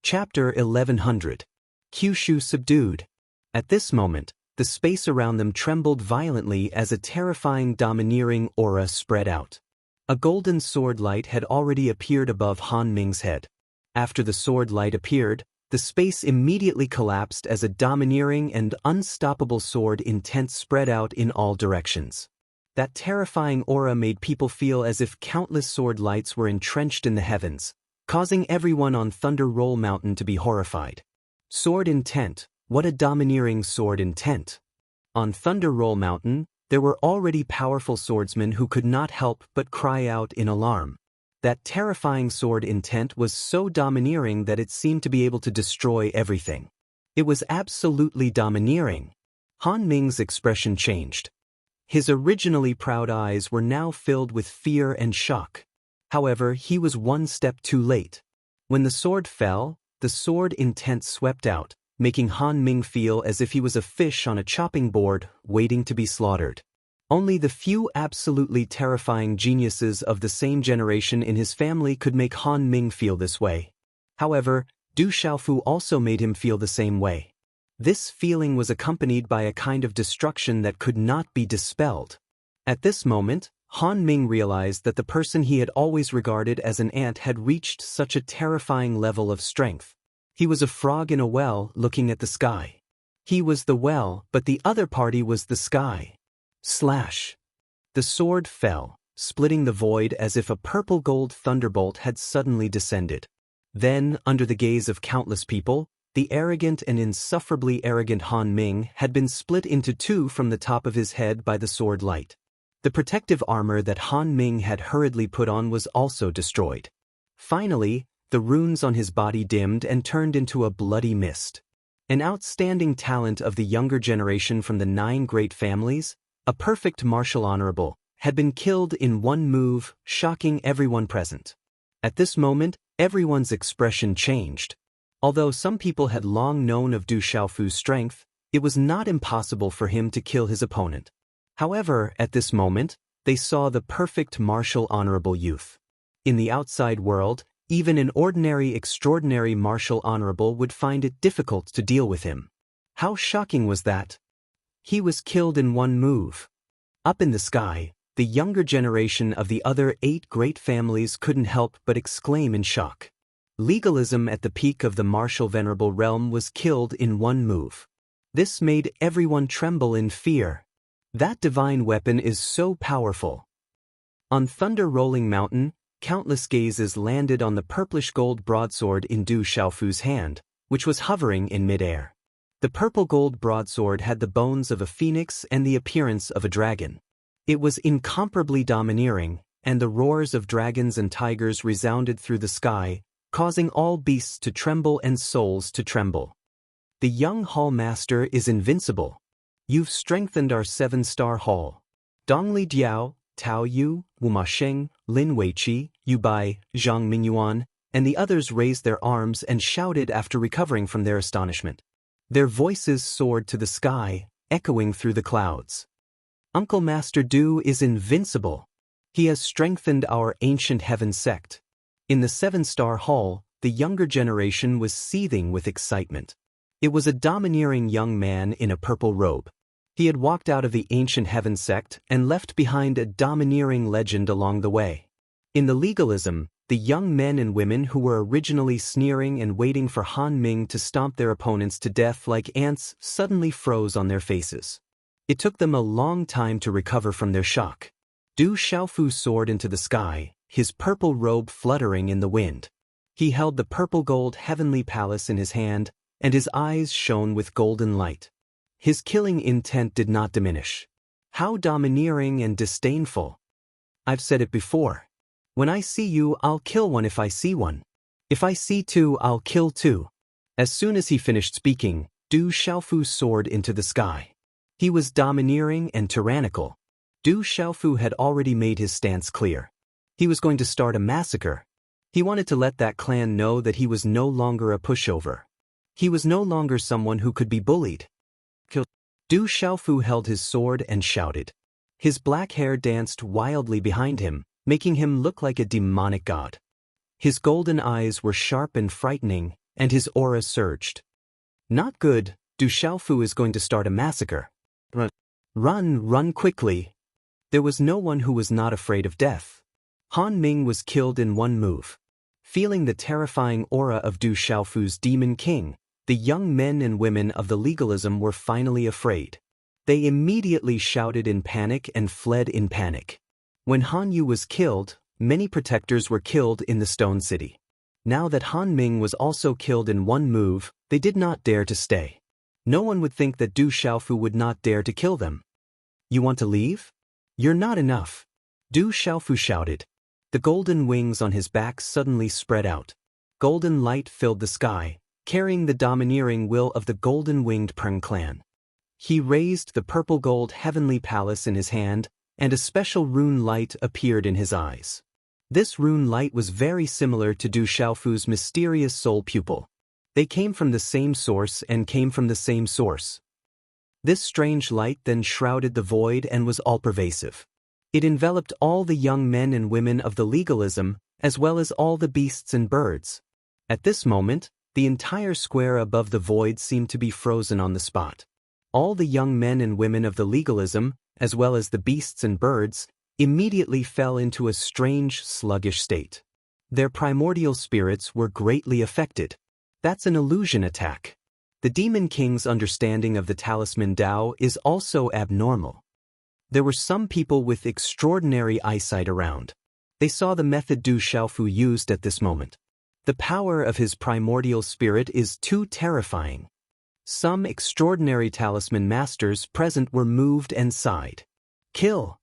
Chapter 1100. Kyushu subdued. At this moment, the space around them trembled violently as a terrifying domineering aura spread out. A golden sword light had already appeared above Han Ming's head. After the sword light appeared, the space immediately collapsed as a domineering and unstoppable sword intent spread out in all directions. That terrifying aura made people feel as if countless sword lights were entrenched in the heavens, causing everyone on Thunder Roll Mountain to be horrified. Sword intent, what a domineering sword intent! On Thunder Roll Mountain, there were already powerful swordsmen who could not help but cry out in alarm. That terrifying sword intent was so domineering that it seemed to be able to destroy everything. It was absolutely domineering. Han Ming's expression changed. His originally proud eyes were now filled with fear and shock. However, he was one step too late. When the sword fell, the sword intent swept out, making Han Ming feel as if he was a fish on a chopping board, waiting to be slaughtered. Only the few absolutely terrifying geniuses of the same generation in his family could make Han Ming feel this way. However, Du Xiaofu also made him feel the same way. This feeling was accompanied by a kind of destruction that could not be dispelled. At this moment, Han Ming realized that the person he had always regarded as an ant had reached such a terrifying level of strength. He was a frog in a well looking at the sky. He was the well, but the other party was the sky. Slash! The sword fell, splitting the void as if a purple-gold thunderbolt had suddenly descended. Then, under the gaze of countless people, the arrogant and insufferably arrogant Han Ming had been split into two from the top of his head by the sword light. The protective armor that Han Ming had hurriedly put on was also destroyed. Finally, the runes on his body dimmed and turned into a bloody mist. An outstanding talent of the younger generation from the 9 great families, a perfect martial honorable, had been killed in one move, shocking everyone present. At this moment, everyone's expression changed. Although some people had long known of Du Xiaofu's strength, it was not impossible for him to kill his opponent. However, at this moment, they saw the perfect martial honorable youth. In the outside world, even an ordinary extraordinary martial honorable would find it difficult to deal with him. How shocking was that? He was killed in one move. Up in the sky, the younger generation of the other 8 great families couldn't help but exclaim in shock. Legalism at the peak of the martial venerable realm was killed in one move. This made everyone tremble in fear. That divine weapon is so powerful. On Thunder Rolling Mountain, countless gazes landed on the purplish gold broadsword in Du Xiaofu's hand, which was hovering in midair. The purple gold broadsword had the bones of a phoenix and the appearance of a dragon. It was incomparably domineering, and the roars of dragons and tigers resounded through the sky, causing all beasts to tremble and souls to tremble. The young hall master is invincible. You've strengthened our 7-star hall. Dongli Diao, Tao Yu, Wu Masheng, Lin Weiqi, Yu Bai, Zhang Mingyuan, and the others raised their arms and shouted after recovering from their astonishment. Their voices soared to the sky, echoing through the clouds. Uncle Master Du is invincible. He has strengthened our ancient heaven sect. In the 7-star hall, the younger generation was seething with excitement. It was a domineering young man in a purple robe. He had walked out of the ancient heaven sect and left behind a domineering legend along the way. In the legalism, the young men and women who were originally sneering and waiting for Han Ming to stomp their opponents to death like ants suddenly froze on their faces. It took them a long time to recover from their shock. Du Xiaofu soared into the sky, his purple robe fluttering in the wind. He held the purple gold heavenly palace in his hand, and his eyes shone with golden light. His killing intent did not diminish. How domineering and disdainful. I've said it before. When I see you, I'll kill one if I see one. If I see 2, I'll kill 2. As soon as he finished speaking, Du Xiaofu soared into the sky. He was domineering and tyrannical. Du Xiaofu had already made his stance clear. He was going to start a massacre. He wanted to let that clan know that he was no longer a pushover. He was no longer someone who could be bullied. Du Xiaofu held his sword and shouted. His black hair danced wildly behind him, making him look like a demonic god. His golden eyes were sharp and frightening, and his aura surged. Not good, Du Xiaofu is going to start a massacre. Run quickly. There was no one who was not afraid of death. Han Ming was killed in one move. Feeling the terrifying aura of Du Xiaofu's Demon King, the young men and women of the legalism were finally afraid. They immediately shouted in panic and fled in panic. When Han Yu was killed, many protectors were killed in the Stone City. Now that Han Ming was also killed in one move, they did not dare to stay. No one would think that Du Xiaofu would not dare to kill them. You want to leave? You're not enough. Du Xiaofu shouted. The golden wings on his back suddenly spread out. Golden light filled the sky, carrying the domineering will of the golden-winged Peng clan. He raised the purple-gold heavenly palace in his hand, and a special rune light appeared in his eyes. This rune light was very similar to Du Xiaofu's mysterious soul pupil. They came from the same source and came from the same source. This strange light then shrouded the void and was all-pervasive. It enveloped all the young men and women of the legalism, as well as all the beasts and birds. At this moment, the entire square above the void seemed to be frozen on the spot. All the young men and women of the legalism, as well as the beasts and birds, immediately fell into a strange, sluggish state. Their primordial spirits were greatly affected. That's an illusion attack. The Demon King's understanding of the talisman Dao is also abnormal. There were some people with extraordinary eyesight around. They saw the method Du Xiaofu used at this moment. The power of his primordial spirit is too terrifying. Some extraordinary talisman masters present were moved and sighed. Kill!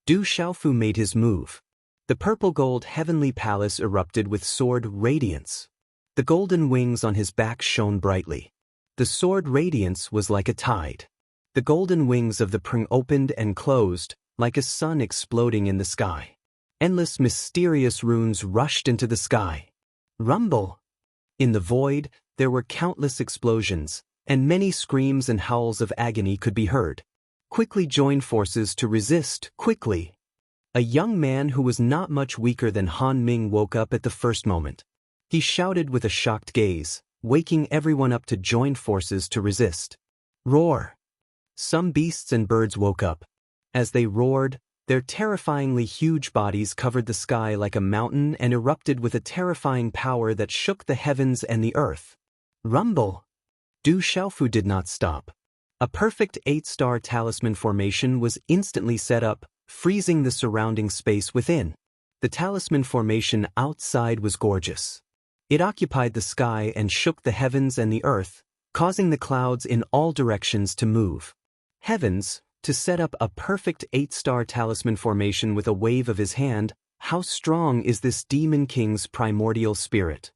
Du Xiaofu made his move. The purple-gold heavenly palace erupted with sword radiance. The golden wings on his back shone brightly. The sword radiance was like a tide. The golden wings of the Peng opened and closed, like a sun exploding in the sky. Endless mysterious runes rushed into the sky. Rumble! In the void, there were countless explosions, and many screams and howls of agony could be heard. Quickly join forces to resist, quickly. A young man who was not much weaker than Han Ming woke up at the first moment. He shouted with a shocked gaze, waking everyone up to join forces to resist. Roar! Some beasts and birds woke up. As they roared, their terrifyingly huge bodies covered the sky like a mountain and erupted with a terrifying power that shook the heavens and the earth. Rumble! Du Xiaofu did not stop. A perfect 8-star talisman formation was instantly set up, freezing the surrounding space within. The talisman formation outside was gorgeous. It occupied the sky and shook the heavens and the earth, causing the clouds in all directions to move. Heavens, to set up a perfect 8-star talisman formation with a wave of his hand, how strong is this Demon King's primordial spirit?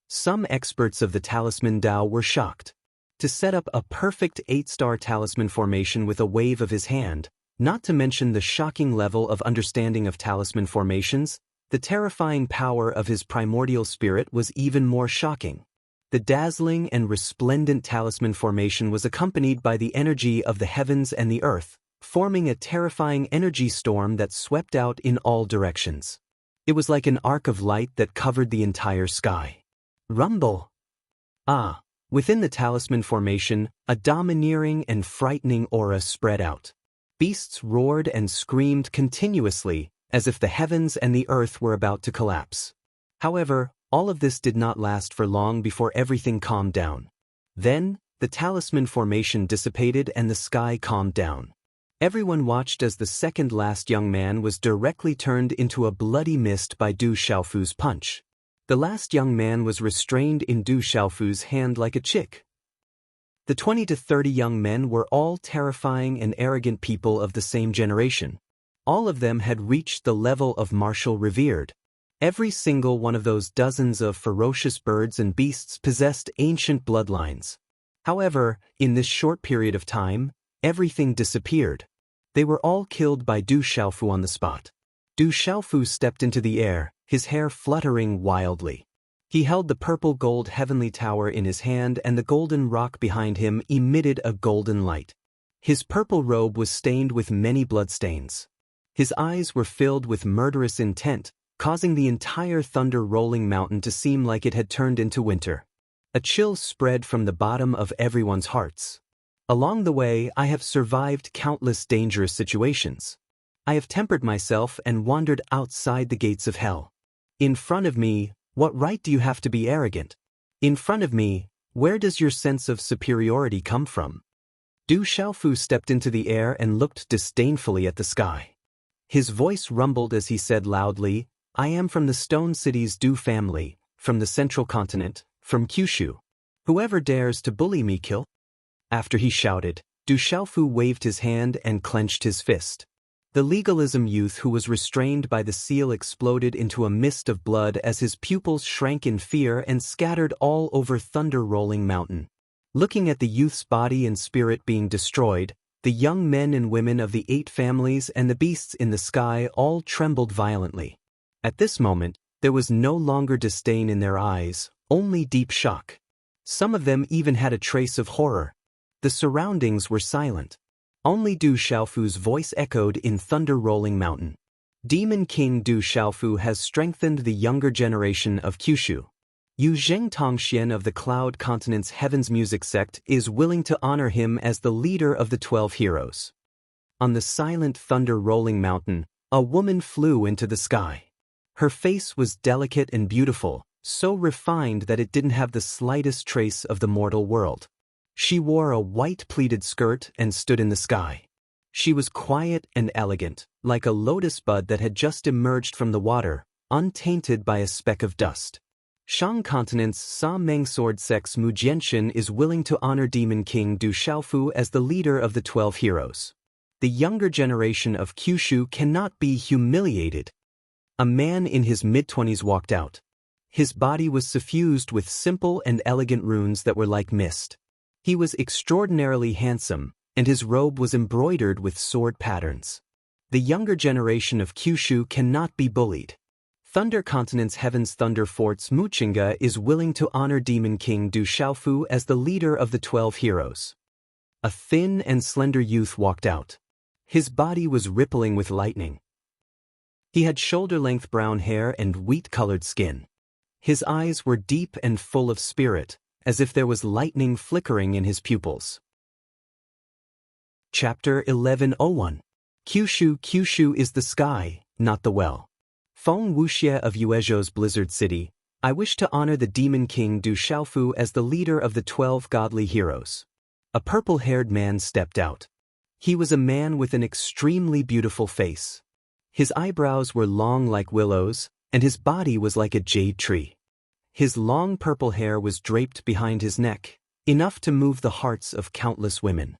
Some experts of the talisman Dao were shocked. To set up a perfect 8-star talisman formation with a wave of his hand, not to mention the shocking level of understanding of talisman formations, the terrifying power of his primordial spirit was even more shocking. The dazzling and resplendent talisman formation was accompanied by the energy of the heavens and the earth, forming a terrifying energy storm that swept out in all directions. It was like an arc of light that covered the entire sky. Rumble! Ah! Within the talisman formation, a domineering and frightening aura spread out. Beasts roared and screamed continuously, as if the heavens and the earth were about to collapse. However, all of this did not last for long before everything calmed down. Then, the talisman formation dissipated and the sky calmed down. Everyone watched as the second-last young man was directly turned into a bloody mist by Du Xiaofu's punch. The last young man was restrained in Du Xiaofu's hand like a chick. The 20 to 30 young men were all terrifying and arrogant people of the same generation. All of them had reached the level of martial revered. Every single one of those dozens of ferocious birds and beasts possessed ancient bloodlines. However, in this short period of time, everything disappeared. They were all killed by Du Xiaofu on the spot. Du Xiaofu stepped into the air, his hair fluttering wildly. He held the purple-gold heavenly tower in his hand and the golden rock behind him emitted a golden light. His purple robe was stained with many bloodstains. His eyes were filled with murderous intent, causing the entire thunder-rolling mountain to seem like it had turned into winter. A chill spread from the bottom of everyone's hearts. Along the way, I have survived countless dangerous situations. I have tempered myself and wandered outside the gates of hell. In front of me, what right do you have to be arrogant? In front of me, where does your sense of superiority come from? Du Xiaofu stepped into the air and looked disdainfully at the sky. His voice rumbled as he said loudly, I am from the Stone City's Du family, from the Central Continent, from Kyushu. Whoever dares to bully me kill. After he shouted, Du Xiaofu waved his hand and clenched his fist. The legalism youth who was restrained by the seal exploded into a mist of blood as his pupils shrank in fear and scattered all over Thunder Rolling Mountain. Looking at the youth's body and spirit being destroyed, the young men and women of the 8 families and the beasts in the sky all trembled violently. At this moment, there was no longer disdain in their eyes, only deep shock. Some of them even had a trace of horror. The surroundings were silent. Only Du Xiaofu's voice echoed in Thunder Rolling Mountain. Demon King Du Xiaofu has strengthened the younger generation of Kyushu. Yu Zheng Tongxian of the Cloud Continent's Heaven's Music sect is willing to honor him as the leader of the 12 heroes. On the silent Thunder Rolling Mountain, a woman flew into the sky. Her face was delicate and beautiful, so refined that it didn't have the slightest trace of the mortal world. She wore a white pleated skirt and stood in the sky. She was quiet and elegant, like a lotus bud that had just emerged from the water, untainted by a speck of dust. Shang Continent's Sa Meng Sword Sect's Mu Jianxin is willing to honor Demon King Du Xiaofu as the leader of the 12 heroes. The younger generation of Kyushu cannot be humiliated. A man in his mid-20s walked out. His body was suffused with simple and elegant runes that were like mist. He was extraordinarily handsome, and his robe was embroidered with sword patterns. The younger generation of Kyushu cannot be bullied. Thunder Continent's Heaven's Thunder Fort's Muchinga is willing to honor Demon King Du Xiaofu as the leader of the 12 heroes. A thin and slender youth walked out. His body was rippling with lightning. He had shoulder-length brown hair and wheat-colored skin. His eyes were deep and full of spirit, as if there was lightning flickering in his pupils. Chapter 1101. Kyushu is the sky, not the well. Feng Wuxie of Yuezhou's Blizzard City, I wish to honor the Demon King Du Xiaofu as the leader of the 12 godly heroes. A purple-haired man stepped out. He was a man with an extremely beautiful face. His eyebrows were long like willows, and his body was like a jade tree. His long purple hair was draped behind his neck, enough to move the hearts of countless women.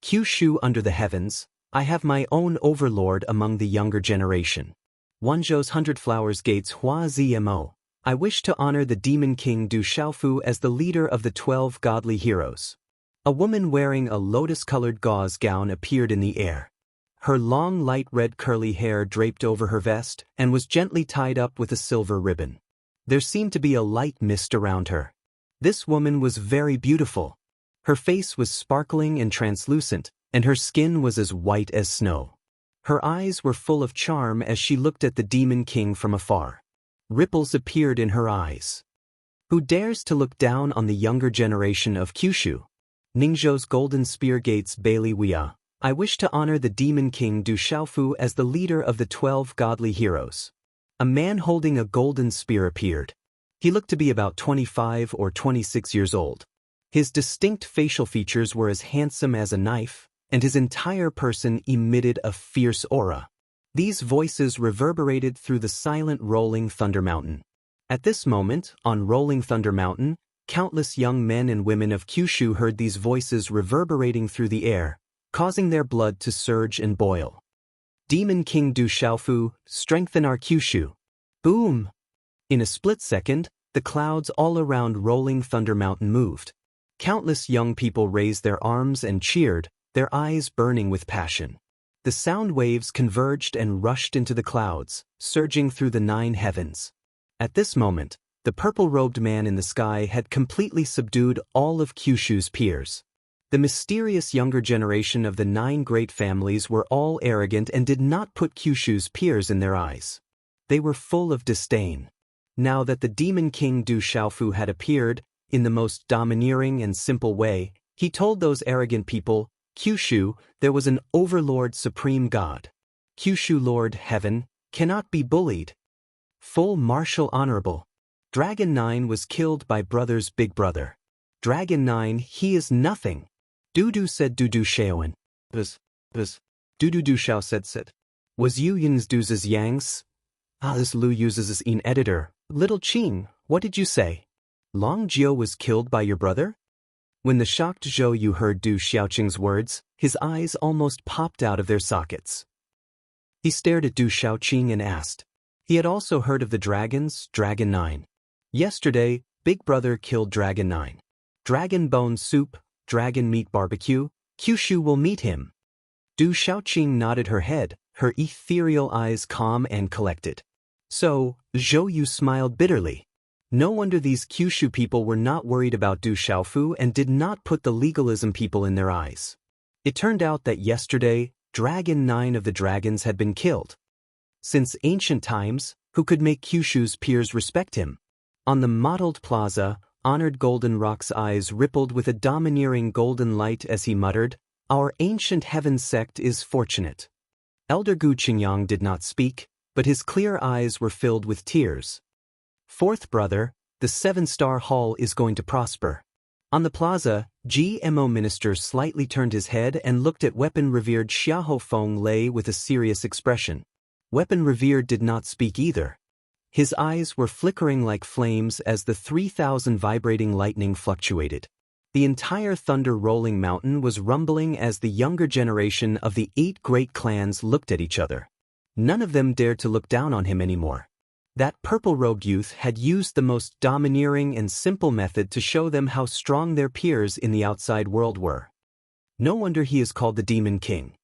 Kyushu under the heavens, I have my own overlord among the younger generation. Wanzhou's 100 Flowers Gates Hua Zmo, I wish to honor the Demon King Du Xiaofu as the leader of the 12 godly heroes. A woman wearing a lotus-colored gauze gown appeared in the air. Her long light red curly hair draped over her vest and was gently tied up with a silver ribbon. There seemed to be a light mist around her. This woman was very beautiful. Her face was sparkling and translucent, and her skin was as white as snow. Her eyes were full of charm as she looked at the Demon King from afar. Ripples appeared in her eyes. Who dares to look down on the younger generation of Kyushu? Ningzhou's Golden Spear Gates Bailey Wia, I wish to honor the Demon King Du Xiaofu as the leader of the 12 godly heroes. A man holding a golden spear appeared. He looked to be about 25 or 26 years old. His distinct facial features were as handsome as a knife, and his entire person emitted a fierce aura. These voices reverberated through the silent Rolling Thunder Mountain. At this moment, on Rolling Thunder Mountain, countless young men and women of Kyushu heard these voices reverberating through the air, causing their blood to surge and boil. Demon King Du Xiaofu, strengthen our Kyushu. Boom! In a split second, the clouds all around Rolling Thunder Mountain moved. Countless young people raised their arms and cheered, their eyes burning with passion. The sound waves converged and rushed into the clouds, surging through the 9 heavens. At this moment, the purple-robed man in the sky had completely subdued all of Kyushu's peers. The mysterious younger generation of the 9 great families were all arrogant and did not put Kyushu's peers in their eyes. They were full of disdain. Now that the Demon King Du Xiaofu had appeared, in the most domineering and simple way, he told those arrogant people, Kyushu, there was an overlord supreme god. Kyushu Lord Heaven cannot be bullied. Full martial honorable. Dragon 9 was killed by brother's big brother. Dragon 9, he is nothing. Dudu said Dudu Shaoan. Dudu Shao said. Was you Yin's Duz's Yangs? This Lu uses as an editor. Little Qing, what did you say? Long Jiu was killed by your brother? When the shocked Zhou Yu heard Du Xiaoqing's words, his eyes almost popped out of their sockets. He stared at Du Xiaoqing and asked. He had also heard of the dragons, Dragon 9. Yesterday, Big Brother killed Dragon 9. Dragon bone soup, dragon meat barbecue, Kyushu will meet him. Du Xiaoqing nodded her head, her ethereal eyes calm and collected. So, Zhou Yu smiled bitterly. No wonder these Kyushu people were not worried about Du Xiaofu and did not put the legalism people in their eyes. It turned out that yesterday, Dragon 9 of the dragons had been killed. Since ancient times, who could make Kyushu's peers respect him? On the mottled plaza, Honored Golden Rock's eyes rippled with a domineering golden light as he muttered, Our ancient heaven sect is fortunate. Elder Gu Qingyang did not speak, but his clear eyes were filled with tears. Fourth brother, the 7-star hall is going to prosper. On the plaza, GMO minister slightly turned his head and looked at weapon-revered Xiahou Feng Lei with a serious expression. Weapon-revered did not speak either. His eyes were flickering like flames as the 3,000 vibrating lightning fluctuated. The entire thunder-rolling mountain was rumbling as the younger generation of the 8 great clans looked at each other. None of them dared to look down on him anymore. That purple-robed youth had used the most domineering and simple method to show them how strong their peers in the outside world were. No wonder he is called the Demon King.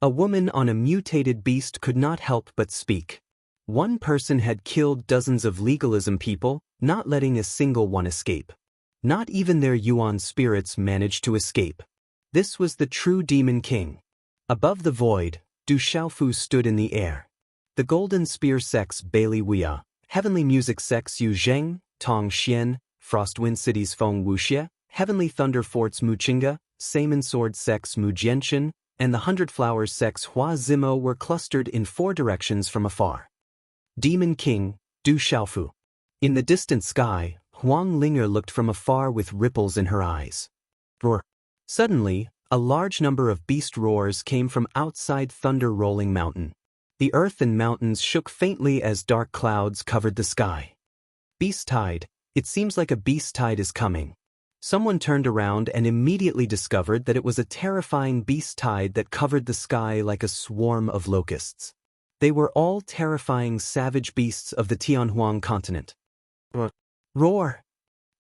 A woman on a mutated beast could not help but speak. One person had killed dozens of legalism people, not letting a single one escape. Not even their Yuan spirits managed to escape. This was the true Demon King. Above the void, Du Xiaofu stood in the air. The Golden Spear Sects Bailey Wuya, Heavenly Music Sects Yu Zheng, Tong Xian, Frostwind Cities Feng Wuxie, Heavenly Thunder Forts Muqinga, Saman Sword Sects Mu Jianchen, and the 100 Flowers Sects Hua Zimo were clustered in 4 directions from afar. Demon King, Du Xiaofu. In the distant sky, Huang Linger looked from afar with ripples in her eyes. Roar. Suddenly, a large number of beast roars came from outside thunder-rolling mountain. The earth and mountains shook faintly as dark clouds covered the sky. Beast tide, it seems like a beast tide is coming. Someone turned around and immediately discovered that it was a terrifying beast tide that covered the sky like a swarm of locusts. They were all terrifying savage beasts of the Tianhuang continent. Roar!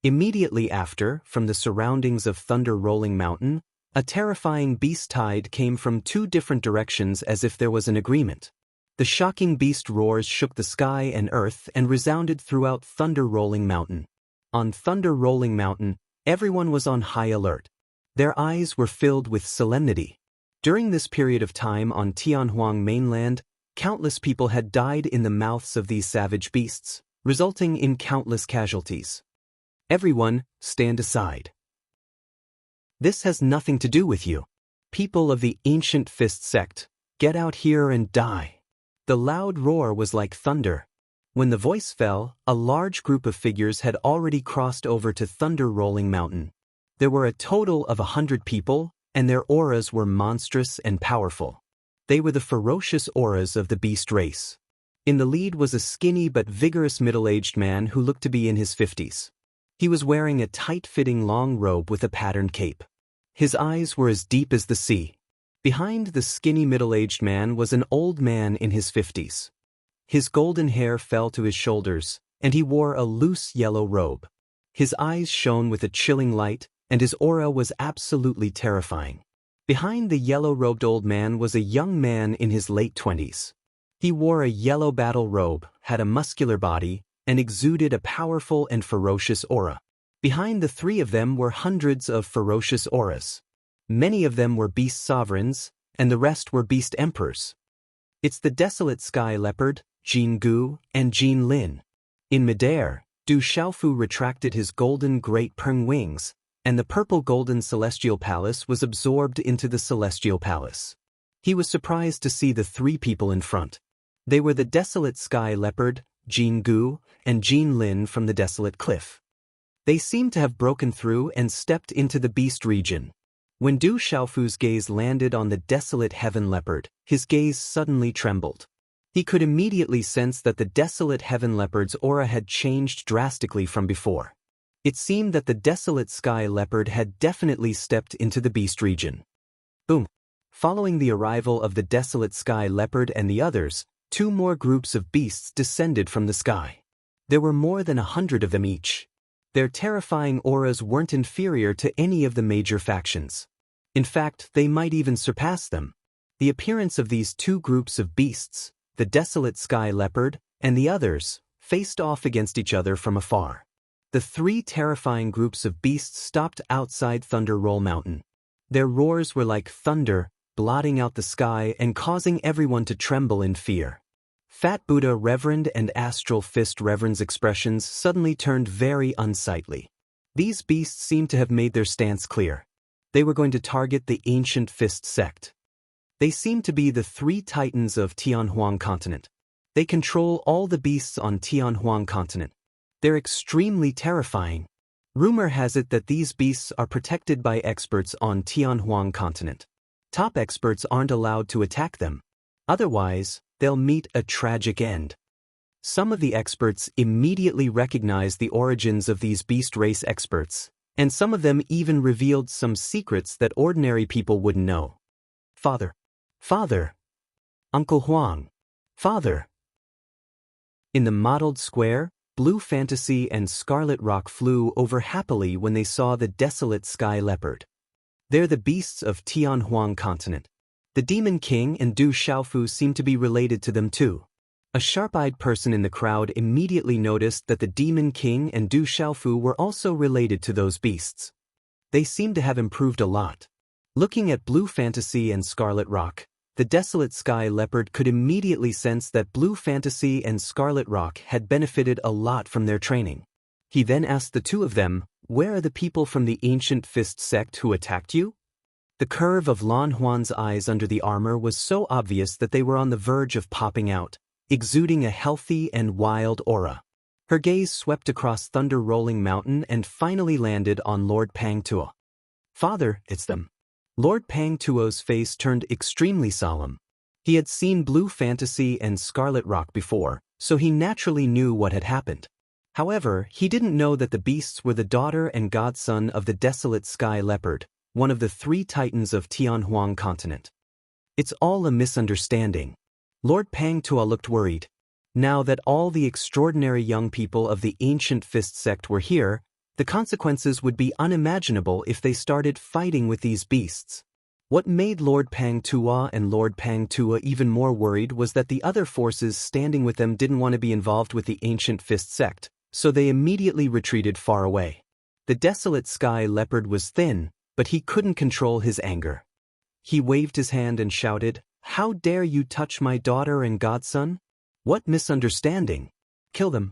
Immediately after, from the surroundings of thunder-rolling mountain, a terrifying beast tide came from 2 different directions as if there was an agreement. The shocking beast roars shook the sky and earth and resounded throughout thunder-rolling mountain. On thunder-rolling mountain, everyone was on high alert. Their eyes were filled with solemnity. During this period of time on Tianhuang mainland, countless people had died in the mouths of these savage beasts, resulting in countless casualties. Everyone, stand aside. This has nothing to do with you. People of the ancient fist sect, get out here and die. The loud roar was like thunder. When the voice fell, a large group of figures had already crossed over to thunder-rolling mountain. There were a total of 100 people, and their auras were monstrous and powerful. They were the ferocious auras of the beast race. In the lead was a skinny but vigorous middle-aged man who looked to be in his 50s. He was wearing a tight-fitting long robe with a patterned cape. His eyes were as deep as the sea. Behind the skinny middle-aged man was an old man in his 50s. His golden hair fell to his shoulders, and he wore a loose yellow robe. His eyes shone with a chilling light, and his aura was absolutely terrifying. Behind the yellow-robed old man was a young man in his late 20s. He wore a yellow battle robe, had a muscular body, and exuded a powerful and ferocious aura. Behind the 3 of them were hundreds of ferocious auras. Many of them were beast sovereigns, and the rest were beast emperors. It's the desolate sky leopard, Jin Gu, and Jin Lin. In midair, Du Xiaofu retracted his golden great peng wings, and the purple golden celestial palace was absorbed into the celestial palace. He was surprised to see the three people in front. They were the desolate sky leopard, Jin Gu, and Jin Lin from the desolate cliff. They seemed to have broken through and stepped into the beast region. When Du Xiaofu's gaze landed on the desolate heaven leopard, his gaze suddenly trembled. He could immediately sense that the desolate heaven leopard's aura had changed drastically from before. It seemed that the desolate sky leopard had definitely stepped into the beast region. Boom! Following the arrival of the desolate sky leopard and the others, two more groups of beasts descended from the sky. There were more than 100 of them each. Their terrifying auras weren't inferior to any of the major factions. In fact, they might even surpass them. The appearance of these two groups of beasts, the desolate sky leopard and the others, faced off against each other from afar. The three terrifying groups of beasts stopped outside Thunder Roll Mountain. Their roars were like thunder, blotting out the sky and causing everyone to tremble in fear. Fat Buddha Reverend and Astral Fist Reverend's expressions suddenly turned very unsightly. These beasts seemed to have made their stance clear. They were going to target the Ancient Fist sect. They seemed to be the three titans of Tianhuang continent. They control all the beasts on Tianhuang continent. They're extremely terrifying. Rumor has it that these beasts are protected by experts on Tianhuang continent. Top experts aren't allowed to attack them. Otherwise, they'll meet a tragic end. Some of the experts immediately recognized the origins of these beast race experts, and some of them even revealed some secrets that ordinary people wouldn't know. Father. Father. Uncle Huang. Father. In the mottled square, Blue Fantasy and Scarlet Rock flew over happily when they saw the desolate sky leopard. They're the beasts of Tianhuang continent. The Demon King and Du Xiaofu seemed to be related to them too. A sharp-eyed person in the crowd immediately noticed that the Demon King and Du Xiaofu were also related to those beasts. They seemed to have improved a lot. Looking at Blue Fantasy and Scarlet Rock, the desolate sky leopard could immediately sense that Blue Fantasy and Scarlet Rock had benefited a lot from their training. He then asked the two of them, "Where are the people from the Ancient Fist sect who attacked you?" The curve of Lan Huan's eyes under the armor was so obvious that they were on the verge of popping out, exuding a healthy and wild aura. Her gaze swept across Thunder Rolling Mountain and finally landed on Lord Pang Tuo. "Father, it's them." Lord Pang Tuo's face turned extremely solemn. He had seen Blue Fantasy and Scarlet Rock before, so he naturally knew what had happened. However, he didn't know that the beasts were the daughter and godson of the desolate sky leopard, one of the three titans of Tianhuang continent. It's all a misunderstanding. Lord Pang Tuo looked worried. Now that all the extraordinary young people of the Ancient Fist sect were here, the consequences would be unimaginable if they started fighting with these beasts. What made Lord Pang Tuo and Lord Pang Tuo even more worried was that the other forces standing with them didn't want to be involved with the Ancient Fist sect, so they immediately retreated far away. The desolate sky leopard was thin, but he couldn't control his anger. He waved his hand and shouted, "How dare you touch my daughter and godson? What misunderstanding? Kill them."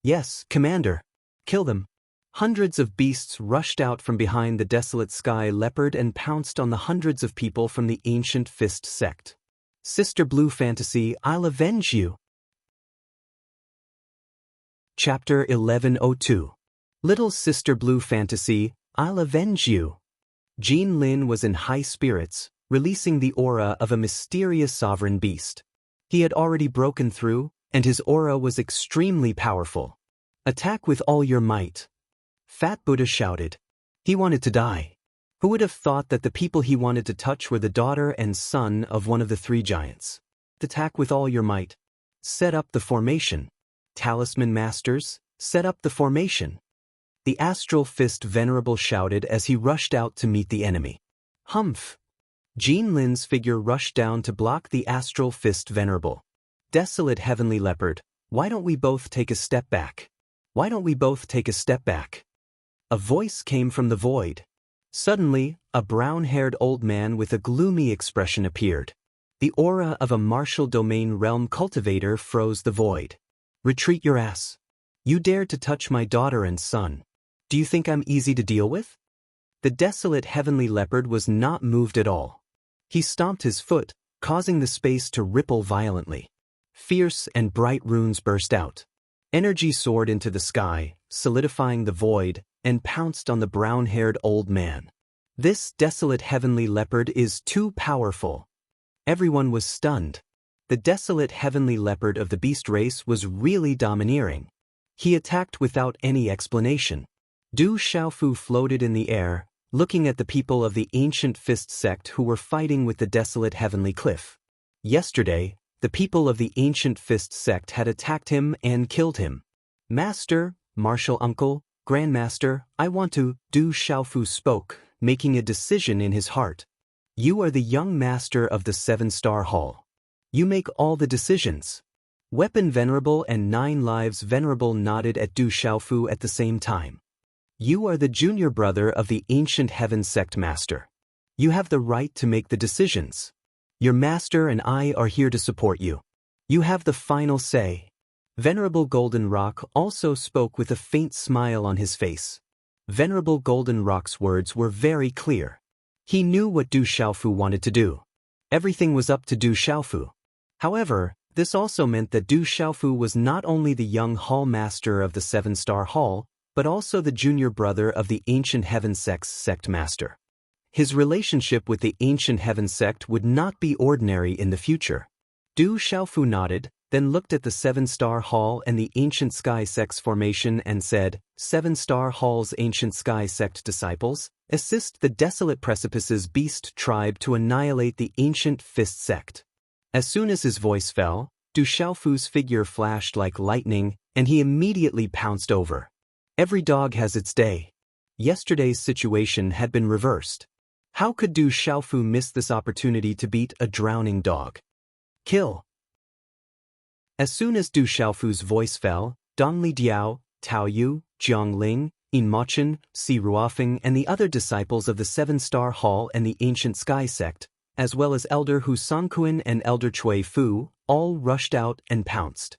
"Yes, Commander. Kill them." Hundreds of beasts rushed out from behind the desolate sky leopard and pounced on the hundreds of people from the Ancient Fist sect. "Sister Blue Fantasy, I'll avenge you." Chapter 1102. Little Sister Blue Fantasy, I'll avenge you. Jin Lin was in high spirits, releasing the aura of a mysterious sovereign beast. He had already broken through, and his aura was extremely powerful. "Attack with all your might." Fat Buddha shouted. He wanted to die. Who would have thought that the people he wanted to touch were the daughter and son of one of the three giants? "Attack with all your might." Set up the formation. Talisman Masters, set up the formation. The Astral Fist Venerable shouted as he rushed out to meet the enemy. Humph! Jin Lin's figure rushed down to block the Astral Fist Venerable. "Desolate Heavenly Leopard, why don't we both take a step back? Why don't we both take a step back?" A voice came from the void. Suddenly, a brown-haired old man with a gloomy expression appeared. The aura of a martial domain realm cultivator froze the void. "Retreat your ass. You dare to touch my daughter and son. Do you think I'm easy to deal with? The desolate heavenly leopard was not moved at all. He stomped his foot, causing the space to ripple violently. Fierce and bright runes burst out. Energy soared into the sky, solidifying the void, and pounced on the brown-haired old man. This desolate heavenly leopard is too powerful. Everyone was stunned. The desolate heavenly leopard of the beast race was really domineering. He attacked without any explanation. Du Xiaofu floated in the air, looking at the people of the ancient fist sect who were fighting with the desolate heavenly cliff. Yesterday, the people of the ancient fist sect had attacked him and killed him. Master, martial uncle, grandmaster, I want to, Du Xiaofu spoke, making a decision in his heart. You are the young master of the 7-star hall. You make all the decisions. Weapon Venerable and 9 Lives Venerable nodded at Du Xiaofu at the same time. You are the junior brother of the ancient heaven sect master. You have the right to make the decisions. Your master and I are here to support you. You have the final say. Venerable Golden Rock also spoke with a faint smile on his face. Venerable Golden Rock's words were very clear. He knew what Du Xiaofu wanted to do. Everything was up to Du Xiaofu. However, this also meant that Du Xiaofu was not only the young hall master of the 7-star hall, but also the junior brother of the ancient heaven sect's sect master. His relationship with the ancient heaven sect would not be ordinary in the future. Du Xiaofu nodded, then looked at the 7-star hall and the ancient sky sect's formation and said, 7-star hall's ancient sky sect disciples, assist the desolate precipices beast tribe to annihilate the ancient fist sect. As soon as his voice fell, Du Xiaofu's figure flashed like lightning, and he immediately pounced over. Every dog has its day. Yesterday's situation had been reversed. How could Du Xiaofu miss this opportunity to beat a drowning dog? Kill. As soon as Du Xiaofu's voice fell, Dongli Diao, Tao Yu, Jiang Ling, Yin Mochen, Si Ruofeng and the other disciples of the 7-star hall and the ancient sky sect, as well as Elder Hu Songquan and Elder Cui Fu, all rushed out and pounced.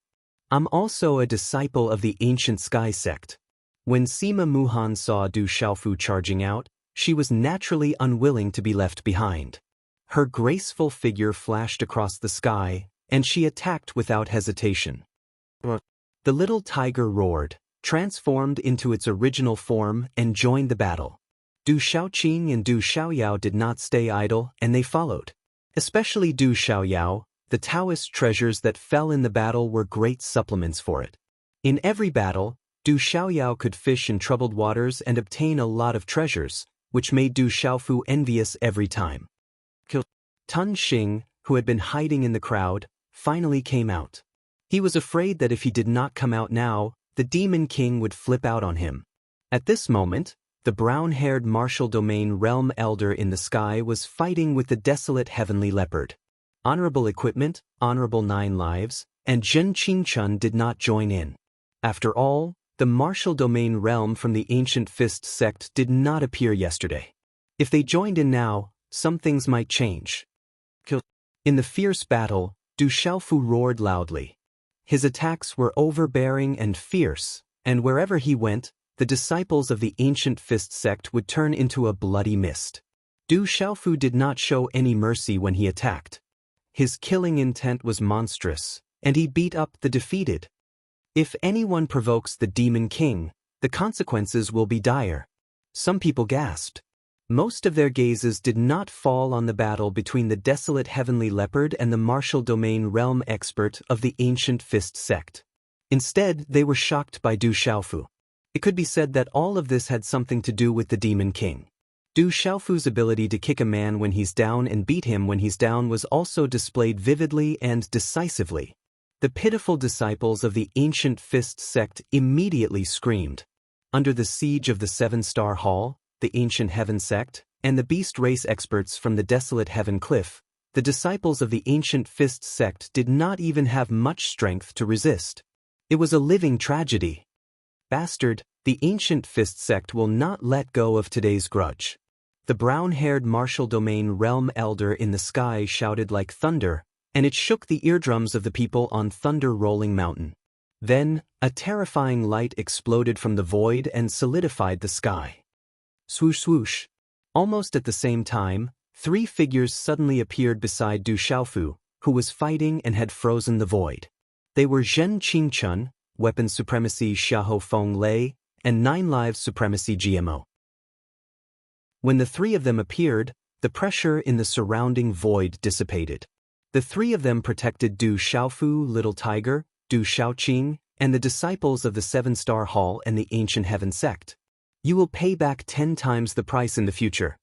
I'm also a disciple of the ancient sky sect. When Sima Muhan saw Du Xiaofu charging out, she was naturally unwilling to be left behind. Her graceful figure flashed across the sky, and she attacked without hesitation. The little tiger roared, transformed into its original form, and joined the battle. Du Xiaoqing and Du Xiaoyao did not stay idle, and they followed. Especially Du Xiaoyao, the Taoist treasures that fell in the battle were great supplements for it. In every battle, Du Xiaoyao could fish in troubled waters and obtain a lot of treasures, which made Du Xiaofu envious every time. Tun Xing, who had been hiding in the crowd, finally came out. He was afraid that if he did not come out now, the Demon King would flip out on him. At this moment, the brown-haired martial domain realm elder in the sky was fighting with the desolate heavenly leopard. Honorable Equipment, Honorable 9 Lives, and Zhen Qingchun did not join in. After all, the martial domain realm from the ancient fist sect did not appear yesterday. If they joined in now, some things might change. In the fierce battle, Du Xiaofu roared loudly. His attacks were overbearing and fierce, and wherever he went, the disciples of the ancient fist sect would turn into a bloody mist. Du Xiaofu did not show any mercy when he attacked. His killing intent was monstrous, and he beat up the defeated. If anyone provokes the Demon King, the consequences will be dire. Some people gasped. Most of their gazes did not fall on the battle between the desolate heavenly leopard and the martial domain realm expert of the ancient fist sect. Instead, they were shocked by Du Xiaofu. It could be said that all of this had something to do with the Demon King. Du Xiaofu's ability to kick a man when he's down and beat him when he's down was also displayed vividly and decisively. The pitiful disciples of the ancient fist sect immediately screamed. Under the siege of the 7-star hall, the ancient heaven sect, and the beast race experts from the desolate heaven cliff, the disciples of the ancient fist sect did not even have much strength to resist. It was a living tragedy. Bastard, the ancient fist sect will not let go of today's grudge. The brown-haired martial domain realm elder in the sky shouted like thunder, and it shook the eardrums of the people on Thunder Rolling Mountain. Then, a terrifying light exploded from the void and solidified the sky. Swoosh swoosh. Almost at the same time, 3 figures suddenly appeared beside Du Xiaofu, who was fighting and had frozen the void. They were Zhen Qingchun, Weapon Supremacy Xiahou Feng Lei, and 9 Lives Supremacy GMO. When the 3 of them appeared, the pressure in the surrounding void dissipated. The 3 of them protected Du Xiaofu, Little Tiger, Du Xiaoqing, and the disciples of the 7-Star Hall and the Ancient Heaven Sect. You will pay back 10 times the price in the future.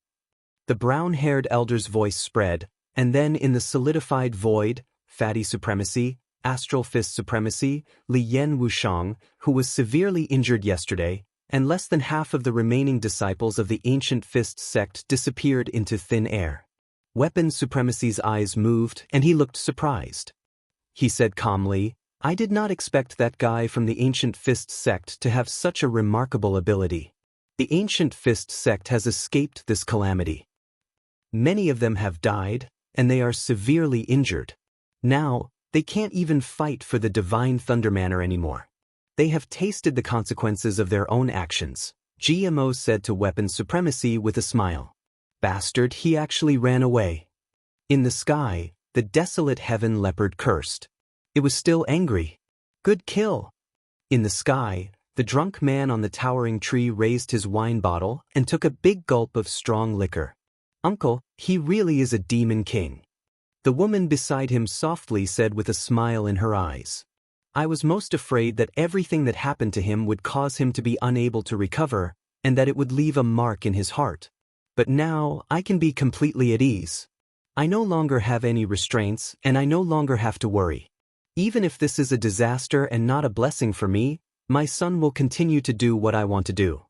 The brown-haired elder's voice spread, and then in the solidified void, Fatty Supremacy, Astral Fist Supremacy, Li Yan Wushang, who was severely injured yesterday, and less than half of the remaining disciples of the Ancient Fist sect disappeared into thin air. Weapon Supremacy's eyes moved, and he looked surprised. He said calmly, "I did not expect that guy from the Ancient Fist sect to have such a remarkable ability. The Ancient Fist sect has escaped this calamity. Many of them have died, and they are severely injured. Now, they can't even fight for the Divine Thunder Manor anymore. They have tasted the consequences of their own actions," GMO said to Weapon Supremacy with a smile. "Bastard, he actually ran away." In the sky, the desolate heaven leopard cursed. It was still angry. "Good kill." In the sky, the drunk man on the towering tree raised his wine bottle and took a big gulp of strong liquor. "Uncle, he really is a demon king." The woman beside him softly said with a smile in her eyes, "I was most afraid that everything that happened to him would cause him to be unable to recover, and that it would leave a mark in his heart. But now, I can be completely at ease. I no longer have any restraints, and I no longer have to worry. Even if this is a disaster and not a blessing for me, my son will continue to do what I want to do."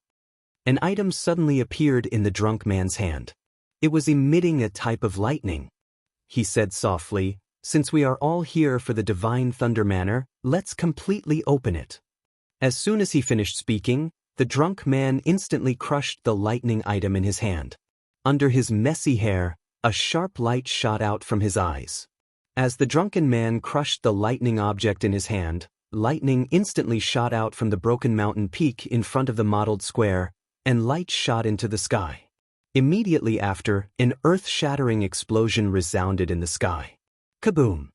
An item suddenly appeared in the drunk man's hand. It was emitting a type of lightning. He said softly, "Since we are all here for the Divine Thunder Manor, let's completely open it." As soon as he finished speaking, the drunk man instantly crushed the lightning item in his hand. Under his messy hair, a sharp light shot out from his eyes. As the drunken man crushed the lightning object in his hand, lightning instantly shot out from the broken mountain peak in front of the mottled square, and light shot into the sky. Immediately after, an earth-shattering explosion resounded in the sky. Kaboom!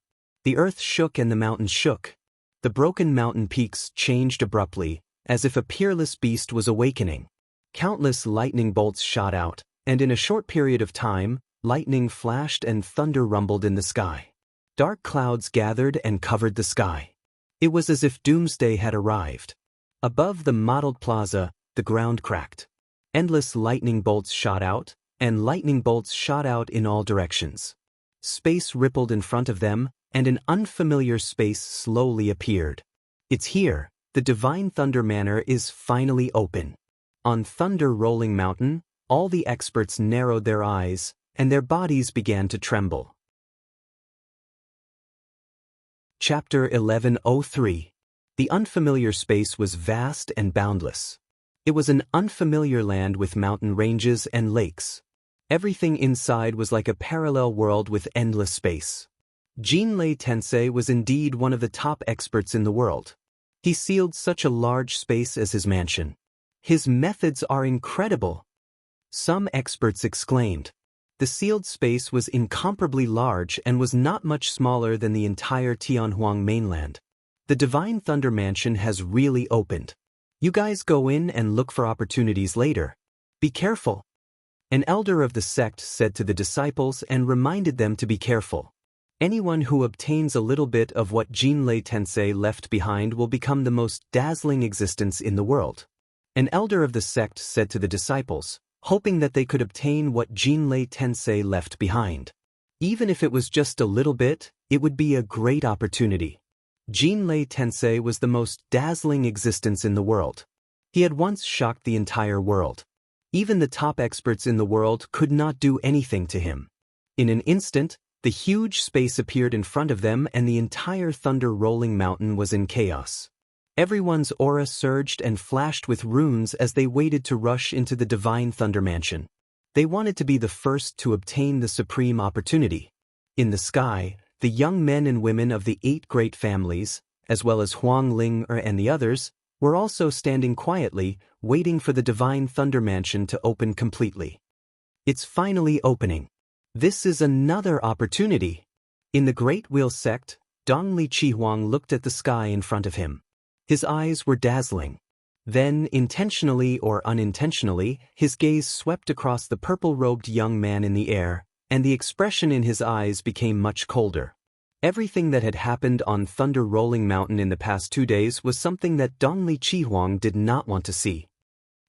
The earth shook and the mountains shook. The broken mountain peaks changed abruptly, as if a peerless beast was awakening. Countless lightning bolts shot out, and in a short period of time, lightning flashed and thunder rumbled in the sky. Dark clouds gathered and covered the sky. It was as if doomsday had arrived. Above the mottled plaza, the ground cracked. Endless lightning bolts shot out, and lightning bolts shot out in all directions. Space rippled in front of them, and an unfamiliar space slowly appeared. "It's here. The Divine Thunder Manor is finally open." On Thunder Rolling Mountain, all the experts narrowed their eyes, and their bodies began to tremble. Chapter 1103. The unfamiliar space was vast and boundless. It was an unfamiliar land with mountain ranges and lakes. Everything inside was like a parallel world with endless space. Jinlei Tensei was indeed one of the top experts in the world. He sealed such a large space as his mansion. "His methods are incredible," some experts exclaimed. The sealed space was incomparably large and was not much smaller than the entire Tianhuang mainland. "The Divine Thunder Mansion has really opened. You guys go in and look for opportunities later. Be careful." An elder of the sect said to the disciples and reminded them to be careful. Anyone who obtains a little bit of what Jinlei Tensei left behind will become the most dazzling existence in the world. An elder of the sect said to the disciples, hoping that they could obtain what Jinlei Tensei left behind. Even if it was just a little bit, it would be a great opportunity. Jinlei Tensei was the most dazzling existence in the world. He had once shocked the entire world. Even the top experts in the world could not do anything to him. In an instant, the huge space appeared in front of them and the entire Thunder Rolling Mountain was in chaos. Everyone's aura surged and flashed with runes as they waited to rush into the Divine Thunder Mansion. They wanted to be the first to obtain the supreme opportunity. In the sky, the young men and women of the 8 great families, as well as Huang Ling and the others, were also standing quietly, waiting for the Divine Thunder Mansion to open completely. It's finally opening. This is another opportunity. In the Great Wheel sect, Dongli Chihuang looked at the sky in front of him. His eyes were dazzling. Then, intentionally or unintentionally, his gaze swept across the purple-robed young man in the air, and the expression in his eyes became much colder. Everything that had happened on Thunder Rolling Mountain in the past 2 days was something that Dongli Chihuang did not want to see.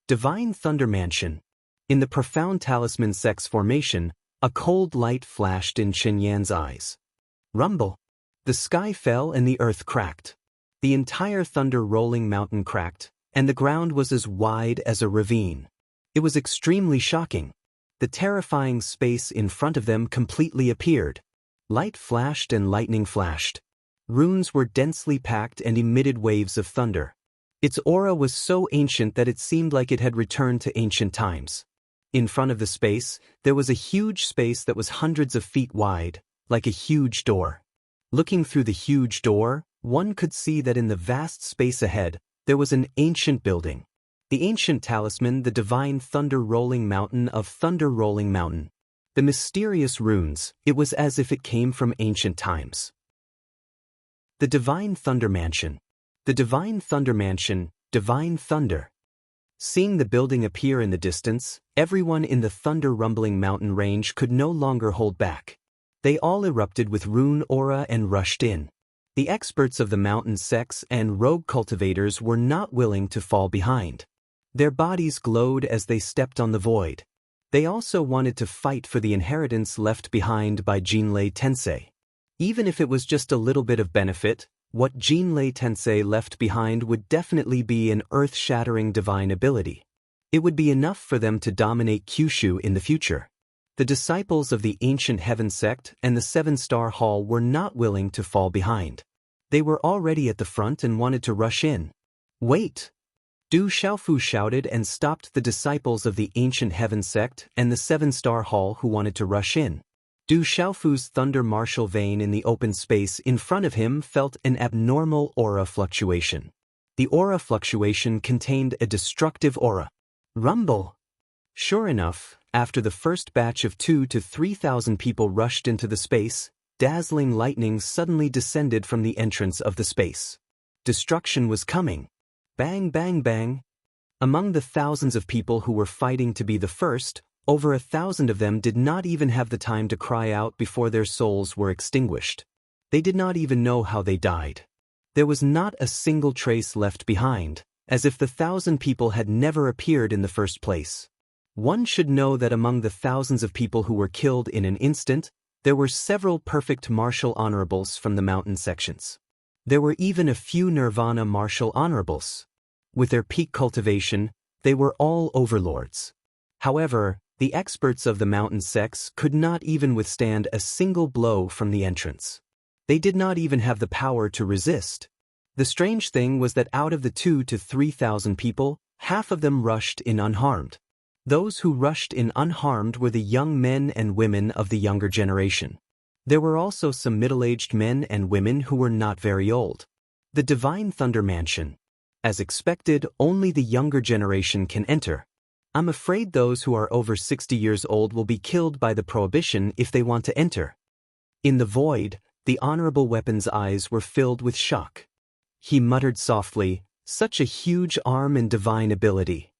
Divine Thunder Mansion. In the profound Talisman Sect's formation, a cold light flashed in Chen Yan's eyes. Rumble. The sky fell and the earth cracked. The entire Thunder Rolling Mountain cracked, and the ground was as wide as a ravine. It was extremely shocking. The terrifying space in front of them completely appeared. Light flashed and lightning flashed. Runes were densely packed and emitted waves of thunder. Its aura was so ancient that it seemed like it had returned to ancient times. In front of the space, there was a huge space that was hundreds of feet wide, like a huge door. Looking through the huge door, one could see that in the vast space ahead, there was an ancient building. The ancient talisman, the Divine Thunder Rolling Mountain of Thunder Rolling Mountain. The mysterious runes, it was as if it came from ancient times. The Divine Thunder Mansion. The Divine Thunder Mansion, Divine Thunder. Seeing the building appear in the distance, everyone in the Thunder Rumbling Mountain range could no longer hold back. They all erupted with rune aura and rushed in. The experts of the mountain sects and rogue cultivators were not willing to fall behind. Their bodies glowed as they stepped on the void. They also wanted to fight for the inheritance left behind by Jinlei Tensei. Even if it was just a little bit of benefit, what Jinlei Tensei left behind would definitely be an earth-shattering divine ability. It would be enough for them to dominate Kyushu in the future. The disciples of the Ancient Heaven sect and the Seven-Star Hall were not willing to fall behind. They were already at the front and wanted to rush in. Wait! Du Xiaofu shouted and stopped the disciples of the Ancient Heaven sect and the Seven-Star Hall who wanted to rush in. Du Xiaofu's thunder martial vein in the open space in front of him felt an abnormal aura fluctuation. The aura fluctuation contained a destructive aura. Rumble! Sure enough, after the first batch of 2,000 to 3,000 people rushed into the space, dazzling lightning suddenly descended from the entrance of the space. Destruction was coming. Bang, bang, bang. Among the thousands of people who were fighting to be the first, over 1,000 of them did not even have the time to cry out before their souls were extinguished. They did not even know how they died. There was not a single trace left behind, as if the 1,000 people had never appeared in the first place. One should know that among the thousands of people who were killed in an instant, there were several perfect martial honorables from the mountain sections. There were even a few Nirvana martial honorables. With their peak cultivation, they were all overlords. However, the experts of the mountain sects could not even withstand a single blow from the entrance. They did not even have the power to resist. The strange thing was that out of the 2,000 to 3,000 people, half of them rushed in unharmed. Those who rushed in unharmed were the young men and women of the younger generation. There were also some middle-aged men and women who were not very old. The Divine Thunder Mansion. As expected, only the younger generation can enter. I'm afraid those who are over 60 years old will be killed by the prohibition if they want to enter. In the void, the Honorable Weapon's eyes were filled with shock. He muttered softly, "Such a huge arm and divine ability.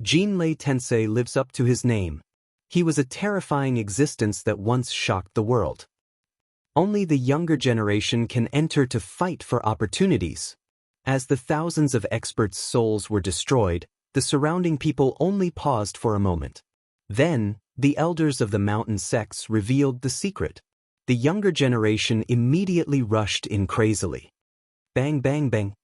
Jinlei Tensei lives up to his name. He was a terrifying existence that once shocked the world. Only the younger generation can enter to fight for opportunities." As the thousands of experts' souls were destroyed, the surrounding people only paused for a moment. Then, the elders of the mountain sects revealed the secret. The younger generation immediately rushed in crazily. Bang, bang, bang.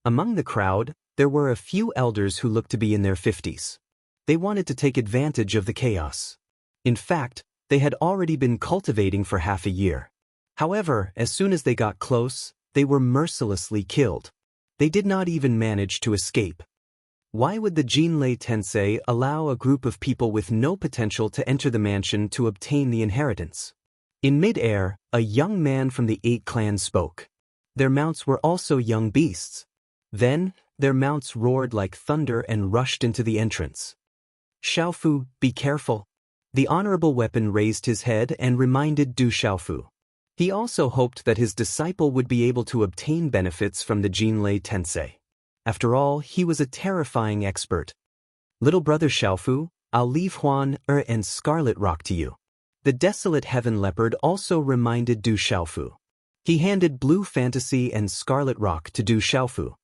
Among the crowd, there were a few elders who looked to be in their 50s. They wanted to take advantage of the chaos. In fact, they had already been cultivating for half a year. However, as soon as they got close, they were mercilessly killed. They did not even manage to escape. Why would the Jinlei Tensei allow a group of people with no potential to enter the mansion to obtain the inheritance? In mid-air, a young man from the 8 clans spoke. Their mounts were also young beasts. Then, their mounts roared like thunder and rushed into the entrance. Xiaofu, be careful. The honorable weapon raised his head and reminded Du Xiaofu. He also hoped that his disciple would be able to obtain benefits from the Jinlei Tensei. After all, he was a terrifying expert. Little brother Xiaofu, I'll leave Huan and Scarlet Rock to you. The desolate heaven leopard also reminded Du Xiaofu. He handed Blue Fantasy and Scarlet Rock to Du Xiaofu.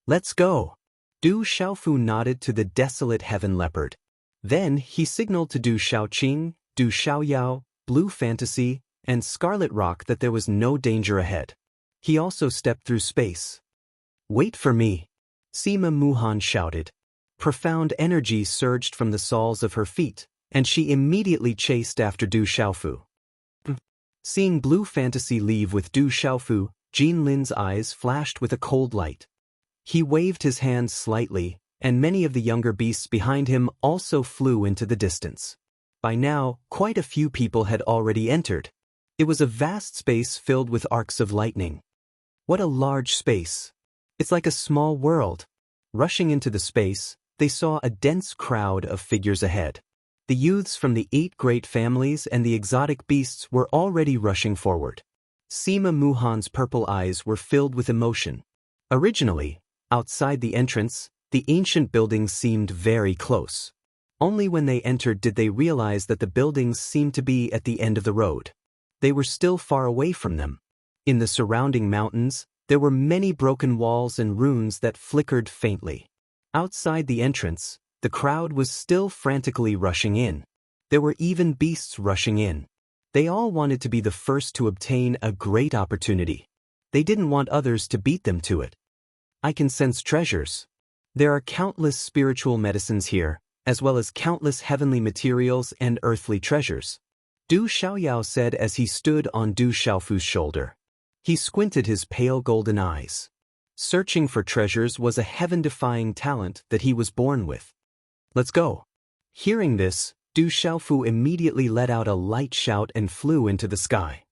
Let's go. Du Xiaofu nodded to the desolate heaven leopard. Then he signaled to Du Xiaoqing, Du Xiaoyao, Blue Fantasy, and Scarlet Rock that there was no danger ahead. He also stepped through space. Wait for me. Sima Muhan shouted. Profound energy surged from the soles of her feet, and she immediately chased after Du Xiaofu. Seeing Blue Fantasy leave with Du Xiaofu, Jin Lin's eyes flashed with a cold light. He waved his hands slightly, and many of the younger beasts behind him also flew into the distance. By now, quite a few people had already entered. It was a vast space filled with arcs of lightning. What a large space! It's like a small world. Rushing into the space, they saw a dense crowd of figures ahead. The youths from the 8 great families and the exotic beasts were already rushing forward. Sima Muhan's purple eyes were filled with emotion. Originally, outside the entrance, the ancient buildings seemed very close. Only when they entered did they realize that the buildings seemed to be at the end of the road. They were still far away from them. In the surrounding mountains, there were many broken walls and ruins that flickered faintly. Outside the entrance, the crowd was still frantically rushing in. There were even beasts rushing in. They all wanted to be the first to obtain a great opportunity. They didn't want others to beat them to it. I can sense treasures. There are countless spiritual medicines here, as well as countless heavenly materials and earthly treasures. Du Xiaoyao said as he stood on Du Xiaofu's shoulder. He squinted his pale golden eyes. Searching for treasures was a heaven-defying talent that he was born with. Let's go. Hearing this, Du Xiaofu immediately let out a light shout and flew into the sky.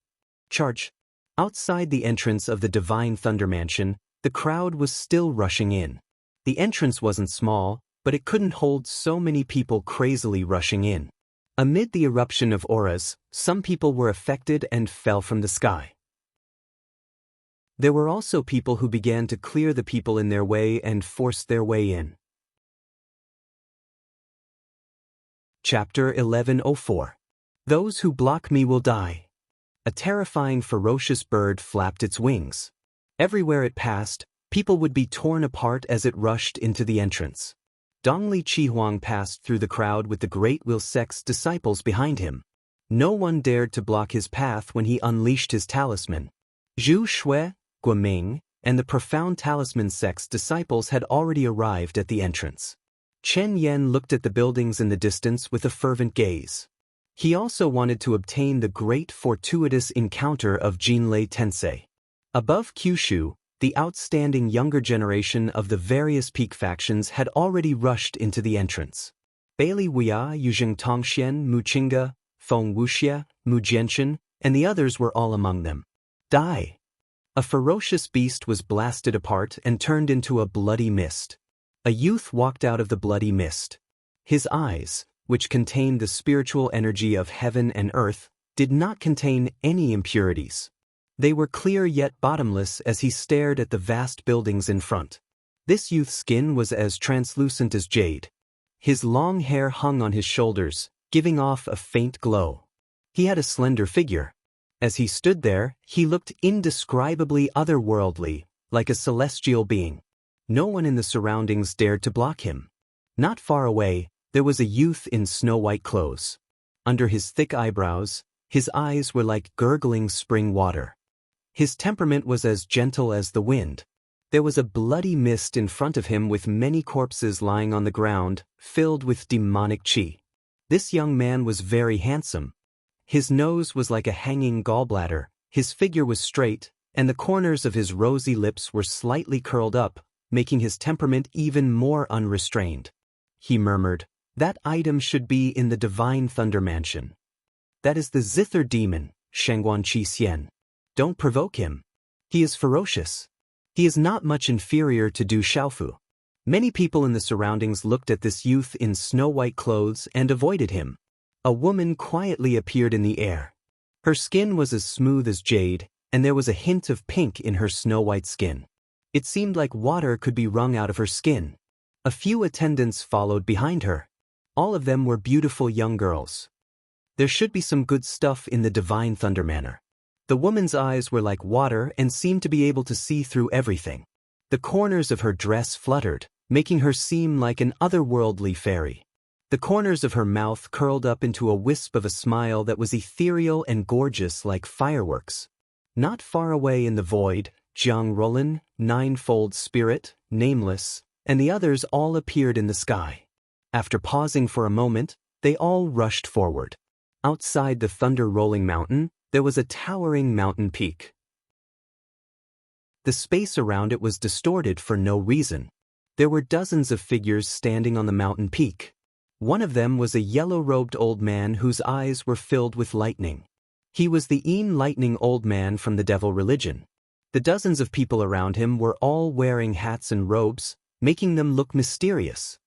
Charge! Outside the entrance of the Divine Thunder Mansion, the crowd was still rushing in. The entrance wasn't small, but it couldn't hold so many people crazily rushing in. Amid the eruption of auras, some people were affected and fell from the sky. There were also people who began to clear the people in their way and force their way in. Chapter 1104. Those who block me will die. A terrifying ferocious bird flapped its wings. Everywhere it passed, people would be torn apart as it rushed into the entrance. Dongli Chihuang passed through the crowd with the Great Will Sect's disciples behind him. No one dared to block his path when he unleashed his talisman. Zhu Shui, Guoming, and the Profound Talisman Sect's disciples had already arrived at the entrance. Chen Yen looked at the buildings in the distance with a fervent gaze. He also wanted to obtain the great fortuitous encounter of Jinlei Tensei. Above Kyushu, the outstanding younger generation of the various peak factions had already rushed into the entrance. Bailey Wuya, Yuzheng Tongxian, Mu Qingge, Feng Wuxie, Mu Jianchen, and the others were all among them. Die! A ferocious beast was blasted apart and turned into a bloody mist. A youth walked out of the bloody mist. His eyes, which contained the spiritual energy of heaven and earth, did not contain any impurities. They were clear yet bottomless as he stared at the vast buildings in front. This youth's skin was as translucent as jade. His long hair hung on his shoulders, giving off a faint glow. He had a slender figure. As he stood there, he looked indescribably otherworldly, like a celestial being. No one in the surroundings dared to block him. Not far away, there was a youth in snow-white clothes. Under his thick eyebrows, his eyes were like gurgling spring water. His temperament was as gentle as the wind. There was a bloody mist in front of him with many corpses lying on the ground, filled with demonic qi. This young man was very handsome. His nose was like a hanging gallbladder, his figure was straight, and the corners of his rosy lips were slightly curled up, making his temperament even more unrestrained. He murmured, "That item should be in the Divine Thunder Mansion." "That is the Zither demon, Shengguan Qi Xian. Don't provoke him." He is ferocious. He is not much inferior to Du Xiaofu. Many people in the surroundings looked at this youth in snow-white clothes and avoided him. A woman quietly appeared in the air. Her skin was as smooth as jade, and there was a hint of pink in her snow-white skin. It seemed like water could be wrung out of her skin. A few attendants followed behind her. All of them were beautiful young girls. There should be some good stuff in the Divine Thunder Manor. The woman's eyes were like water and seemed to be able to see through everything. The corners of her dress fluttered, making her seem like an otherworldly fairy. The corners of her mouth curled up into a wisp of a smile that was ethereal and gorgeous like fireworks. Not far away in the void, Jiang Rolan, Ninefold Spirit, Nameless, and the others all appeared in the sky. After pausing for a moment, they all rushed forward. Outside the thunder-rolling mountain, there was a towering mountain peak. The space around it was distorted for no reason. There were dozens of figures standing on the mountain peak. One of them was a yellow-robed old man whose eyes were filled with lightning. He was the Lightning Old Man from the Devil religion. The dozens of people around him were all wearing hats and robes, making them look mysterious.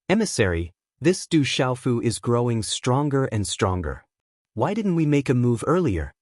Emissary, this Du Xiaofu is growing stronger and stronger. Why didn't we make a move earlier?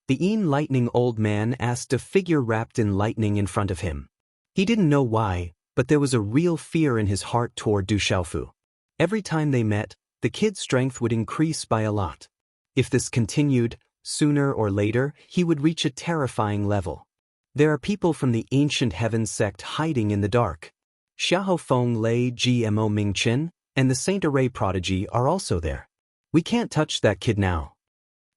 The Lightning Old Man asked a figure wrapped in lightning in front of him. He didn't know why, but there was a real fear in his heart toward Du Xiaofu. Every time they met, the kid's strength would increase by a lot. If this continued, sooner or later, he would reach a terrifying level. There are people from the Ancient Heavens sect hiding in the dark. Xiahou Feng Lei Gmo Mingchen and the Saint Array Prodigy are also there. We can't touch that kid now.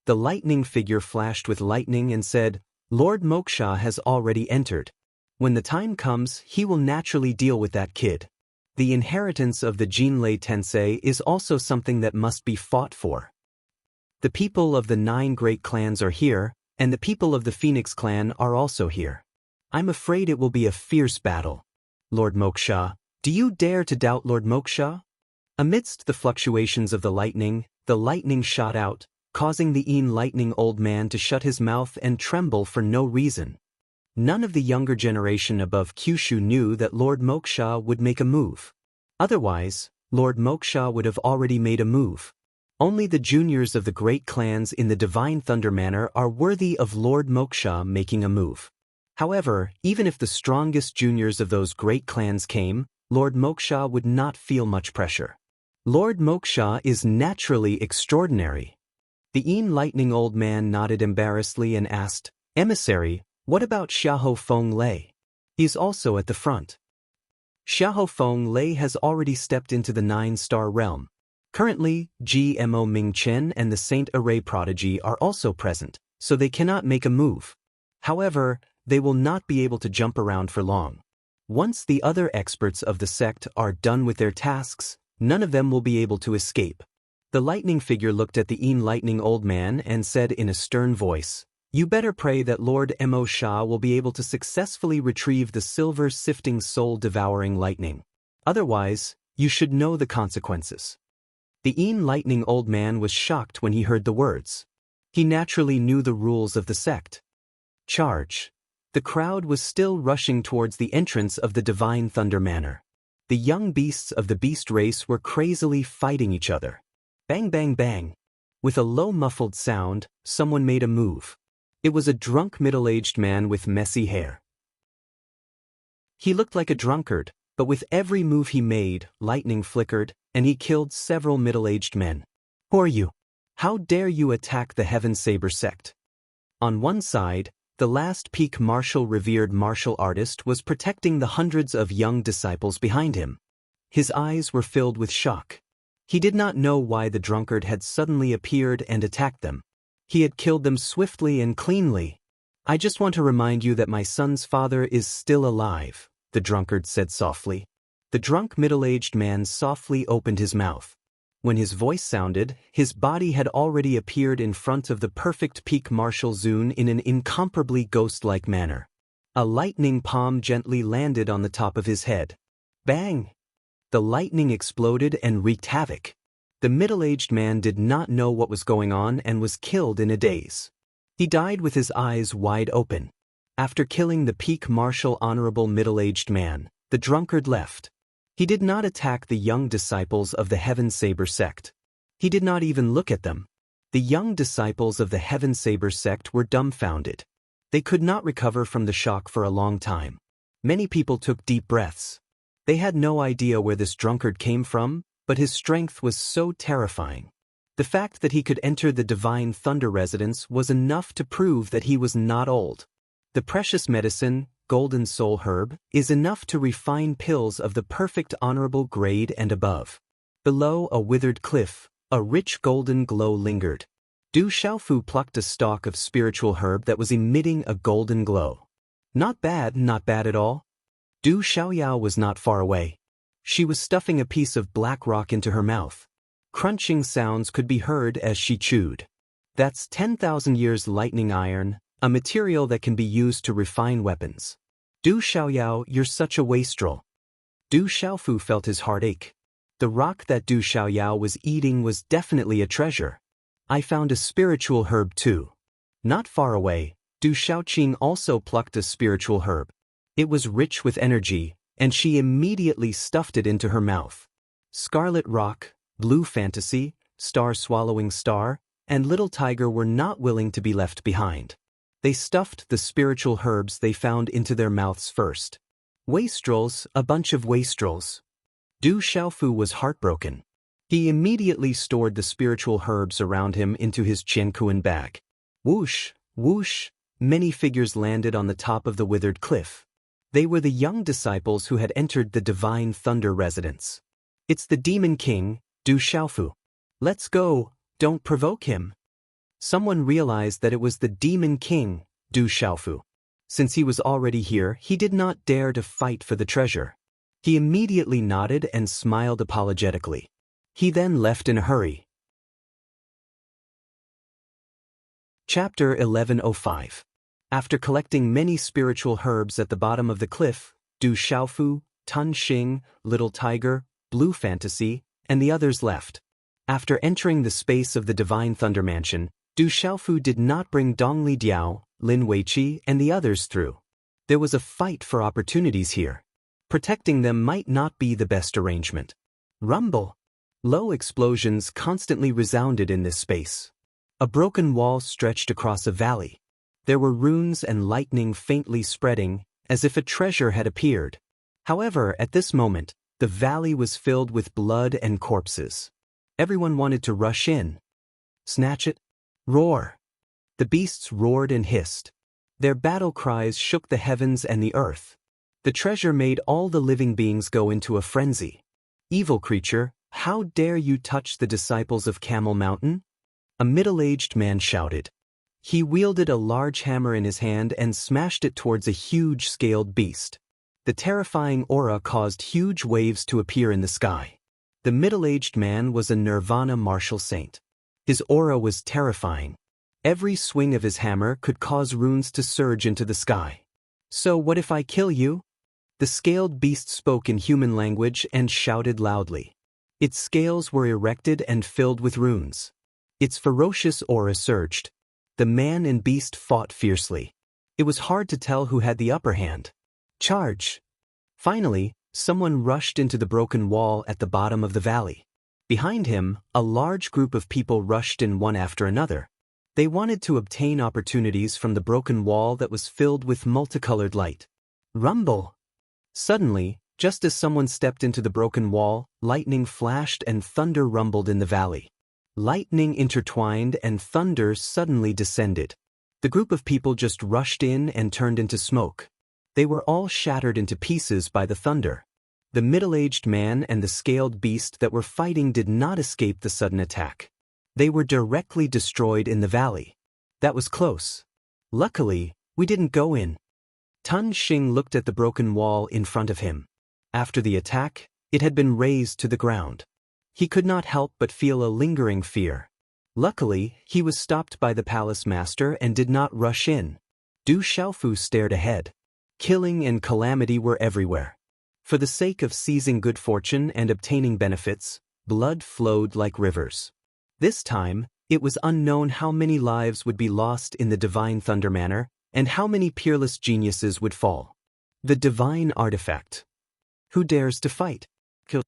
The lightning figure flashed with lightning and said, Lord Moksha has already entered. When the time comes, he will naturally deal with that kid. The inheritance of the Jinlei Tensei is also something that must be fought for. The people of the 9 great clans are here, and the people of the Phoenix clan are also here. I'm afraid it will be a fierce battle. Lord Moksha, do you dare to doubt Lord Moksha? Amidst the fluctuations of the lightning shot out, causing the Lightning Old Man to shut his mouth and tremble for no reason. None of the younger generation above Kyushu knew that Lord Moksha would make a move. Otherwise, Lord Moksha would have already made a move. Only the juniors of the great clans in the Divine Thunder Manor are worthy of Lord Moksha making a move. However, even if the strongest juniors of those great clans came, Lord Moksha would not feel much pressure. Lord Moksha is naturally extraordinary. The Lightning Old Man nodded embarrassedly and asked, Emissary, what about Xiahou Feng Lei? He's also at the front. Xiahou Feng Lei has already stepped into the 9-star realm. Currently, Gmo Mingchen and the Saint Array Prodigy are also present, so they cannot make a move. However, they will not be able to jump around for long. Once the other experts of the sect are done with their tasks, none of them will be able to escape. The lightning figure looked at the Lightning Old Man and said in a stern voice, You better pray that Lord Mo Sha will be able to successfully retrieve the silver-sifting soul-devouring lightning. Otherwise, you should know the consequences. The Lightning Old Man was shocked when he heard the words. He naturally knew the rules of the sect. Charge. The crowd was still rushing towards the entrance of the Divine Thunder Manor. The young beasts of the beast race were crazily fighting each other. Bang bang bang. With a low muffled sound, someone made a move. It was a drunk middle-aged man with messy hair. He looked like a drunkard, but with every move he made, lightning flickered, and he killed several middle-aged men. Who are you? How dare you attack the Heaven Saber sect? On one side, the last peak revered martial artist was protecting the hundreds of young disciples behind him. His eyes were filled with shock. He did not know why the drunkard had suddenly appeared and attacked them. He had killed them swiftly and cleanly. I just want to remind you that my son's father is still alive, the drunkard said softly. The drunk middle-aged man softly opened his mouth. When his voice sounded, his body had already appeared in front of the perfect peak Martial Zune in an incomparably ghost-like manner. A lightning palm gently landed on the top of his head. Bang! The lightning exploded and wreaked havoc. The middle-aged man did not know what was going on and was killed in a daze. He died with his eyes wide open. After killing the peak martial honorable middle-aged man, the drunkard left. He did not attack the young disciples of the Heaven Saber sect. He did not even look at them. The young disciples of the Heaven Saber sect were dumbfounded. They could not recover from the shock for a long time. Many people took deep breaths. They had no idea where this drunkard came from, but his strength was so terrifying. The fact that he could enter the Divine Thunder residence was enough to prove that he was not old. The precious medicine, Golden Soul Herb, is enough to refine pills of the perfect honorable grade and above. Below a withered cliff, a rich golden glow lingered. Du Xiaofu plucked a stalk of spiritual herb that was emitting a golden glow. Not bad at all. Du Xiaoyao was not far away. She was stuffing a piece of black rock into her mouth. Crunching sounds could be heard as she chewed. That's 10,000 years lightning iron, a material that can be used to refine weapons. Du Xiaoyao, you're such a wastrel. Du Xiaofu felt his heart ache. The rock that Du Xiaoyao was eating was definitely a treasure. I found a spiritual herb too. Not far away, Du Xiaoqing also plucked a spiritual herb. It was rich with energy, and she immediately stuffed it into her mouth. Scarlet Rock, Blue Fantasy, Star-Swallowing Star, and Little Tiger were not willing to be left behind. They stuffed the spiritual herbs they found into their mouths first. Wastrels, a bunch of wastrels. Du Xiaofu was heartbroken. He immediately stored the spiritual herbs around him into his Qiankuan bag. Whoosh, whoosh, many figures landed on the top of the withered cliff. They were the young disciples who had entered the Divine Thunder residence. It's the Demon King, Du Xiaofu. Let's go, don't provoke him. Someone realized that it was the Demon King, Du Xiaofu. Since he was already here, he did not dare to fight for the treasure. He immediately nodded and smiled apologetically. He then left in a hurry. Chapter 1105. After collecting many spiritual herbs at the bottom of the cliff, Du Xiaofu, Tun Xing, Little Tiger, Blue Fantasy, and the others left. After entering the space of the Divine Thunder Mansion, Du Xiaofu did not bring Dongli Diao, Lin Weiqi, and the others through. There was a fight for opportunities here. Protecting them might not be the best arrangement. Rumble. Low explosions constantly resounded in this space. A broken wall stretched across a valley. There were runes and lightning faintly spreading, as if a treasure had appeared. However, at this moment, the valley was filled with blood and corpses. Everyone wanted to rush in. Snatch it. Roar. The beasts roared and hissed. Their battle cries shook the heavens and the earth. The treasure made all the living beings go into a frenzy. Evil creature, how dare you touch the disciples of Camel Mountain? A middle-aged man shouted. He wielded a large hammer in his hand and smashed it towards a huge scaled beast. The terrifying aura caused huge waves to appear in the sky. The middle-aged man was a Nirvana martial saint. His aura was terrifying. Every swing of his hammer could cause runes to surge into the sky. So what if I kill you? The scaled beast spoke in human language and shouted loudly. Its scales were erected and filled with runes. Its ferocious aura surged. The man and beast fought fiercely. It was hard to tell who had the upper hand. Charge! Finally, someone rushed into the broken wall at the bottom of the valley. Behind him, a large group of people rushed in one after another. They wanted to obtain opportunities from the broken wall that was filled with multicolored light. Rumble! Suddenly, just as someone stepped into the broken wall, lightning flashed and thunder rumbled in the valley. Lightning intertwined and thunder suddenly descended. The group of people just rushed in and turned into smoke. They were all shattered into pieces by the thunder. The middle-aged man and the scaled beast that were fighting did not escape the sudden attack. They were directly destroyed in the valley. That was close. Luckily, we didn't go in. Tun Xing looked at the broken wall in front of him. After the attack, it had been razed to the ground. He could not help but feel a lingering fear. Luckily, he was stopped by the palace master and did not rush in. Du Xiaofu stared ahead. Killing and calamity were everywhere. For the sake of seizing good fortune and obtaining benefits, blood flowed like rivers. This time, it was unknown how many lives would be lost in the Divine Thunder Manor, And how many peerless geniuses would fall? The divine artifact. Who dares to fight? Kill.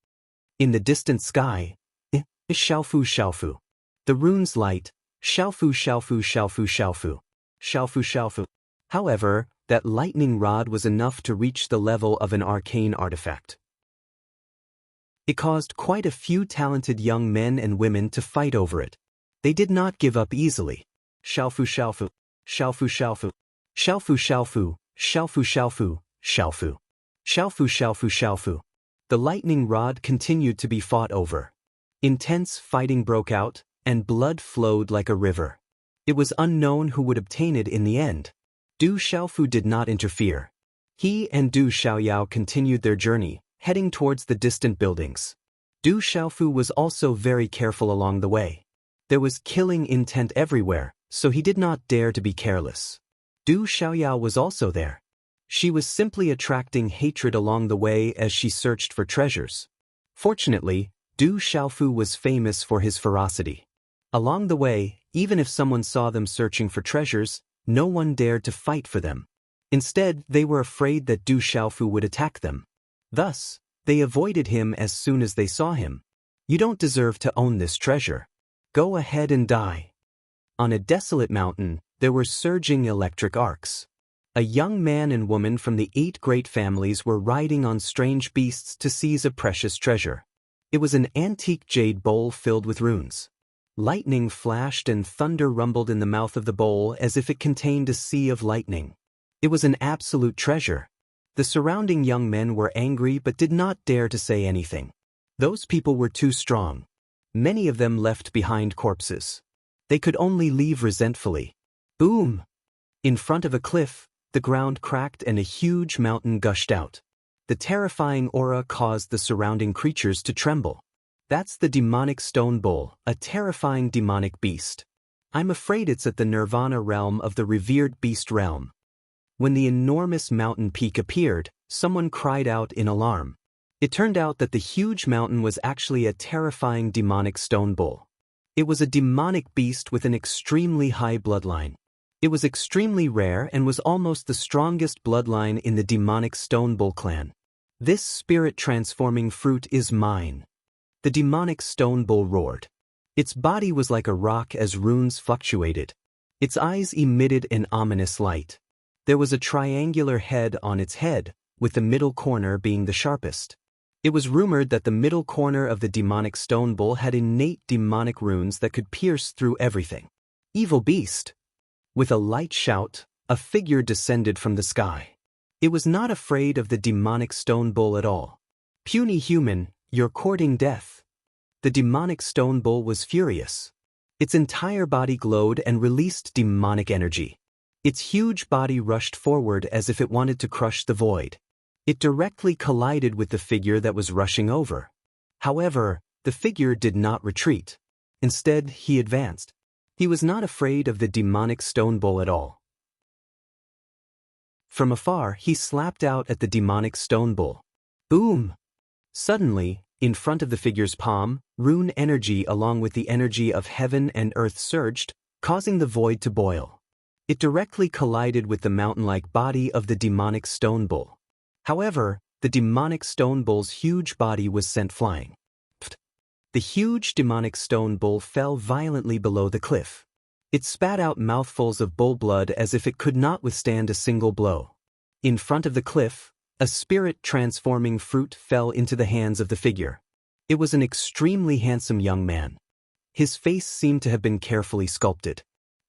In the distant sky, Xiaofu Xiaofu. The runes light, Xiaofu Xiaofu Xiaofu Xiaofu. Xiaofu Xiaofu. However, that lightning rod was enough to reach the level of an arcane artifact. It caused quite a few talented young men and women to fight over it. They did not give up easily. Xiaofu Xiaofu. Xiaofu Xiaofu. Xiaofu Xiaofu. Xiaofu Xiaofu. Xiaofu. Xiaofu Xiaofu Xiaofu. The lightning rod continued to be fought over. Intense fighting broke out, and blood flowed like a river. It was unknown who would obtain it in the end. Du Xiaofu did not interfere. He and Du Xiaoyao continued their journey, heading towards the distant buildings. Du Xiaofu was also very careful along the way. There was killing intent everywhere, so he did not dare to be careless. Du Xiaoyao was also there. She was simply attracting hatred along the way as she searched for treasures. Fortunately, Du Xiaofu was famous for his ferocity. Along the way, even if someone saw them searching for treasures, no one dared to fight for them. Instead, they were afraid that Du Xiaofu would attack them. Thus, they avoided him as soon as they saw him. You don't deserve to own this treasure. Go ahead and die. On a desolate mountain, there were surging electric arcs. A young man and woman from the 8 great families were riding on strange beasts to seize a precious treasure. It was an antique jade bowl filled with runes. Lightning flashed and thunder rumbled in the mouth of the bowl as if it contained a sea of lightning. It was an absolute treasure. The surrounding young men were angry but did not dare to say anything. Those people were too strong. Many of them left behind corpses. They could only leave resentfully. Boom! In front of a cliff, the ground cracked and a huge mountain gushed out. The terrifying aura caused the surrounding creatures to tremble. That's the demonic stone bull, a terrifying demonic beast. I'm afraid it's at the Nirvana realm of the revered beast realm. When the enormous mountain peak appeared, someone cried out in alarm. It turned out that the huge mountain was actually a terrifying demonic stone bull. It was a demonic beast with an extremely high bloodline. It was extremely rare and was almost the strongest bloodline in the demonic stone bull clan. This spirit-transforming fruit is mine. The demonic stone bull roared. Its body was like a rock as runes fluctuated. Its eyes emitted an ominous light. There was a triangular head on its head, with the middle corner being the sharpest. It was rumored that the middle corner of the demonic stone bull had innate demonic runes that could pierce through everything. Evil beast! With a light shout, a figure descended from the sky. It was not afraid of the demonic stone bull at all. Puny human, you're courting death. The demonic stone bull was furious. Its entire body glowed and released demonic energy. Its huge body rushed forward as if it wanted to crush the void. It directly collided with the figure that was rushing over. However, the figure did not retreat. Instead, he advanced. He was not afraid of the demonic stone bull at all. From afar, he slapped out at the demonic stone bull. Boom! Suddenly, in front of the figure's palm, rune energy along with the energy of heaven and earth surged, causing the void to boil. It directly collided with the mountain-like body of the demonic stone bull. However, the demonic stone bull's huge body was sent flying. The huge demonic stone bull fell violently below the cliff. It spat out mouthfuls of bull blood as if it could not withstand a single blow. In front of the cliff, a spirit-transforming fruit fell into the hands of the figure. It was an extremely handsome young man. His face seemed to have been carefully sculpted.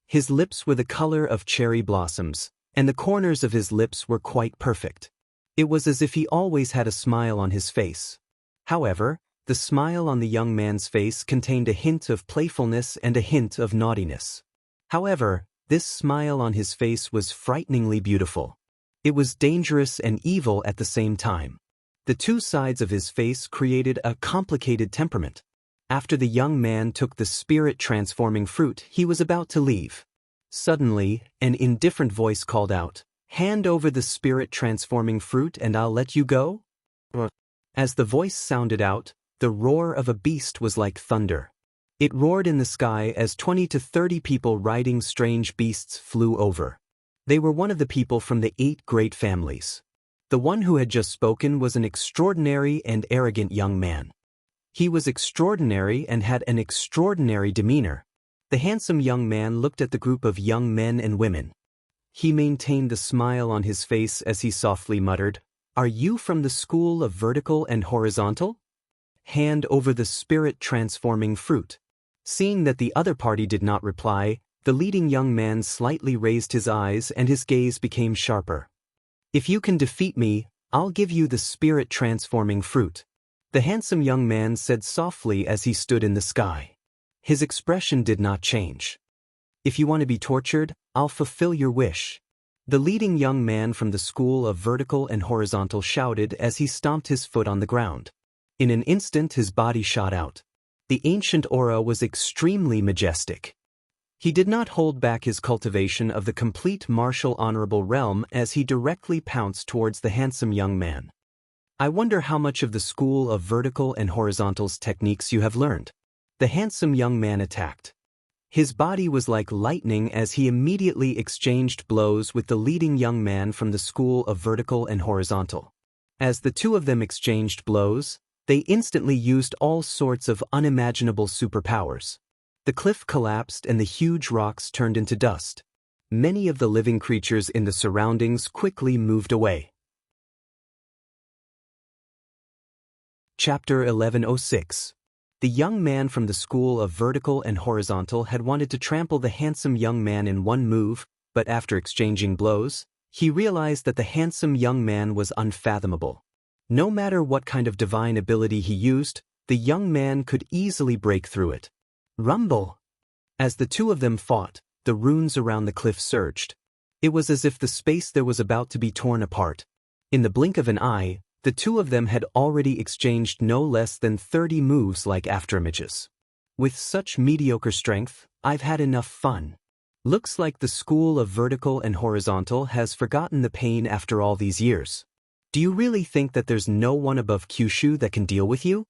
His lips were the color of cherry blossoms, and the corners of his lips were quite perfect. It was as if he always had a smile on his face. However, the smile on the young man's face contained a hint of playfulness and a hint of naughtiness. However, this smile on his face was frighteningly beautiful. It was dangerous and evil at the same time. The two sides of his face created a complicated temperament. After the young man took the spirit-transforming fruit, he was about to leave. Suddenly, an indifferent voice called out, "Hand over the spirit-transforming fruit and I'll let you go?" As the voice sounded out, the roar of a beast was like thunder. It roared in the sky as 20 to 30 people riding strange beasts flew over. They were one of the people from the 8 great families. The one who had just spoken was an extraordinary and arrogant young man. He was extraordinary and had an extraordinary demeanor. The handsome young man looked at the group of young men and women. He maintained the smile on his face as he softly muttered, "Are you from the school of vertical and horizontal? Hand over the spirit-transforming fruit." Seeing that the other party did not reply, the leading young man slightly raised his eyes and his gaze became sharper. "If you can defeat me, I'll give you the spirit-transforming fruit," the handsome young man said softly as he stood in the sky. His expression did not change. "If you want to be tortured, I'll fulfill your wish," the leading young man from the school of vertical and horizontal shouted as he stomped his foot on the ground. In an instant his body shot out. The ancient aura was extremely majestic. He did not hold back his cultivation of the complete martial honorable realm as he directly pounced towards the handsome young man. "I wonder how much of the school of vertical and horizontal's techniques you have learned." The handsome young man attacked. His body was like lightning as he immediately exchanged blows with the leading young man from the school of vertical and horizontal. As the two of them exchanged blows, they instantly used all sorts of unimaginable superpowers. The cliff collapsed and the huge rocks turned into dust. Many of the living creatures in the surroundings quickly moved away. Chapter 1106. The young man from the school of vertical and horizontal had wanted to trample the handsome young man in one move, but after exchanging blows, he realized that the handsome young man was unfathomable. No matter what kind of divine ability he used, the young man could easily break through it. Rumble! As the two of them fought, the runes around the cliff surged. It was as if the space there was about to be torn apart. In the blink of an eye, the two of them had already exchanged no less than 30 moves like afterimages. With such mediocre strength, I've had enough fun. Looks like the school of vertical and horizontal has forgotten the pain after all these years. Do you really think that there's no one above Kyushu that can deal with you?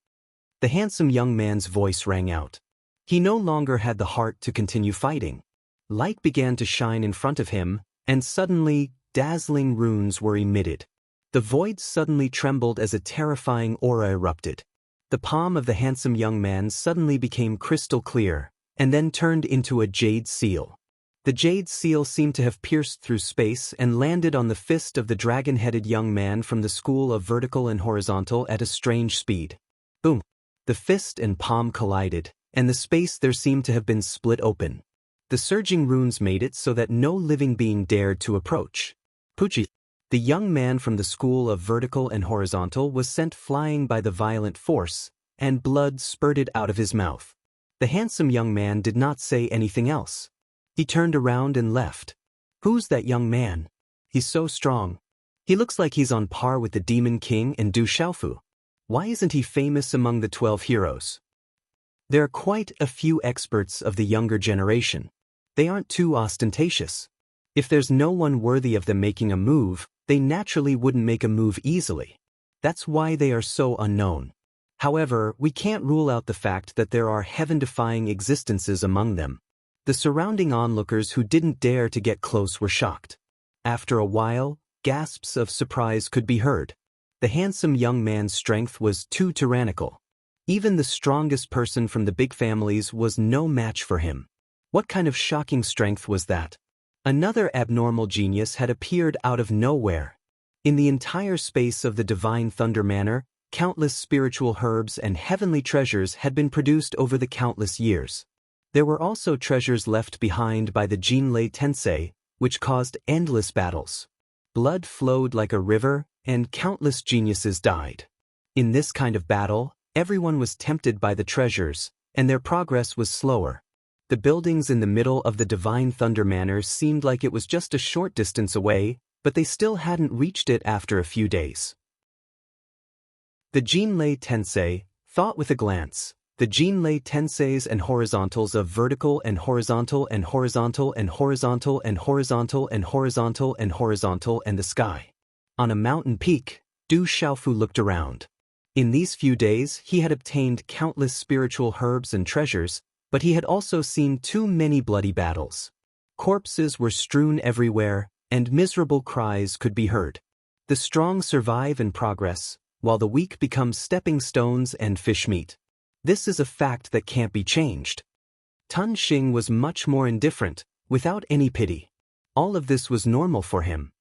The handsome young man's voice rang out. He no longer had the heart to continue fighting. Light began to shine in front of him, and suddenly, dazzling runes were emitted. The void suddenly trembled as a terrifying aura erupted. The palm of the handsome young man suddenly became crystal clear, and then turned into a jade seal. The jade seal seemed to have pierced through space and landed on the fist of the dragon-headed young man from the school of vertical and horizontal at a strange speed. Boom! The fist and palm collided, and the space there seemed to have been split open. The surging runes made it so that no living being dared to approach. Pucci! The young man from the school of vertical and horizontal was sent flying by the violent force, and blood spurted out of his mouth. The handsome young man did not say anything else. He turned around and left. Who's that young man? He's so strong. He looks like he's on par with the Demon King and Du Xiaofu. Why isn't he famous among the 12 heroes? There are quite a few experts of the younger generation. They aren't too ostentatious. If there's no one worthy of them making a move, they naturally wouldn't make a move easily. That's why they are so unknown. However, we can't rule out the fact that there are heaven-defying existences among them. The surrounding onlookers who didn't dare to get close were shocked. After a while, gasps of surprise could be heard. The handsome young man's strength was too tyrannical. Even the strongest person from the big families was no match for him. What kind of shocking strength was that? Another abnormal genius had appeared out of nowhere. In the entire space of the Divine Thunder Manor, countless spiritual herbs and heavenly treasures had been produced over the countless years. There were also treasures left behind by the Jinlei Tensei, which caused endless battles. Blood flowed like a river, and countless geniuses died. In this kind of battle, everyone was tempted by the treasures, and their progress was slower. The buildings in the middle of the Divine Thunder Manor seemed like it was just a short distance away, but they still hadn't reached it after a few days. The Jinlei Tensei thought with a glance. The Jinlei Tenseis and horizontals of vertical and horizontal and horizontal and horizontal and horizontal and horizontal and horizontal and the sky. On a mountain peak, Du Xiaofu looked around. In these few days he had obtained countless spiritual herbs and treasures, but he had also seen too many bloody battles. Corpses were strewn everywhere, and miserable cries could be heard. The strong survive and progress, while the weak become stepping stones and fish meat. This is a fact that can't be changed. Tun Xing was much more indifferent, without any pity. All of this was normal for him.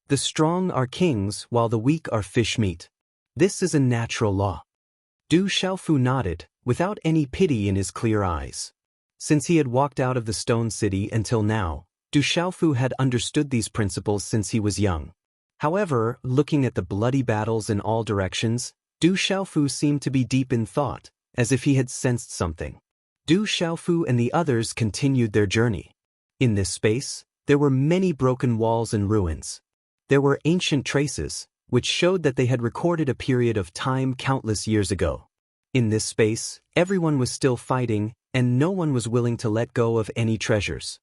The strong are kings while the weak are fish meat. This is a natural law. Du Xiaofu nodded, without any pity in his clear eyes. Since he had walked out of the stone city until now, Du Xiaofu had understood these principles since he was young. However, looking at the bloody battles in all directions, Du Xiaofu seemed to be deep in thought, as if he had sensed something. Du Xiaofu and the others continued their journey. In this space, there were many broken walls and ruins. There were ancient traces, which showed that they had recorded a period of time countless years ago. In this space, everyone was still fighting, and no one was willing to let go of any treasures.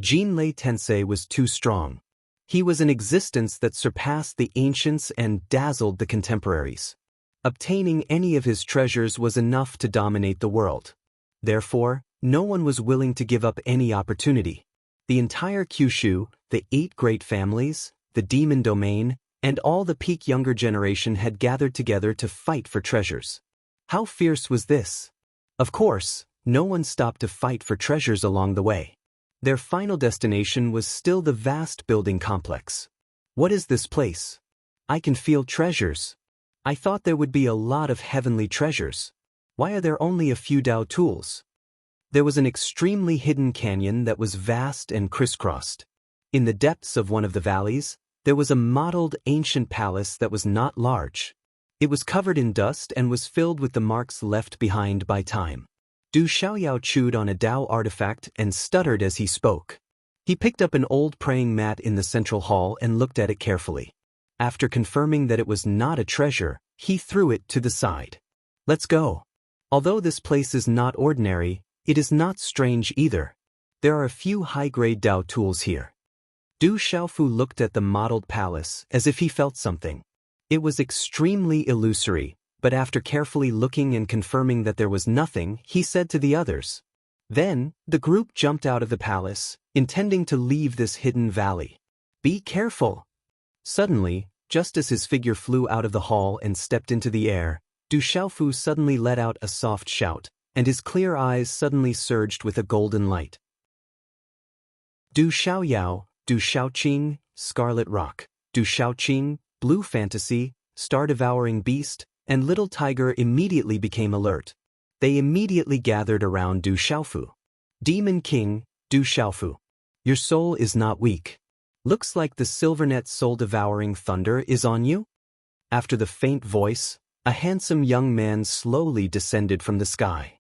Jinlei Tensei was too strong. He was an existence that surpassed the ancients and dazzled the contemporaries. Obtaining any of his treasures was enough to dominate the world. Therefore, no one was willing to give up any opportunity. The entire Kyushu, the 8 great families, the demon domain, and all the peak younger generation had gathered together to fight for treasures. How fierce was this? Of course, no one stopped to fight for treasures along the way. Their final destination was still the vast building complex. What is this place? I can feel treasures. I thought there would be a lot of heavenly treasures. Why are there only a few Dao tools? There was an extremely hidden canyon that was vast and crisscrossed. In the depths of one of the valleys, there was a modeled ancient palace that was not large. It was covered in dust and was filled with the marks left behind by time. Du Xiaoyao chewed on a Dao artifact and stuttered as he spoke. He picked up an old praying mat in the central hall and looked at it carefully. After confirming that it was not a treasure, he threw it to the side. Let's go. Although this place is not ordinary, it is not strange either. There are a few high-grade Dao tools here. Du Xiaofu looked at the modeled palace as if he felt something. It was extremely illusory, but after carefully looking and confirming that there was nothing, he said to the others. Then, the group jumped out of the palace, intending to leave this hidden valley. Be careful! Suddenly, just as his figure flew out of the hall and stepped into the air, Du Xiaofu suddenly let out a soft shout, and his clear eyes suddenly surged with a golden light. Du Xiaoyao, Du Xiaoqing, Scarlet Rock, Du Xiaoqing, Blue Fantasy, Star-Devouring Beast, and Little Tiger immediately became alert. They immediately gathered around Du Xiaofu. Demon King, Du Xiaofu. Your soul is not weak. Looks like the Silvernet soul-devouring thunder is on you? After the faint voice, a handsome young man slowly descended from the sky.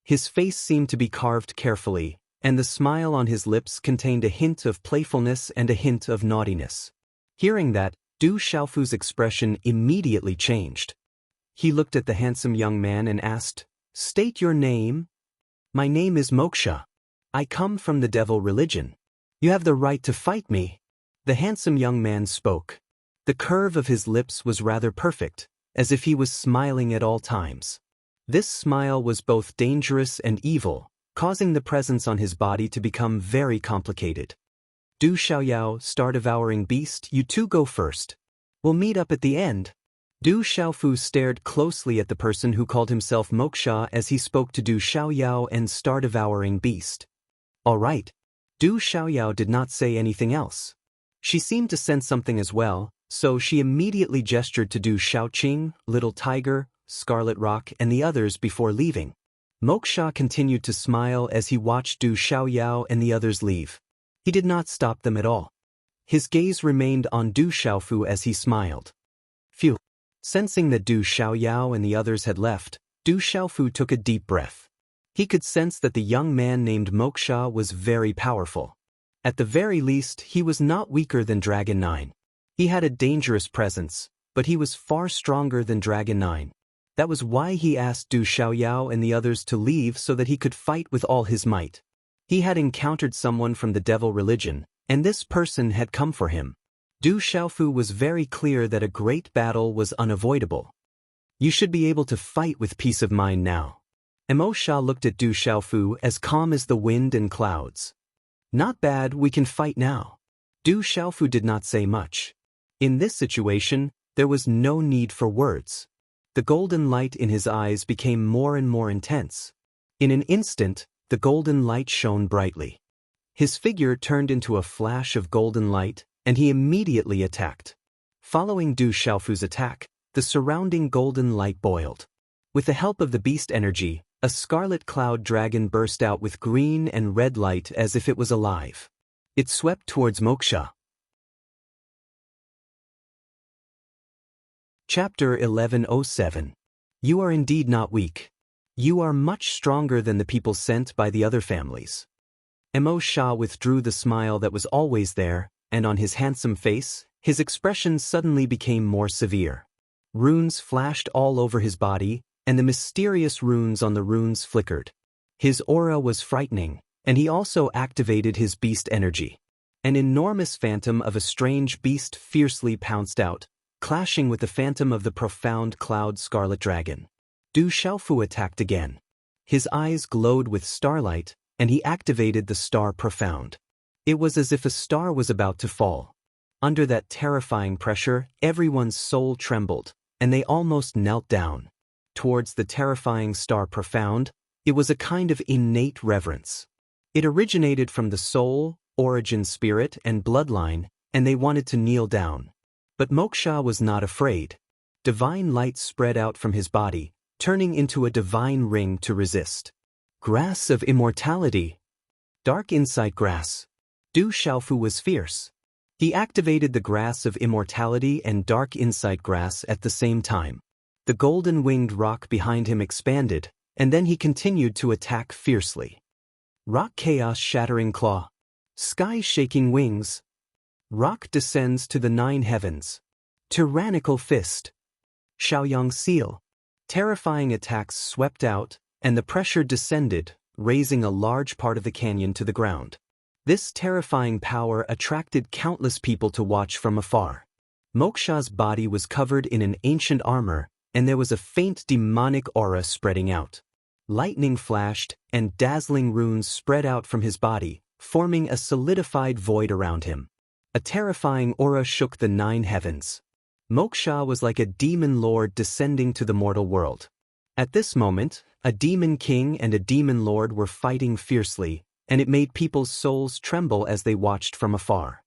His face seemed to be carved carefully, and the smile on his lips contained a hint of playfulness and a hint of naughtiness. Hearing that, Du Xiaofu's expression immediately changed. He looked at the handsome young man and asked, "State your name." "My name is Moksha. I come from the devil religion. You have the right to fight me." The handsome young man spoke. The curve of his lips was rather perfect, as if he was smiling at all times. This smile was both dangerous and evil, causing the presence on his body to become very complicated. Du Xiaoyao, Star-Devouring Beast, you two go first. We'll meet up at the end. Du Xiaofu stared closely at the person who called himself Moksha as he spoke to Du Xiaoyao and Star-Devouring Beast. All right. Du Xiaoyao did not say anything else. She seemed to sense something as well, so she immediately gestured to Du Xiaoqing, Little Tiger, Scarlet Rock, and the others before leaving. Moksha continued to smile as he watched Du Xiaoyao and the others leave. He did not stop them at all. His gaze remained on Du Xiaofu as he smiled. Phew. Sensing that Du Xiaoyao and the others had left, Du Xiaofu took a deep breath. He could sense that the young man named Moksha was very powerful. At the very least, he was not weaker than Dragon 9. He had a dangerous presence, but he was far stronger than Dragon 9. That was why he asked Du Xiaoyao and the others to leave so that he could fight with all his might. He had encountered someone from the devil religion, and this person had come for him. Du Xiaofu was very clear that a great battle was unavoidable. You should be able to fight with peace of mind now. Mo Sha looked at Du Xiaofu as calm as the wind and clouds. Not bad, we can fight now. Du Xiaofu did not say much. In this situation, there was no need for words. The golden light in his eyes became more and more intense. In an instant, the golden light shone brightly. His figure turned into a flash of golden light, and he immediately attacked. Following Du Xiaofu's attack, the surrounding golden light boiled. With the help of the beast energy, a scarlet cloud dragon burst out with green and red light as if it was alive. It swept towards Moksha. Chapter 1107. You are indeed not weak. You are much stronger than the people sent by the other families. Mo Sha withdrew the smile that was always there, and on his handsome face, his expression suddenly became more severe. Runes flashed all over his body, and the mysterious runes on the runes flickered. His aura was frightening, and he also activated his beast energy. An enormous phantom of a strange beast fiercely pounced out, clashing with the phantom of the profound cloud scarlet dragon. Du Xiaofu attacked again. His eyes glowed with starlight, and he activated the star profound. It was as if a star was about to fall. Under that terrifying pressure, everyone's soul trembled, and they almost knelt down. Towards the terrifying star profound, it was a kind of innate reverence. It originated from the soul, origin spirit, and bloodline, and they wanted to kneel down. But Moksha was not afraid. Divine light spread out from his body, turning into a divine ring to resist. Grass of immortality. Dark insight grass. Du Xiaofu was fierce. He activated the grass of immortality and dark insight grass at the same time. The golden-winged rock behind him expanded, and then he continued to attack fiercely. Rock chaos shattering claw. Sky shaking wings. Rock descends to the 9 heavens. Tyrannical fist. Xiaoyang seal. Terrifying attacks swept out, and the pressure descended, raising a large part of the canyon to the ground. This terrifying power attracted countless people to watch from afar. Moksha's body was covered in an ancient armor, and there was a faint demonic aura spreading out. Lightning flashed, and dazzling runes spread out from his body, forming a solidified void around him. A terrifying aura shook the 9 heavens. Moksha was like a demon lord descending to the mortal world. At this moment, a demon king and a demon lord were fighting fiercely, and it made people's souls tremble as they watched from afar.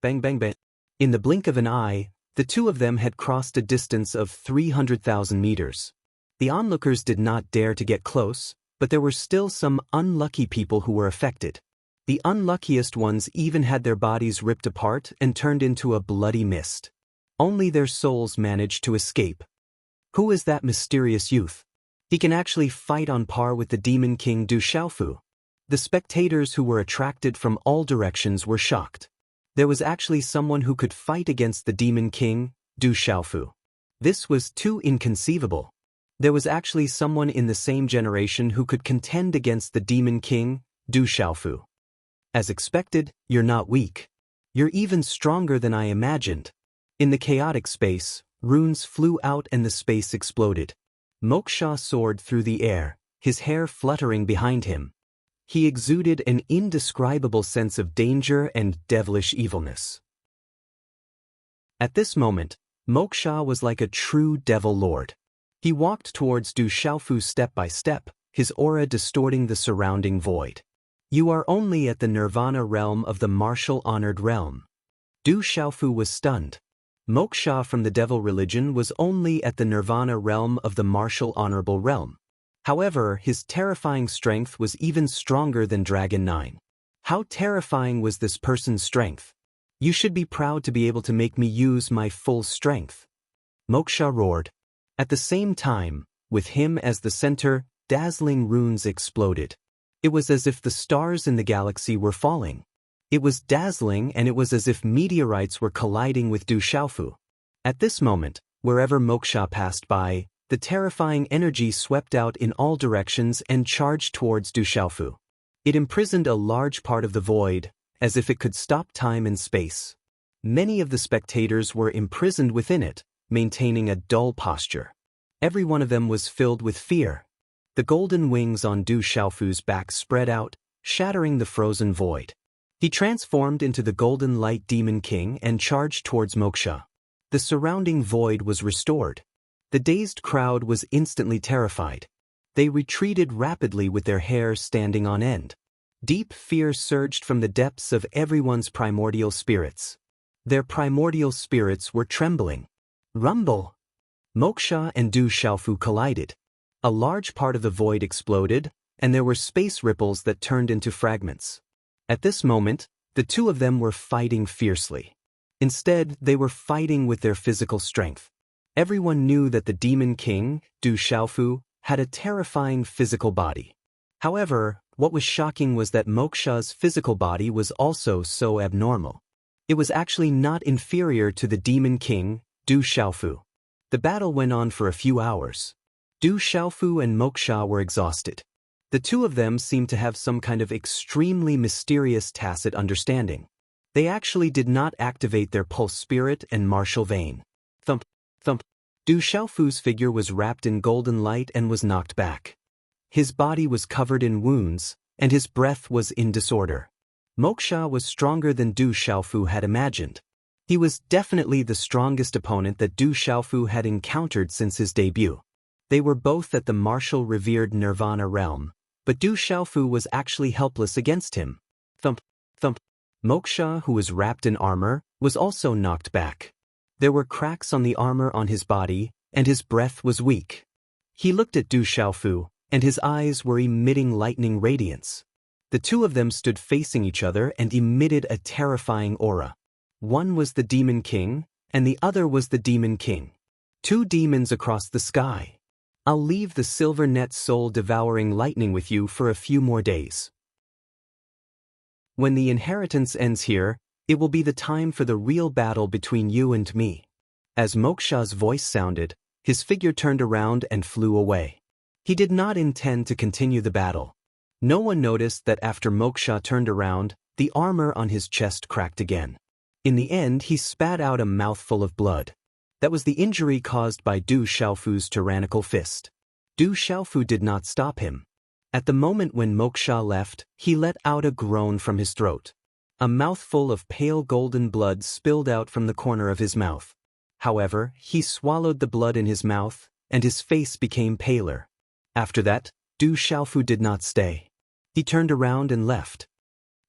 Bang bang bang. In the blink of an eye, the two of them had crossed a distance of 300,000 meters. The onlookers did not dare to get close, but there were still some unlucky people who were affected. The unluckiest ones even had their bodies ripped apart and turned into a bloody mist. Only their souls managed to escape. Who is that mysterious youth? He can actually fight on par with the demon king Du Xiaofu. The spectators who were attracted from all directions were shocked. There was actually someone who could fight against the demon king, Du Xiaofu. This was too inconceivable. There was actually someone in the same generation who could contend against the demon king, Du Xiaofu. As expected, you're not weak. You're even stronger than I imagined. In the chaotic space, runes flew out and the space exploded. Moksha soared through the air, his hair fluttering behind him. He exuded an indescribable sense of danger and devilish evilness. At this moment, Moksha was like a true devil lord. He walked towards Du Xiaofu step by step, his aura distorting the surrounding void. You are only at the nirvana realm of the martial honored realm. Du Xiaofu was stunned. Moksha from the devil religion was only at the nirvana realm of the martial honorable realm. However, his terrifying strength was even stronger than Dragon 9. How terrifying was this person's strength? You should be proud to be able to make me use my full strength. Moksha roared. At the same time, with him as the center, dazzling runes exploded. It was as if the stars in the galaxy were falling. It was dazzling, and it was as if meteorites were colliding with Du Xiaofu. At this moment, wherever Moksha passed by, the terrifying energy swept out in all directions and charged towards Du Xiaofu. It imprisoned a large part of the void, as if it could stop time and space. Many of the spectators were imprisoned within it, maintaining a dull posture. Every one of them was filled with fear. The golden wings on Du Xiaofu's back spread out, shattering the frozen void. He transformed into the Golden Light Demon King and charged towards Moksha. The surrounding void was restored. The dazed crowd was instantly terrified. They retreated rapidly with their hair standing on end. Deep fear surged from the depths of everyone's primordial spirits. Their primordial spirits were trembling. Rumble! Moksha and Du Xiaofu collided. A large part of the void exploded, and there were space ripples that turned into fragments. At this moment, the two of them were fighting fiercely. Instead, they were fighting with their physical strength. Everyone knew that the Demon King, Du Xiaofu, had a terrifying physical body. However, what was shocking was that Moksha's physical body was also so abnormal. It was actually not inferior to the Demon King, Du Xiaofu. The battle went on for a few hours. Du Xiaofu and Moksha were exhausted. The two of them seemed to have some kind of extremely mysterious tacit understanding. They actually did not activate their pulse spirit and martial vein. Thump, thump. Du Xiaofu's figure was wrapped in golden light and was knocked back. His body was covered in wounds, and his breath was in disorder. Moksha was stronger than Du Xiaofu had imagined. He was definitely the strongest opponent that Du Xiaofu had encountered since his debut. They were both at the martial revered Nirvana realm, but Du Xiaofu was actually helpless against him. Thump, thump. Moksha, who was wrapped in armor, was also knocked back. There were cracks on the armor on his body, and his breath was weak. He looked at Du Xiaofu, and his eyes were emitting lightning radiance. The two of them stood facing each other and emitted a terrifying aura. One was the Demon King, and the other was the Demon King. Two demons across the sky. I'll leave the silver net soul-devouring lightning with you for a few more days. When the inheritance ends here, it will be the time for the real battle between you and me. As Moksha's voice sounded, his figure turned around and flew away. He did not intend to continue the battle. No one noticed that after Moksha turned around, the armor on his chest cracked again. In the end, he spat out a mouthful of blood. That was the injury caused by Du Xiaofu's tyrannical fist. Du Xiaofu did not stop him. At the moment when Moksha left, he let out a groan from his throat. A mouthful of pale golden blood spilled out from the corner of his mouth. However, he swallowed the blood in his mouth, and his face became paler. After that, Du Xiaofu did not stay. He turned around and left.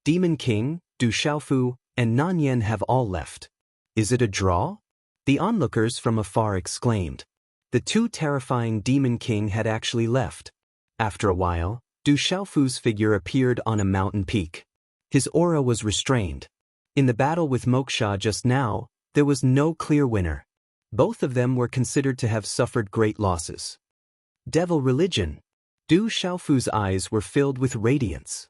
Demon King, Du Xiaofu, and Nanyan have all left. Is it a draw? The onlookers from afar exclaimed. The two terrifying Demon King had actually left. After a while, Du Xiaofu's figure appeared on a mountain peak. His aura was restrained. In the battle with Moksha just now, there was no clear winner. Both of them were considered to have suffered great losses. Devil religion. Du Xiaofu's eyes were filled with radiance.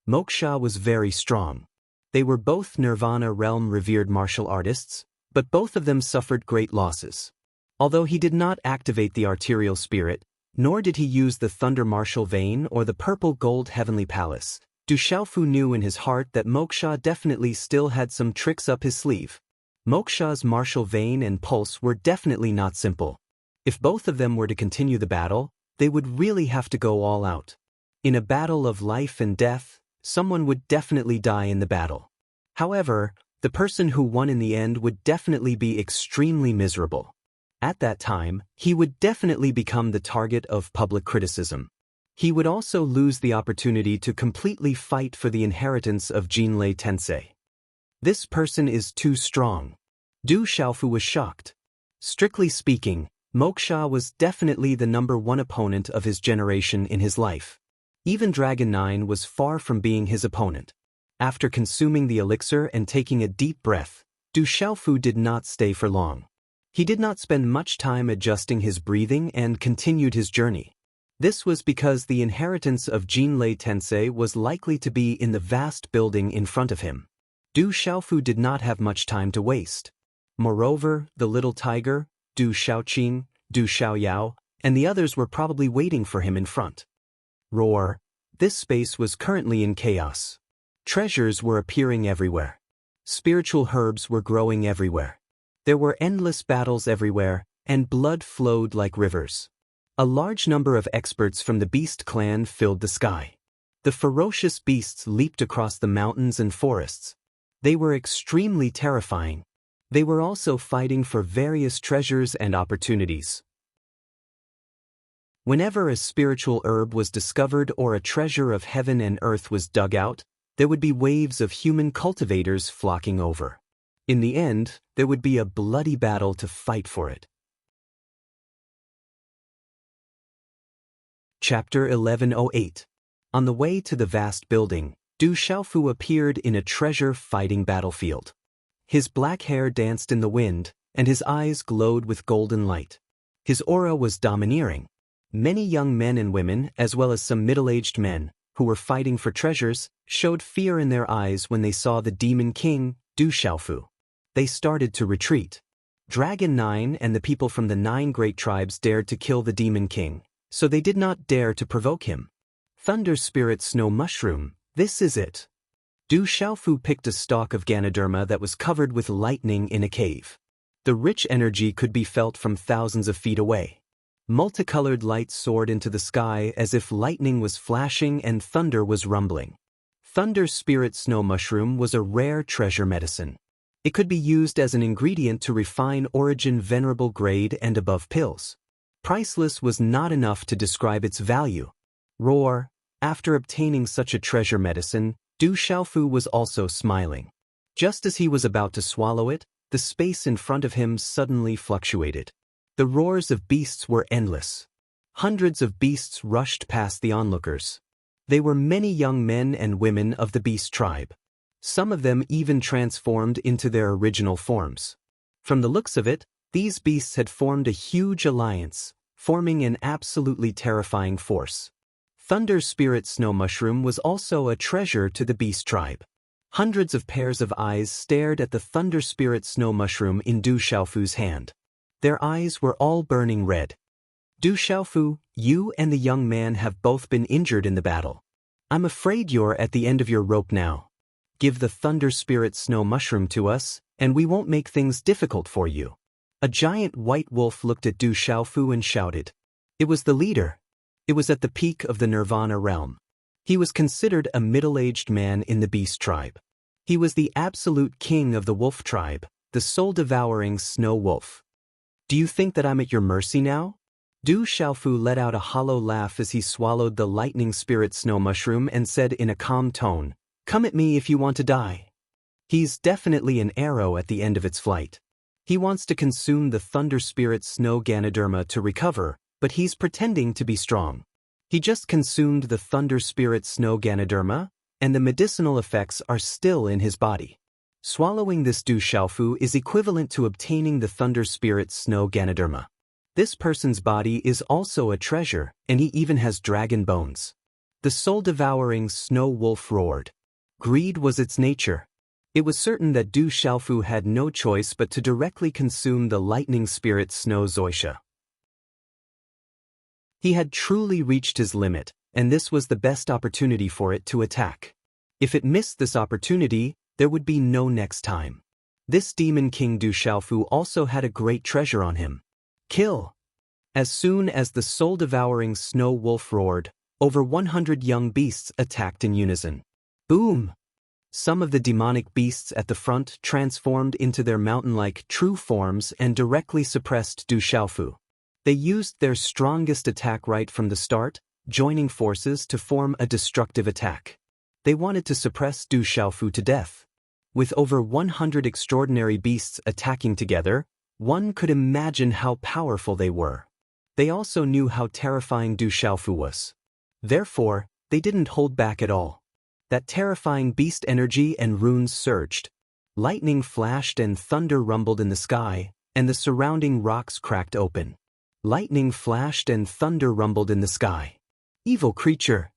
Moksha was very strong. They were both Nirvana realm revered martial artists, but both of them suffered great losses. Although he did not activate the arterial spirit, nor did he use the Thunder Martial Vein or the Purple Gold Heavenly Palace, Du Xiaofu knew in his heart that Moksha definitely still had some tricks up his sleeve. Moksha's martial vein and pulse were definitely not simple. If both of them were to continue the battle, they would really have to go all out. In a battle of life and death, someone would definitely die in the battle. However, the person who won in the end would definitely be extremely miserable. At that time, he would definitely become the target of public criticism. He would also lose the opportunity to completely fight for the inheritance of Jinlei Tensei. This person is too strong. Du Xiaofu was shocked. Strictly speaking, Moksha was definitely the #1 opponent of his generation in his life. Even Dragon 9 was far from being his opponent. After consuming the elixir and taking a deep breath, Du Xiaofu did not stay for long. He did not spend much time adjusting his breathing and continued his journey. This was because the inheritance of Jinlei Tensei was likely to be in the vast building in front of him. Du Xiaofu did not have much time to waste. Moreover, the little tiger, Du Xiaoqing, Du Xiaoyao, and the others were probably waiting for him in front. Roar! This space was currently in chaos. Treasures were appearing everywhere. Spiritual herbs were growing everywhere. There were endless battles everywhere, and blood flowed like rivers. A large number of experts from the Beast clan filled the sky. The ferocious beasts leaped across the mountains and forests. They were extremely terrifying. They were also fighting for various treasures and opportunities. Whenever a spiritual herb was discovered or a treasure of heaven and earth was dug out, there would be waves of human cultivators flocking over. In the end, there would be a bloody battle to fight for it. Chapter 1108. On the way to the vast building, Du Xiaofu appeared in a treasure-fighting battlefield. His black hair danced in the wind, and his eyes glowed with golden light. His aura was domineering. Many young men and women, as well as some middle-aged men, who were fighting for treasures, showed fear in their eyes when they saw the Demon King, Du Xiaofu. They started to retreat. Dragon 9 and the people from the 9 great tribes dared to kill the Demon King, so they did not dare to provoke him. Thunder Spirit Snow Mushroom, this is it. Du Xiaofu picked a stalk of Ganoderma that was covered with lightning in a cave. The rich energy could be felt from thousands of feet away. Multicolored light soared into the sky as if lightning was flashing and thunder was rumbling. Thunder Spirit Snow Mushroom was a rare treasure medicine. It could be used as an ingredient to refine origin venerable grade and above pills. Priceless was not enough to describe its value. Roar. After obtaining such a treasure medicine, Du Xiaofu was also smiling. Just as he was about to swallow it, the space in front of him suddenly fluctuated. The roars of beasts were endless. Hundreds of beasts rushed past the onlookers. They were many young men and women of the beast tribe. Some of them even transformed into their original forms. From the looks of it, these beasts had formed a huge alliance, forming an absolutely terrifying force. Thunder Spirit Snow Mushroom was also a treasure to the beast tribe. Hundreds of pairs of eyes stared at the Thunder Spirit Snow Mushroom in Du Xiaofu's hand. Their eyes were all burning red. Du Xiaofu, you and the young man have both been injured in the battle. I'm afraid you're at the end of your rope now. Give the Thunder Spirit Snow Mushroom to us, and we won't make things difficult for you. A giant white wolf looked at Du Xiaofu and shouted. It was the leader. It was at the peak of the Nirvana realm. He was considered a middle-aged man in the beast tribe. He was the absolute king of the wolf tribe, the soul-devouring snow wolf. Do you think that I'm at your mercy now? Du Xiaofu let out a hollow laugh as he swallowed the lightning spirit snow mushroom and said in a calm tone, Come at me if you want to die. He's definitely an arrow at the end of its flight. He wants to consume the thunder spirit snow Ganoderma to recover, but he's pretending to be strong. He just consumed the thunder spirit snow Ganoderma, and the medicinal effects are still in his body. Swallowing this Du Xiaofu is equivalent to obtaining the Thunder Spirit Snow Ganoderma. This person's body is also a treasure, and he even has dragon bones. The soul-devouring snow wolf roared. Greed was its nature. It was certain that Du Xiaofu had no choice but to directly consume the lightning spirit Snow Zoisha. He had truly reached his limit, and this was the best opportunity for it to attack. If it missed this opportunity, there would be no next time. This Demon King Du Xiaofu also had a great treasure on him. Kill! As soon as the soul-devouring snow wolf roared, over 100 young beasts attacked in unison. Boom! Some of the demonic beasts at the front transformed into their mountain-like true forms and directly suppressed Du Xiaofu. They used their strongest attack right from the start, joining forces to form a destructive attack. They wanted to suppress Du Xiaofu to death. With over 100 extraordinary beasts attacking together, one could imagine how powerful they were. They also knew how terrifying Du Xiaofu was. Therefore, they didn't hold back at all. That terrifying beast energy and runes surged. Lightning flashed and thunder rumbled in the sky, and the surrounding rocks cracked open. Lightning flashed and thunder rumbled in the sky. Evil creature!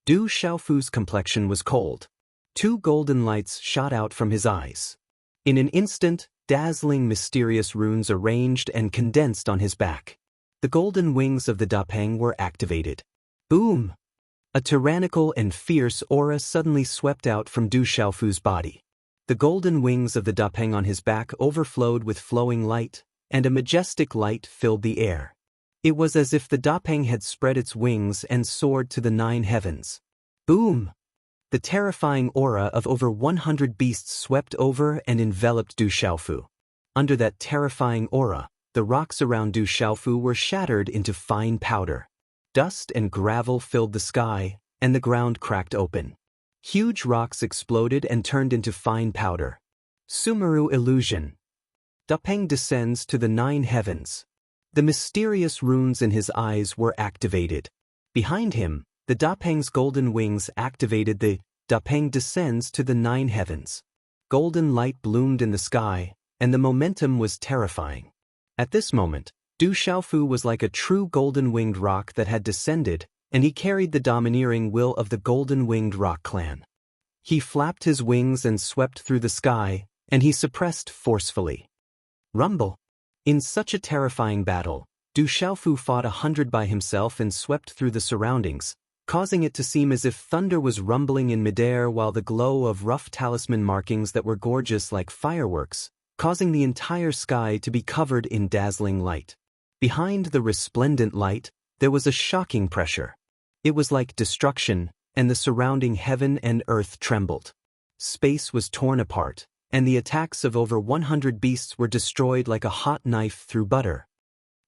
Du Xiaofu's complexion was cold. 2 golden lights shot out from his eyes. In an instant, dazzling mysterious runes arranged and condensed on his back. The golden wings of the Dapeng were activated. Boom! A tyrannical and fierce aura suddenly swept out from Du Xiaofu's body. The golden wings of the Dapeng on his back overflowed with flowing light, and a majestic light filled the air. It was as if the Dapeng had spread its wings and soared to the 9 heavens. Boom! The terrifying aura of over 100 beasts swept over and enveloped Du Xiaofu. Under that terrifying aura, the rocks around Du Xiaofu were shattered into fine powder. Dust and gravel filled the sky, and the ground cracked open. Huge rocks exploded and turned into fine powder. Sumeru illusion. Dapeng descends to the 9 heavens. The mysterious runes in his eyes were activated. Behind him, the Dapeng's golden wings activated. The Dapeng descends to the 9 heavens. Golden light bloomed in the sky, and the momentum was terrifying. At this moment, Du Xiaofu was like a true golden-winged rock that had descended, and he carried the domineering will of the golden-winged rock clan. He flapped his wings and swept through the sky, and he suppressed forcefully. Rumble. In such a terrifying battle, Du Xiaofu fought 100 by himself and swept through the surroundings, causing it to seem as if thunder was rumbling in midair, while the glow of rough talisman markings that were gorgeous like fireworks, causing the entire sky to be covered in dazzling light. Behind the resplendent light, there was a shocking pressure. It was like destruction, and the surrounding heaven and earth trembled. Space was torn apart, and the attacks of over 100 beasts were destroyed like a hot knife through butter.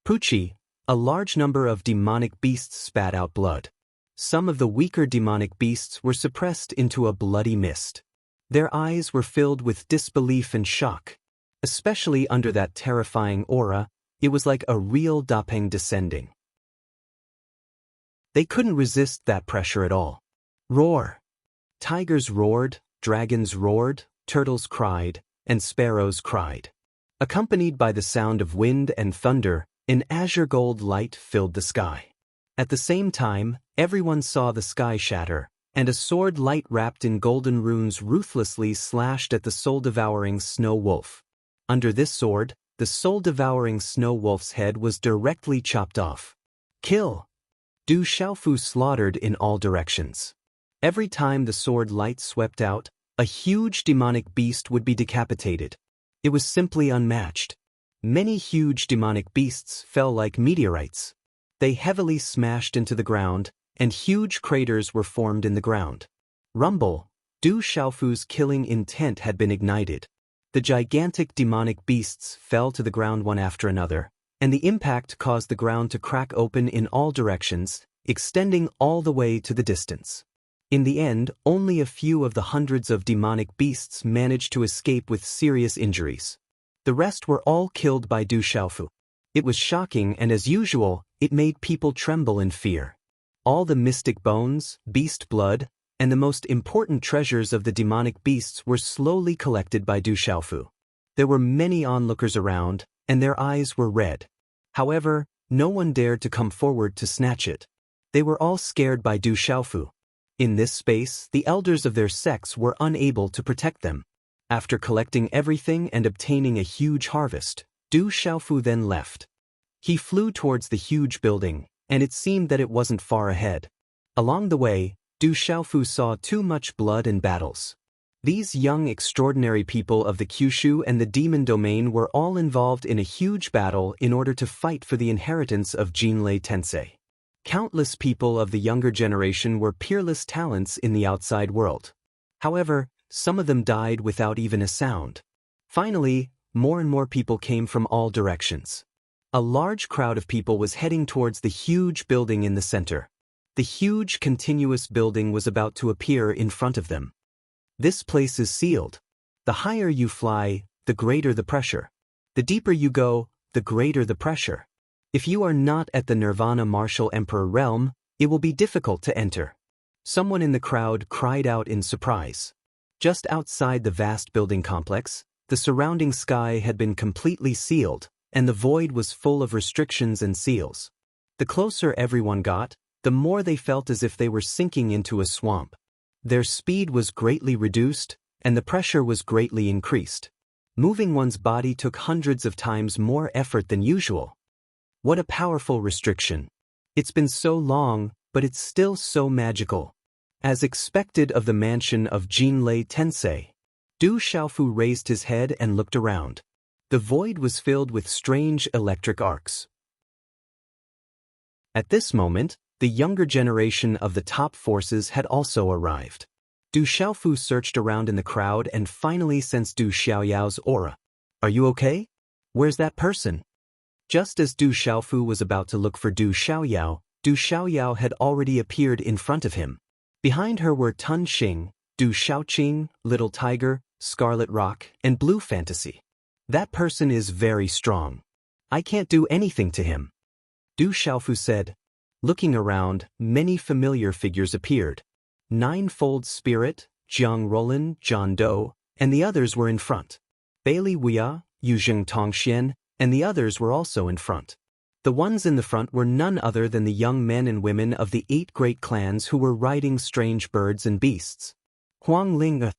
Puchi, a large number of demonic beasts spat out blood. Some of the weaker demonic beasts were suppressed into a bloody mist. Their eyes were filled with disbelief and shock. Especially under that terrifying aura, it was like a real Dapeng descending. They couldn't resist that pressure at all. Roar! Tigers roared, dragons roared, turtles cried, and sparrows cried. Accompanied by the sound of wind and thunder, an azure gold light filled the sky. At the same time, everyone saw the sky shatter, and a sword light wrapped in golden runes ruthlessly slashed at the soul-devouring snow wolf. Under this sword, the soul-devouring snow wolf's head was directly chopped off. Kill! Du Xiaofu slaughtered in all directions. Every time the sword light swept out, a huge demonic beast would be decapitated. It was simply unmatched. Many huge demonic beasts fell like meteorites. They heavily smashed into the ground, and huge craters were formed in the ground. Rumble! Du Xiaofu's killing intent had been ignited. The gigantic demonic beasts fell to the ground one after another, and the impact caused the ground to crack open in all directions, extending all the way to the distance. In the end, only a few of the hundreds of demonic beasts managed to escape with serious injuries. The rest were all killed by Du Xiaofu. It was shocking, and as usual, it made people tremble in fear. All the mystic bones, beast blood, and the most important treasures of the demonic beasts were slowly collected by Du Xiaofu. There were many onlookers around, and their eyes were red. However, no one dared to come forward to snatch it. They were all scared by Du Xiaofu. In this space, the elders of their sects were unable to protect them. After collecting everything and obtaining a huge harvest, Du Xiaofu then left. He flew towards the huge building, and it seemed that it wasn't far ahead. Along the way, Du Xiaofu saw too much blood and battles. These young extraordinary people of the Kyushu and the demon domain were all involved in a huge battle in order to fight for the inheritance of Jinlei Tensei. Countless people of the younger generation were peerless talents in the outside world. However, some of them died without even a sound. Finally, more and more people came from all directions. A large crowd of people was heading towards the huge building in the center. The huge continuous building was about to appear in front of them. This place is sealed. The higher you fly, the greater the pressure. The deeper you go, the greater the pressure. If you are not at the Nirvana Martial Emperor realm, it will be difficult to enter. Someone in the crowd cried out in surprise. Just outside the vast building complex, the surrounding sky had been completely sealed, and the void was full of restrictions and seals. The closer everyone got, the more they felt as if they were sinking into a swamp. Their speed was greatly reduced, and the pressure was greatly increased. Moving one's body took hundreds of times more effort than usual. What a powerful restriction. It's been so long, but it's still so magical. As expected of the mansion of Jinlei Tensei, Du Xiaofu raised his head and looked around. The void was filled with strange electric arcs. At this moment, The younger generation of the top forces had also arrived. Du Xiaofu searched around in the crowd and finally sensed Du Xiaoyao's aura. "Are you okay? Where's that person?" Just as Du Xiaofu was about to look for Du Xiaoyao had already appeared in front of him. Behind her were Tun Xing, Du Xiaoqing, Little Tiger, Scarlet Rock, and Blue Fantasy. "That person is very strong. I can't do anything to him," Du Xiaofu said. Looking around, many familiar figures appeared. Ninefold Spirit, Jiang Rolan, John Doe, and the others were in front. Bailey Wuya, Yuzheng Tongxian, and the others were also in front. The ones in the front were none other than the young men and women of the 8 great clans who were riding strange birds and beasts. Huang Ling.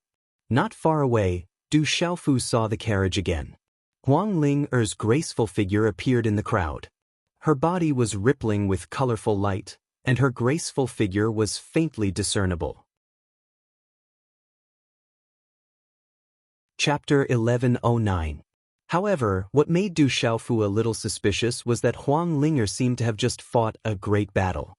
Not far away, Du Xiaofu saw the carriage again. Huang Ling-er's graceful figure appeared in the crowd. Her body was rippling with colorful light, and her graceful figure was faintly discernible. Chapter 1109. However, what made Du Xiaofu a little suspicious was that Huang Ling seemed to have just fought a great battle.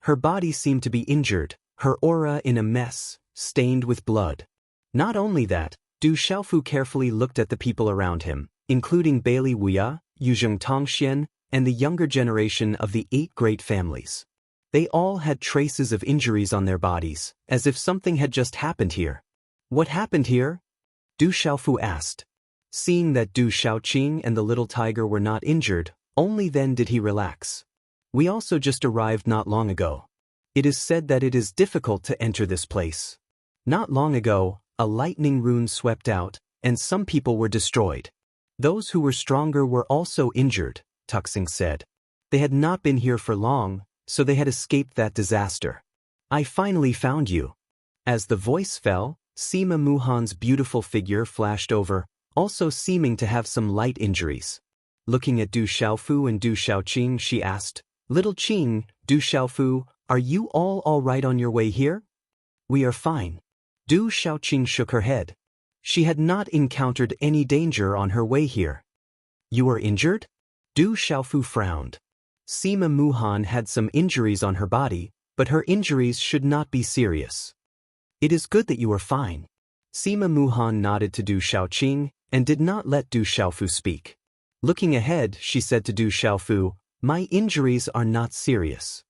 Her body seemed to be injured, her aura in a mess, stained with blood. Not only that, Du Xiaofu carefully looked at the people around him, including Bailey Wuya, Yuzheng Tongxian, and the younger generation of the 8 great families. They all had traces of injuries on their bodies, as if something had just happened here. "What happened here?" Du Xiaofu asked. Seeing that Du Xiaoqing and the little tiger were not injured, only then did he relax. "We also just arrived not long ago. It is said that it is difficult to enter this place. Not long ago, a lightning rune swept out, and some people were destroyed. Those who were stronger were also injured," Tuxing said. "They had not been here for long, so they had escaped that disaster. I finally found you." As the voice fell, Sima Muhan's beautiful figure flashed over, also seeming to have some light injuries. Looking at Du Xiaofu and Du Xiaoqing, she asked, "Little Qing, Du Xiaofu, are you all right on your way here?" "We are fine." Du Xiaoqing shook her head. She had not encountered any danger on her way here. "You are injured?" Du Xiaofu frowned. Sima Muhan had some injuries on her body, but her injuries should not be serious. "It is good that you are fine." Sima Muhan nodded to Du Xiaoqing and did not let Du Xiaofu speak. Looking ahead, she said to Du Xiaofu, "My injuries are not serious.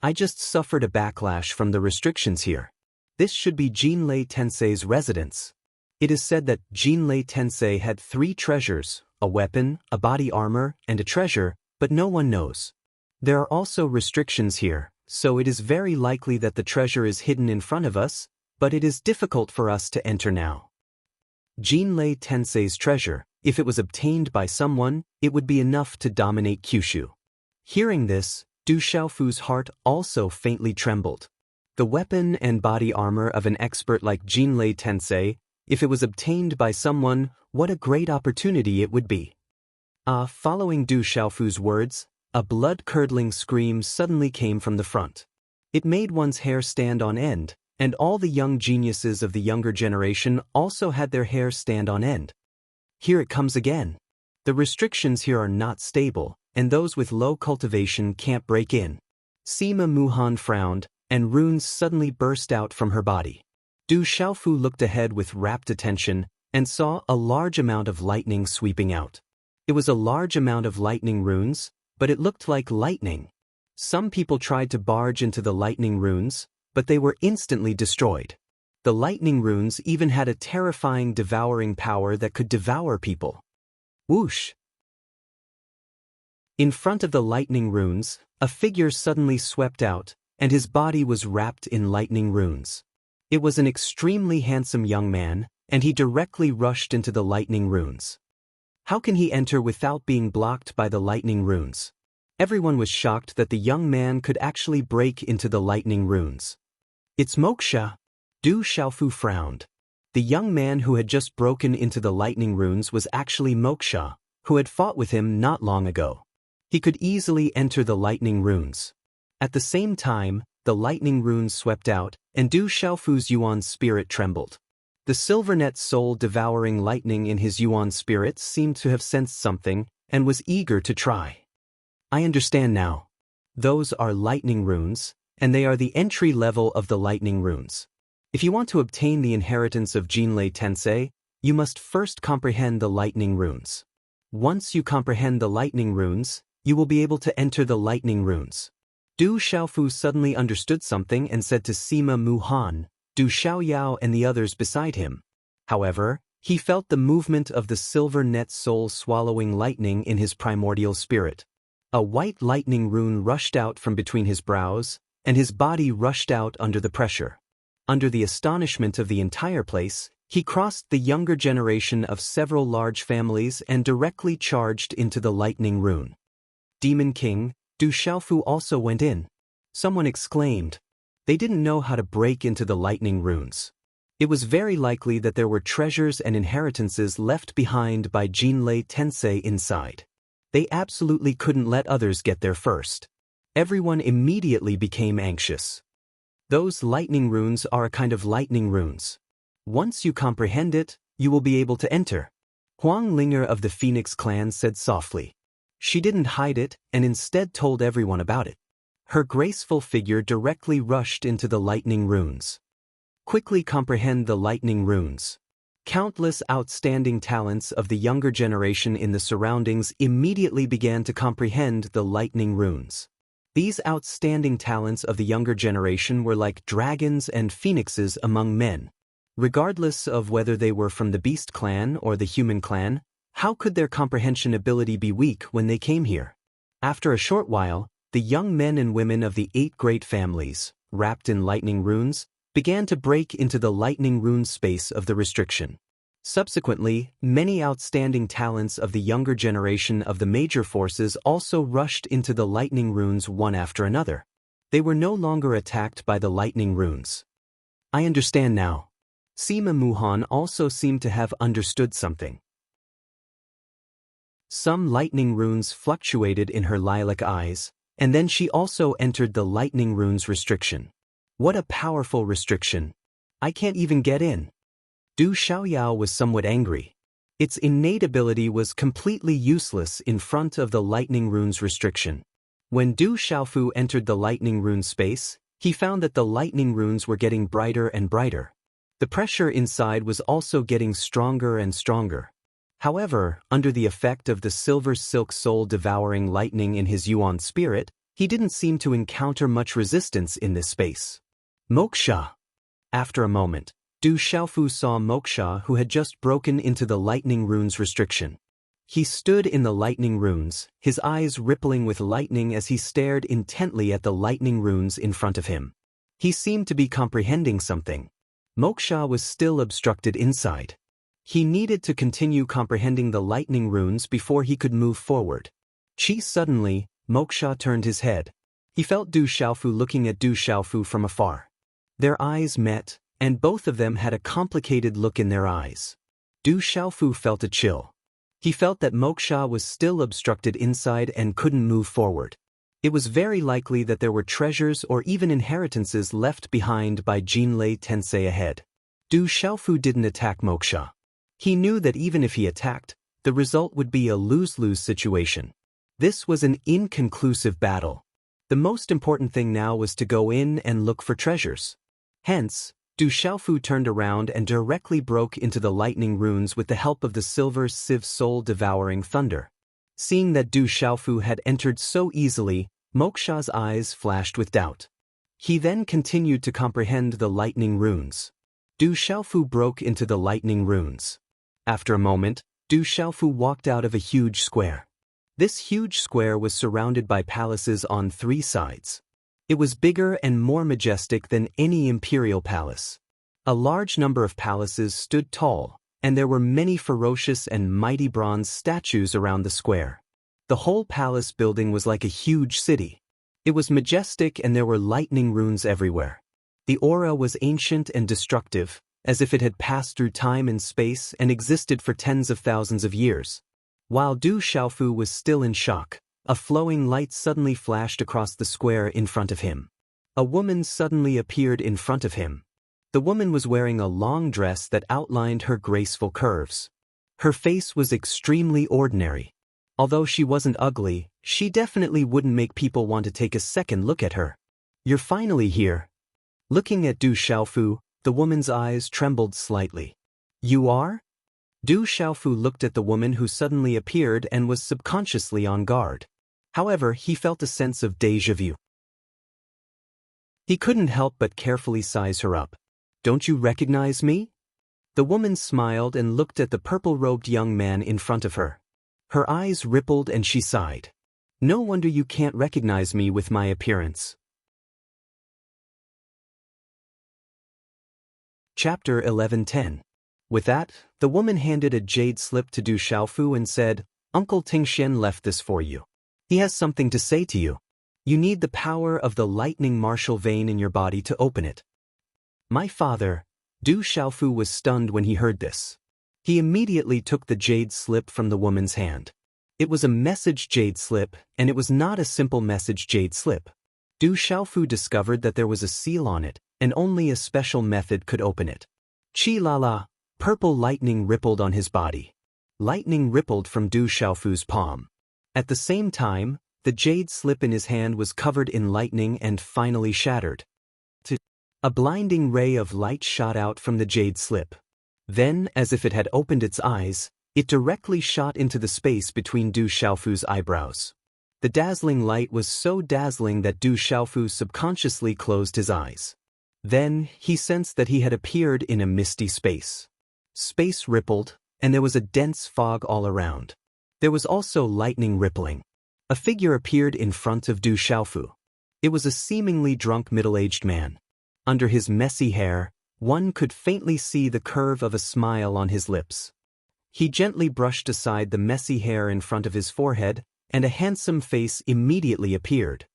I just suffered a backlash from the restrictions here. This should be Jinlei Tensei's residence. It is said that Jinlei Tensei had 3 treasures, a weapon, a body armor, and a treasure, but no one knows. There are also restrictions here, so it is very likely that the treasure is hidden in front of us, but it is difficult for us to enter now. Jinlei Tensei's treasure, if it was obtained by someone, it would be enough to dominate Kyushu." Hearing this, Du Xiaofu's heart also faintly trembled. The weapon and body armor of an expert like Jinlei Tensei, if it was obtained by someone, what a great opportunity it would be. Following Du Xiaofu's words, a blood-curdling scream suddenly came from the front. It made one's hair stand on end, and all the young geniuses of the younger generation also had their hair stand on end. "Here it comes again. The restrictions here are not stable, and those with low cultivation can't break in." Sima Muhan frowned, and runes suddenly burst out from her body. Du Xiaofu looked ahead with rapt attention and saw a large amount of lightning sweeping out. It was a large amount of lightning runes, but it looked like lightning. Some people tried to barge into the lightning runes, but they were instantly destroyed. The lightning runes even had a terrifying devouring power that could devour people. Whoosh! In front of the lightning runes, a figure suddenly swept out, and his body was wrapped in lightning runes. It was an extremely handsome young man, and he directly rushed into the lightning runes. How can he enter without being blocked by the lightning runes? Everyone was shocked that the young man could actually break into the lightning runes. "It's Moksha." Du Xiaofu frowned. The young man who had just broken into the lightning runes was actually Moksha, who had fought with him not long ago. He could easily enter the lightning runes. At the same time, the lightning runes swept out, and Du Xiaofu's Yuan spirit trembled. The Silvernet soul devouring lightning in his Yuan spirit seemed to have sensed something, and was eager to try. "I understand now." Those are lightning runes, and they are the entry level of the lightning runes. If you want to obtain the inheritance of Jinlei Tensei, you must first comprehend the lightning runes. Once you comprehend the lightning runes, you will be able to enter the lightning runes. Du Xiaofu suddenly understood something and said to Sima Muhan, Du Xiaoyao and the others beside him. However, he felt the movement of the silver net soul swallowing lightning in his primordial spirit. A white lightning rune rushed out from between his brows, and his body rushed out under the pressure. Under the astonishment of the entire place, he crossed the younger generation of several large families and directly charged into the lightning rune. Demon King, Du Xiaofu also went in. Someone exclaimed. They didn't know how to break into the lightning runes. It was very likely that there were treasures and inheritances left behind by Jinlei Tensei inside. They absolutely couldn't let others get there first. Everyone immediately became anxious. Those lightning runes are a kind of lightning runes. Once you comprehend it, you will be able to enter. Huang Linger of the Phoenix clan said softly. She didn't hide it and instead told everyone about it. Her graceful figure directly rushed into the lightning runes. Quickly comprehend the lightning runes. Countless outstanding talents of the younger generation in the surroundings immediately began to comprehend the lightning runes. These outstanding talents of the younger generation were like dragons and phoenixes among men. Regardless of whether they were from the beast clan or the human clan, how could their comprehension ability be weak when they came here? After a short while, the young men and women of the 8 great families, wrapped in lightning runes, began to break into the lightning rune space of the restriction. Subsequently, many outstanding talents of the younger generation of the major forces also rushed into the lightning runes one after another. They were no longer attacked by the lightning runes. I understand now. Sima Muhan also seemed to have understood something. Some lightning runes fluctuated in her lilac eyes, and then she also entered the lightning runes restriction. What a powerful restriction. I can't even get in. Du Xiaoyao was somewhat angry. Its innate ability was completely useless in front of the lightning runes restriction. When Du Xiaofu entered the lightning rune space, he found that the lightning runes were getting brighter and brighter. The pressure inside was also getting stronger and stronger. However, under the effect of the silver silk soul devouring lightning in his Yuan spirit, he didn't seem to encounter much resistance in this space. Moksha! After a moment, Du Xiaofu saw Moksha, who had just broken into the lightning runes restriction. He stood in the lightning runes, his eyes rippling with lightning as he stared intently at the lightning runes in front of him. He seemed to be comprehending something. Moksha was still obstructed inside. He needed to continue comprehending the lightning runes before he could move forward. Suddenly, Moksha turned his head. He felt Du Xiaofu looking at Du Xiaofu from afar. Their eyes met, and both of them had a complicated look in their eyes. Du Xiaofu felt a chill. He felt that Moksha was still obstructed inside and couldn't move forward. It was very likely that there were treasures or even inheritances left behind by Jinlei Tensei ahead. Du Xiaofu didn't attack Moksha. He knew that even if he attacked, the result would be a lose-lose situation. This was an inconclusive battle. The most important thing now was to go in and look for treasures. Hence, Du Xiaofu turned around and directly broke into the lightning runes with the help of the silver sieve soul-devouring thunder. Seeing that Du Xiaofu had entered so easily, Moksha's eyes flashed with doubt. He then continued to comprehend the lightning runes. Du Xiaofu broke into the lightning runes. After a moment, Du Xiaofu walked out of a huge square. This huge square was surrounded by palaces on 3 sides. It was bigger and more majestic than any imperial palace. A large number of palaces stood tall, and there were many ferocious and mighty bronze statues around the square. The whole palace building was like a huge city. It was majestic and there were lightning runes everywhere. The aura was ancient and destructive, as if it had passed through time and space and existed for tens of thousands of years. While Du Xiaofu was still in shock, a flowing light suddenly flashed across the square in front of him. A woman suddenly appeared in front of him. The woman was wearing a long dress that outlined her graceful curves. Her face was extremely ordinary. Although she wasn't ugly, she definitely wouldn't make people want to take a second look at her. You're finally here. Looking at Du Xiaofu, the woman's eyes trembled slightly. You are? Du Xiaofu looked at the woman who suddenly appeared and was subconsciously on guard. However, he felt a sense of déjà vu. He couldn't help but carefully size her up. Don't you recognize me? The woman smiled and looked at the purple-robed young man in front of her. Her eyes rippled and she sighed. No wonder you can't recognize me with my appearance. Chapter 11:10. With that, the woman handed a jade slip to Du Xiaofu and said, Uncle Tingxian left this for you. He has something to say to you. You need the power of the lightning martial vein in your body to open it. My father. Du Xiaofu was stunned when he heard this. He immediately took the jade slip from the woman's hand. It was a message jade slip, and it was not a simple message jade slip. Du Xiaofu discovered that there was a seal on it, and only a special method could open it. Chi-la-la, purple lightning rippled on his body. Lightning rippled from Du Xiaofu's palm. At the same time, the jade slip in his hand was covered in lightning and finally shattered. A blinding ray of light shot out from the jade slip. Then, as if it had opened its eyes, it directly shot into the space between Du Xiaofu's eyebrows. The dazzling light was so dazzling that Du Xiaofu subconsciously closed his eyes. Then, he sensed that he had appeared in a misty space. Space rippled, and there was a dense fog all around. There was also lightning rippling. A figure appeared in front of Du Xiaofu. It was a seemingly drunk middle-aged man. Under his messy hair, one could faintly see the curve of a smile on his lips. He gently brushed aside the messy hair in front of his forehead, and a handsome face immediately appeared.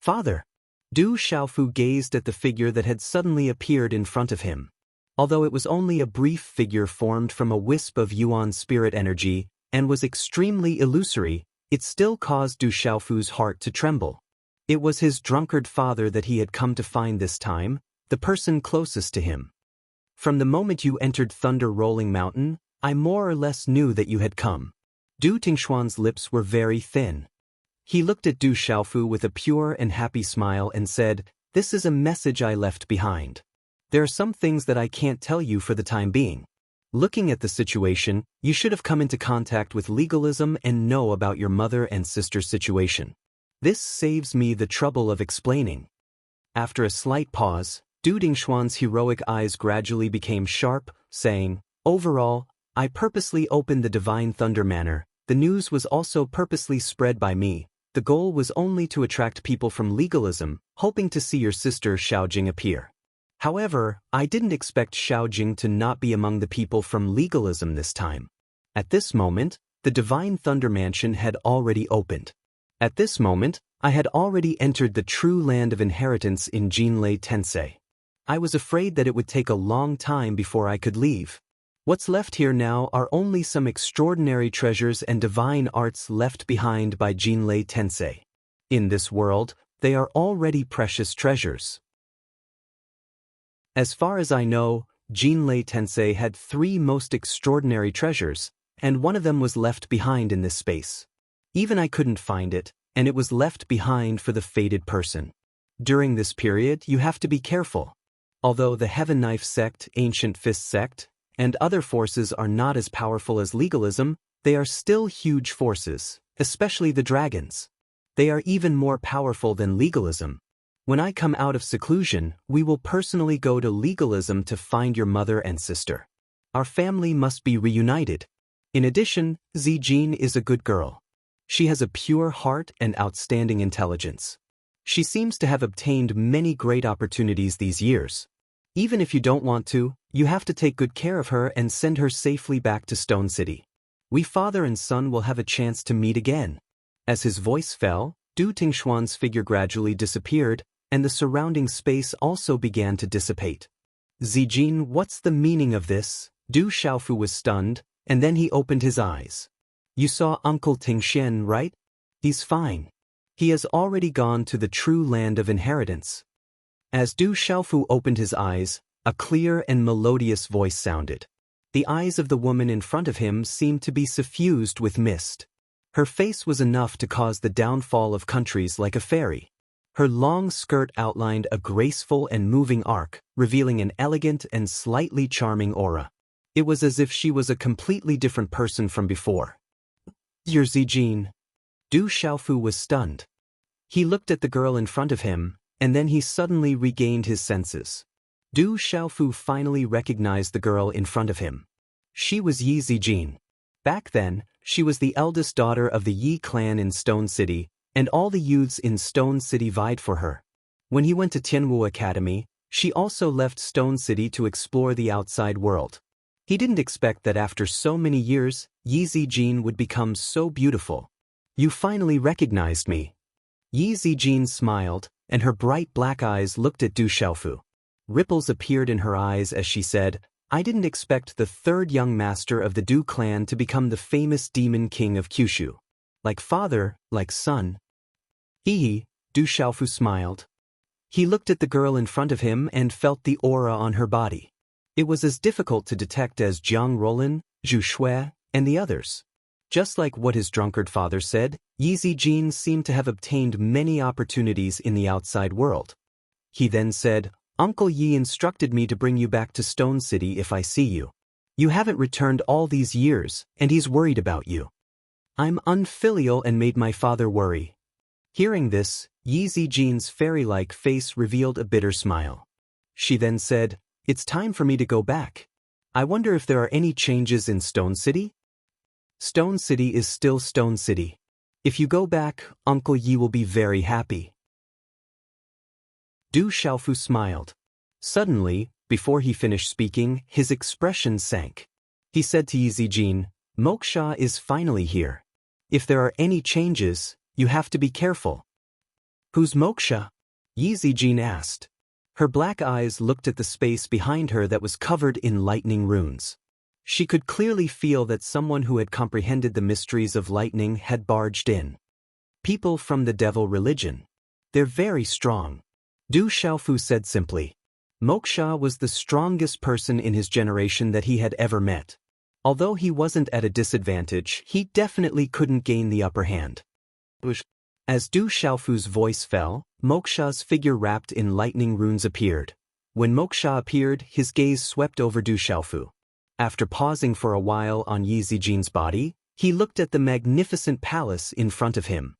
Father! Du Xiaofu gazed at the figure that had suddenly appeared in front of him. Although it was only a brief figure formed from a wisp of Yuan spirit energy and was extremely illusory, it still caused Du Xiaofu's heart to tremble. It was his drunkard father that he had come to find this time, the person closest to him. From the moment you entered Thunder Rolling Mountain, I more or less knew that you had come. Du Tingshuan's lips were very thin. He looked at Du Xiaofu with a pure and happy smile and said, This is a message I left behind. There are some things that I can't tell you for the time being. Looking at the situation, you should have come into contact with legalism and know about your mother and sister's situation. This saves me the trouble of explaining. After a slight pause, Du Tingshuan's heroic eyes gradually became sharp, saying, Overall, I purposely opened the Divine Thunder Manor. The news was also purposely spread by me. The goal was only to attract people from legalism, hoping to see your sister Xiaojing appear. However, I didn't expect Xiaojing to not be among the people from legalism this time. At this moment, the Divine Thunder Mansion had already opened. At this moment, I had already entered the true land of inheritance in Jinlei Tensei. I was afraid that it would take a long time before I could leave. What's left here now are only some extraordinary treasures and divine arts left behind by Jinlei Tensei. In this world, they are already precious treasures. As far as I know, Jinlei Tensei had 3 most extraordinary treasures, and one of them was left behind in this space. Even I couldn't find it, and it was left behind for the fated person. During this period, you have to be careful. Although the Heaven Knife sect, Ancient Fist sect, and other forces are not as powerful as legalism, they are still huge forces, especially the dragons. They are even more powerful than legalism. When I come out of seclusion, we will personally go to legalism to find your mother and sister. Our family must be reunited. In addition, Zijin is a good girl. She has a pure heart and outstanding intelligence. She seems to have obtained many great opportunities these years. Even if you don't want to, you have to take good care of her and send her safely back to Stone City. We father and son will have a chance to meet again. As his voice fell, Du Tingshuan's figure gradually disappeared, and the surrounding space also began to dissipate. Zijin, what's the meaning of this? Du Xiaofu was stunned, and then he opened his eyes. You saw Uncle Tingxian, right? He's fine. He has already gone to the true land of inheritance. As Du Xiaofu opened his eyes, a clear and melodious voice sounded. The eyes of the woman in front of him seemed to be suffused with mist. Her face was enough to cause the downfall of countries like a fairy. Her long skirt outlined a graceful and moving arc, revealing an elegant and slightly charming aura. It was as if she was a completely different person from before. "You're Zijin." Du Xiaofu was stunned. He looked at the girl in front of him, and then he suddenly regained his senses. Du Xiaofu finally recognized the girl in front of him. She was Yi Zijin. Back then, she was the eldest daughter of the Yi clan in Stone City, and all the youths in Stone City vied for her. When he went to Tianwu Academy, she also left Stone City to explore the outside world. He didn't expect that after so many years, Yi Zijin would become so beautiful. "You finally recognized me." Yi Zijin smiled, and her bright black eyes looked at Du Xiaofu. Ripples appeared in her eyes as she said, "I didn't expect the third young master of the Du clan to become the famous demon king of Kyushu. Like father, like son." "Hee," Du Xiaofu smiled. He looked at the girl in front of him and felt the aura on her body. It was as difficult to detect as Jiang Rolan, Zhu Shui, and the others. Just like what his drunkard father said, Yi Zijin seemed to have obtained many opportunities in the outside world. He then said, "Uncle Yi instructed me to bring you back to Stone City if I see you. You haven't returned all these years, and he's worried about you. I'm unfilial and made my father worry." Hearing this, Yi Zijin's fairy-like face revealed a bitter smile. She then said, "It's time for me to go back. I wonder if there are any changes in Stone City?" "Stone City is still Stone City. If you go back, Uncle Yi will be very happy." Du Xiaofu smiled. Suddenly, before he finished speaking, his expression sank. He said to Yi Zijin, "Moksha is finally here. If there are any changes, you have to be careful." "Who's Moksha?" Yi Zijin asked. Her black eyes looked at the space behind her that was covered in lightning runes. She could clearly feel that someone who had comprehended the mysteries of lightning had barged in. "People from the devil religion. They're very strong." Du Xiaofu said simply. Moksha was the strongest person in his generation that he had ever met. Although he wasn't at a disadvantage, he definitely couldn't gain the upper hand. As Du Xiaofu's voice fell, Moksha's figure wrapped in lightning runes appeared. When Moksha appeared, his gaze swept over Du Xiaofu. After pausing for a while on Yi Zijin's body, he looked at the magnificent palace in front of him.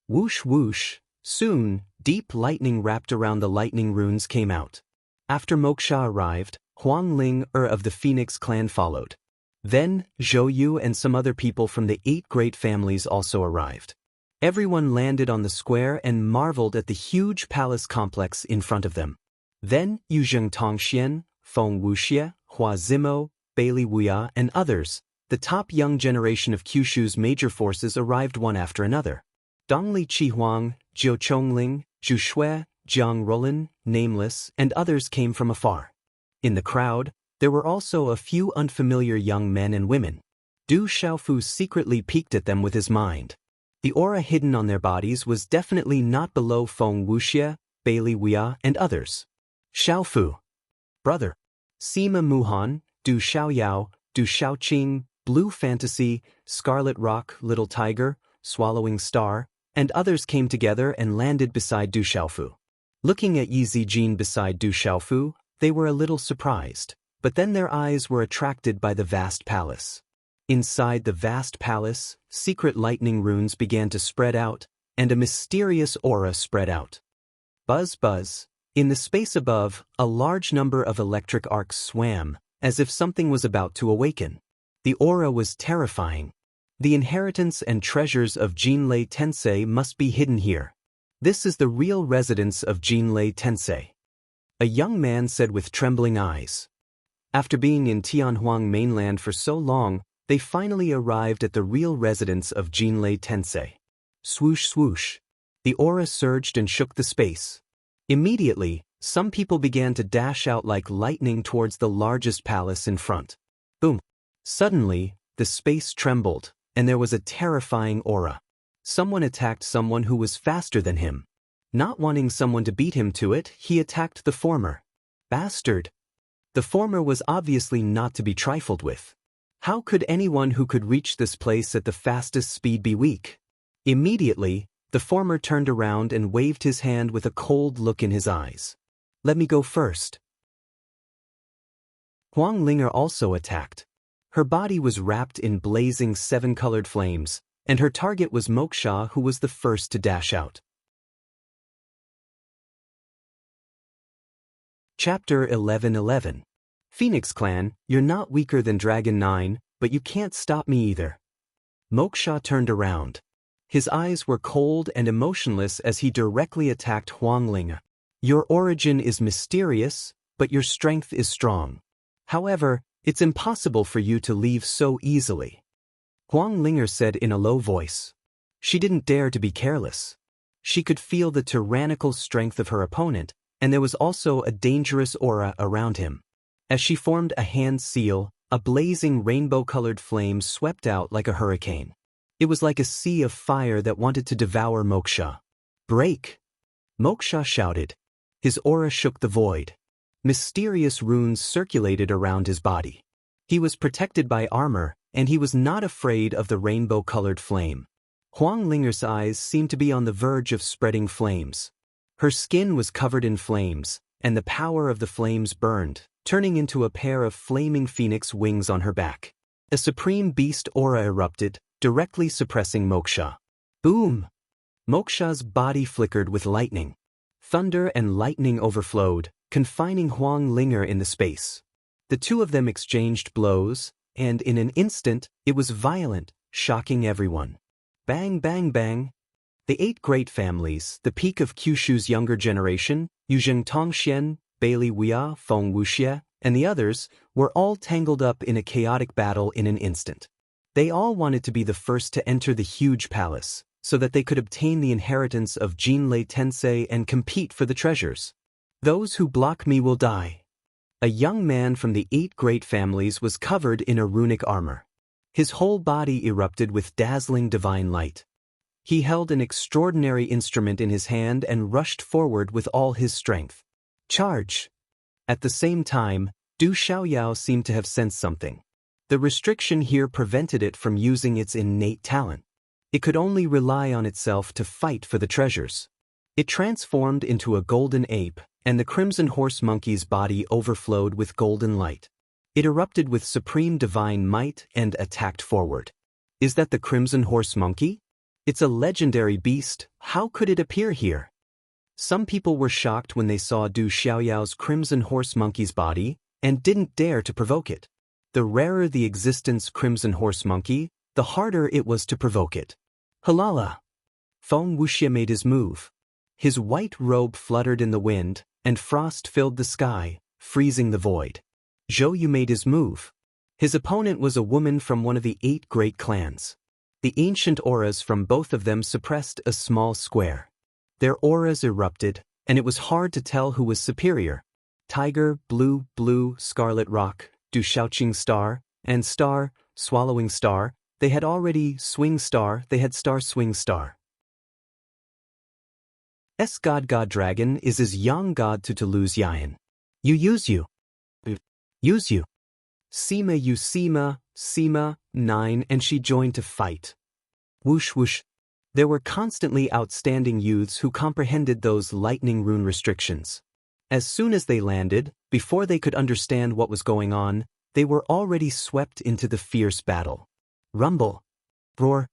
Whoosh whoosh, soon, deep lightning wrapped around the lightning runes came out. After Moksha arrived, Huang Ling of the Phoenix clan followed. Then, Zhou Yu and some other people from the 8 great families also arrived. Everyone landed on the square and marveled at the huge palace complex in front of them. Then, Yuzheng Tongxian, Feng Wuxie, Hua Zimo, Bailey Wuya, and others, the top young generation of Kyushu's major forces arrived one after another. Dongli Chihuang, Jiu Chongling, Zhu Shui, Jiang Rolan, Nameless, and others came from afar. In the crowd, there were also a few unfamiliar young men and women. Du Xiaofu secretly peeked at them with his mind. The aura hidden on their bodies was definitely not below Feng Wuxie, Bailey Wuya, and others. "Xiaofu. Brother." Sima Muhan, Du Xiaoyao, Du Xiaoqing, Blue Fantasy, Scarlet Rock, Little Tiger, Swallowing Star, and others came together and landed beside Du Xiaofu. Looking at Yi Zijin beside Du Xiaofu, they were a little surprised, but then their eyes were attracted by the vast palace. Inside the vast palace, secret lightning runes began to spread out, and a mysterious aura spread out. Buzz buzz. In the space above, a large number of electric arcs swam, as if something was about to awaken. The aura was terrifying. The inheritance and treasures of Jinlei Tensei must be hidden here. This is the real residence of Jinlei Tensei. A young man said with trembling eyes. After being in Tianhuang mainland for so long, they finally arrived at the real residence of Jinlei Tensei. Swoosh swoosh. The aura surged and shook the space. Immediately, some people began to dash out like lightning towards the largest palace in front. Boom. Suddenly, the space trembled, and there was a terrifying aura. Someone attacked someone who was faster than him. Not wanting someone to beat him to it, he attacked the former. Bastard. The former was obviously not to be trifled with. How could anyone who could reach this place at the fastest speed be weak? Immediately, the former turned around and waved his hand with a cold look in his eyes. Let me go first. Huang Linger also attacked. Her body was wrapped in blazing 7-colored flames, and her target was Moksha, who was the first to dash out. Chapter 11:11. Phoenix Clan, you're not weaker than Dragon 9, but you can't stop me either. Moksha turned around. His eyes were cold and emotionless as he directly attacked Huang Linger. Your origin is mysterious, but your strength is strong. However, it's impossible for you to leave so easily. Huang Linger said in a low voice. She didn't dare to be careless. She could feel the tyrannical strength of her opponent, and there was also a dangerous aura around him. As she formed a hand seal, a blazing rainbow-colored flame swept out like a hurricane. It was like a sea of fire that wanted to devour Moksha. Break! Moksha shouted. His aura shook the void. Mysterious runes circulated around his body. He was protected by armor, and he was not afraid of the rainbow-colored flame. Huang Linger's eyes seemed to be on the verge of spreading flames. Her skin was covered in flames, and the power of the flames burned, turning into a pair of flaming phoenix wings on her back. A supreme beast aura erupted, directly suppressing Moksha. Boom! Moksha's body flickered with lightning. Thunder and lightning overflowed, confining Huang Linger in the space. The two of them exchanged blows, and in an instant, it was violent, shocking everyone. Bang, bang, bang. The 8 great families, the peak of Kyushu's younger generation, Yuzheng Tongxian, Bailey Wuya, Feng Wuxie, and the others, were all tangled up in a chaotic battle in an instant. They all wanted to be the first to enter the huge palace, so that they could obtain the inheritance of Jinlei Tensei and compete for the treasures. Those who block me will die. A young man from the 8 great families was covered in a runic armor. His whole body erupted with dazzling divine light. He held an extraordinary instrument in his hand and rushed forward with all his strength. Charge! At the same time, Du Xiaoyao seemed to have sensed something. The restriction here prevented it from using its innate talent. It could only rely on itself to fight for the treasures. It transformed into a golden ape, and the crimson horse monkey's body overflowed with golden light. It erupted with supreme divine might and attacked forward. Is that the crimson horse monkey? It's a legendary beast. How could it appear here? Some people were shocked when they saw Du Xiaoyao's crimson horse monkey's body, and didn't dare to provoke it. The rarer the existence crimson horse monkey, the harder it was to provoke it. Halala! Feng Wuxie made his move. His white robe fluttered in the wind, and frost filled the sky, freezing the void. Zhou Yu made his move. His opponent was a woman from one of the 8 great clans. The ancient auras from both of them suppressed a small square. Their auras erupted, and it was hard to tell who was superior. Tiger, blue, scarlet rock, Du Shaoqing star, and star, swallowing star, they had already swing star, they had star swing star. God Dragon is as young God to lose Yayan. Use you. Sima you Sima, 9, and she joined to fight. Whoosh whoosh. There were constantly outstanding youths who comprehended those lightning rune restrictions. As soon as they landed, before they could understand what was going on, they were already swept into the fierce battle. Rumble. Roar.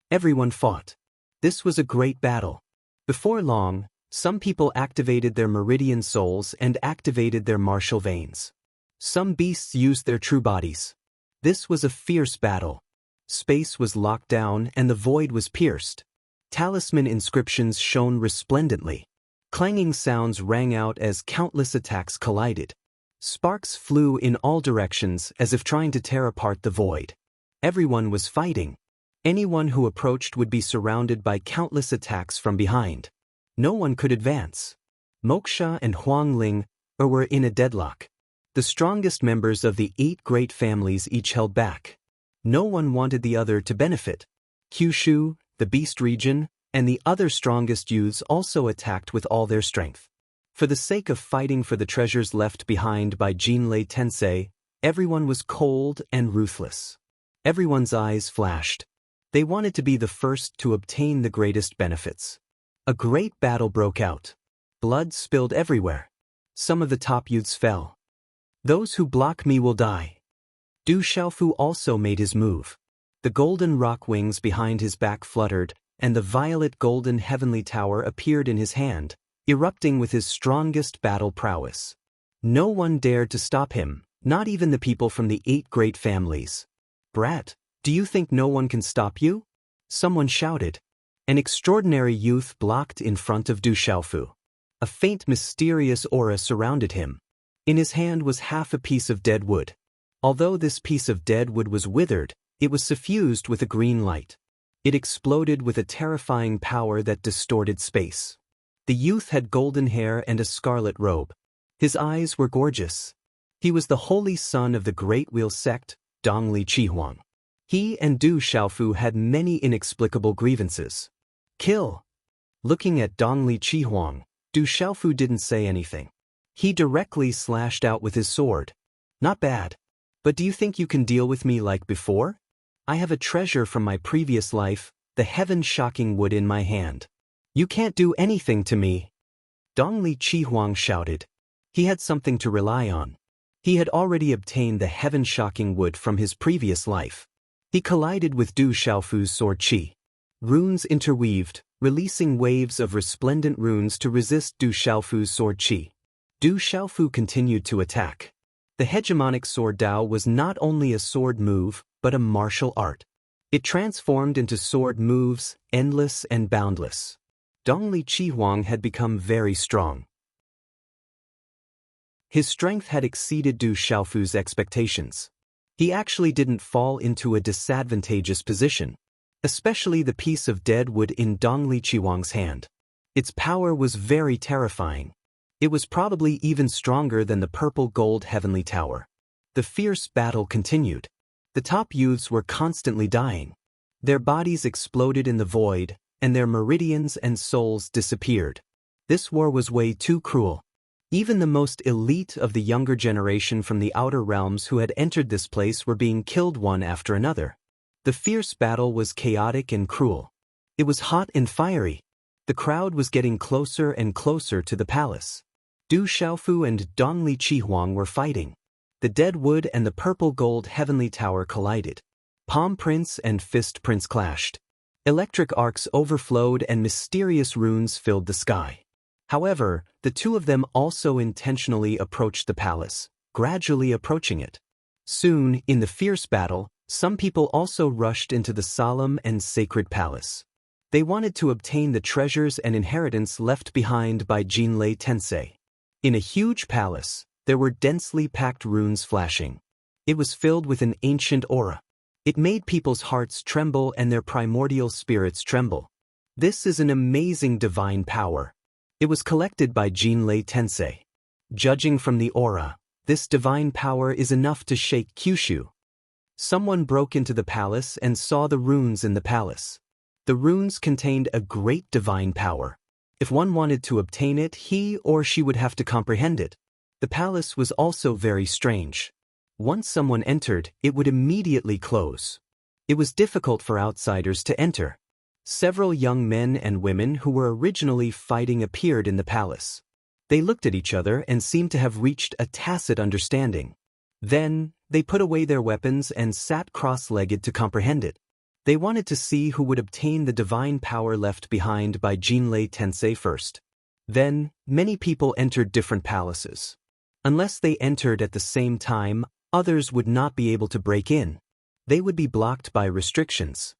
Everyone fought. This was a great battle. Before long, some people activated their meridian souls and activated their martial veins. Some beasts used their true bodies. This was a fierce battle. Space was locked down and the void was pierced. Talisman inscriptions shone resplendently. Clanging sounds rang out as countless attacks collided. Sparks flew in all directions as if trying to tear apart the void. Everyone was fighting. Anyone who approached would be surrounded by countless attacks from behind. No one could advance. Moksha and Huang Ling were in a deadlock. The strongest members of the 8 great families each held back. No one wanted the other to benefit. Kyushu, the Beast region, and the other strongest youths also attacked with all their strength. For the sake of fighting for the treasures left behind by Jinlei Tensei, Everyone was cold and ruthless. Everyone's eyes flashed. They wanted to be the first to obtain the greatest benefits. A great battle broke out. Blood spilled everywhere. Some of the top youths fell. Those who block me will die. Du Xiaofu also made his move. The golden rock wings behind his back fluttered, and the violet golden heavenly tower appeared in his hand, erupting with his strongest battle prowess. No one dared to stop him, not even the people from the 8 great families. "Brat, do you think no one can stop you?" Someone shouted. An extraordinary youth blocked in front of Du Xiaofu. A faint mysterious aura surrounded him. In his hand was half a piece of dead wood. Although this piece of dead wood was withered, it was suffused with a green light. It exploded with a terrifying power that distorted space. The youth had golden hair and a scarlet robe. His eyes were gorgeous. He was the holy son of the Great Wheel sect, Dongli Chihuang. He and Du Xiaofu had many inexplicable grievances. "Kill!" Looking at Dongli Chihuang, Du Xiaofu didn't say anything. He directly slashed out with his sword. "Not bad. But do you think you can deal with me like before? I have a treasure from my previous life, the heaven-shocking wood in my hand. You can't do anything to me." Dongli Chihuang shouted. He had something to rely on. He had already obtained the heaven-shocking wood from his previous life. He collided with Du Xiaofu's sword qi. Runes interweaved, releasing waves of resplendent runes to resist Du Xiaofu's sword qi. Du Xiaofu continued to attack. The hegemonic sword Dao was not only a sword move, but a martial art. It transformed into sword moves, endless and boundless. Dongli Chihuang had become very strong. His strength had exceeded Du Xiaofu's expectations. He actually didn't fall into a disadvantageous position, especially the piece of dead wood in Dongli Chihuang's hand. Its power was very terrifying. It was probably even stronger than the purple gold heavenly tower. The fierce battle continued. The top youths were constantly dying. Their bodies exploded in the void, and their meridians and souls disappeared. This war was way too cruel. Even the most elite of the younger generation from the outer realms who had entered this place were being killed one after another. The fierce battle was chaotic and cruel. It was hot and fiery. The crowd was getting closer and closer to the palace. Du Xiaofu and Dongli Chihuang were fighting. The dead wood and the purple gold heavenly tower collided. Palm prints and fist prints clashed. Electric arcs overflowed and mysterious runes filled the sky. However, the two of them also intentionally approached the palace, gradually approaching it. Soon, in the fierce battle, some people also rushed into the solemn and sacred palace. They wanted to obtain the treasures and inheritance left behind by Jinlei Tensei. In a huge palace, there were densely packed runes flashing. It was filled with an ancient aura. It made people's hearts tremble and their primordial spirits tremble. This is an amazing divine power. It was collected by Jinlei Tensei. Judging from the aura, this divine power is enough to shake Kyushu. Someone broke into the palace and saw the runes in the palace. The runes contained a great divine power. If one wanted to obtain it, he or she would have to comprehend it. The palace was also very strange. Once someone entered, it would immediately close. It was difficult for outsiders to enter. Several young men and women who were originally fighting appeared in the palace. They looked at each other and seemed to have reached a tacit understanding. Then, they put away their weapons and sat cross-legged to comprehend it. They wanted to see who would obtain the divine power left behind by Jinlei Tensei first. Then, many people entered different palaces. Unless they entered at the same time, others would not be able to break in. They would be blocked by restrictions.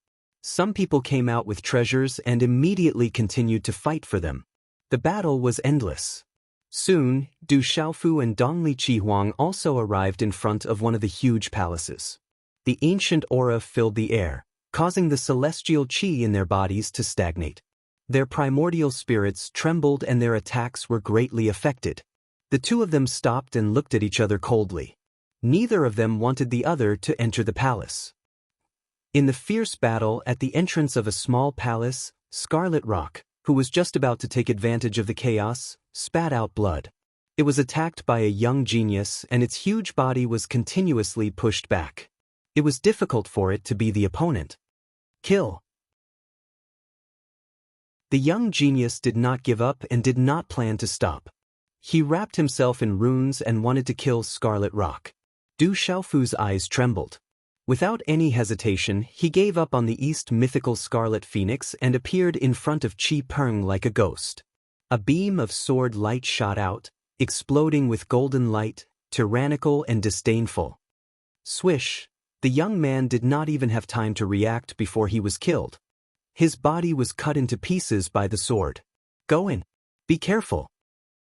Some people came out with treasures and immediately continued to fight for them. The battle was endless. Soon, Du Xiaofu and Dongli Chihuang also arrived in front of one of the huge palaces. The ancient aura filled the air, causing the celestial qi in their bodies to stagnate. Their primordial spirits trembled and their attacks were greatly affected. The two of them stopped and looked at each other coldly. Neither of them wanted the other to enter the palace. In the fierce battle at the entrance of a small palace, Scarlet Rock, who was just about to take advantage of the chaos, spat out blood. It was attacked by a young genius and its huge body was continuously pushed back. It was difficult for it to be the opponent. Kill. The young genius did not give up and did not plan to stop. He wrapped himself in runes and wanted to kill Scarlet Rock. Du Xiaofu's eyes trembled. Without any hesitation, he gave up on the East mythical Scarlet Phoenix and appeared in front of Qi Peng like a ghost. A beam of sword light shot out, exploding with golden light, tyrannical and disdainful. Swish! The young man did not even have time to react before he was killed. His body was cut into pieces by the sword. Go in. Be careful.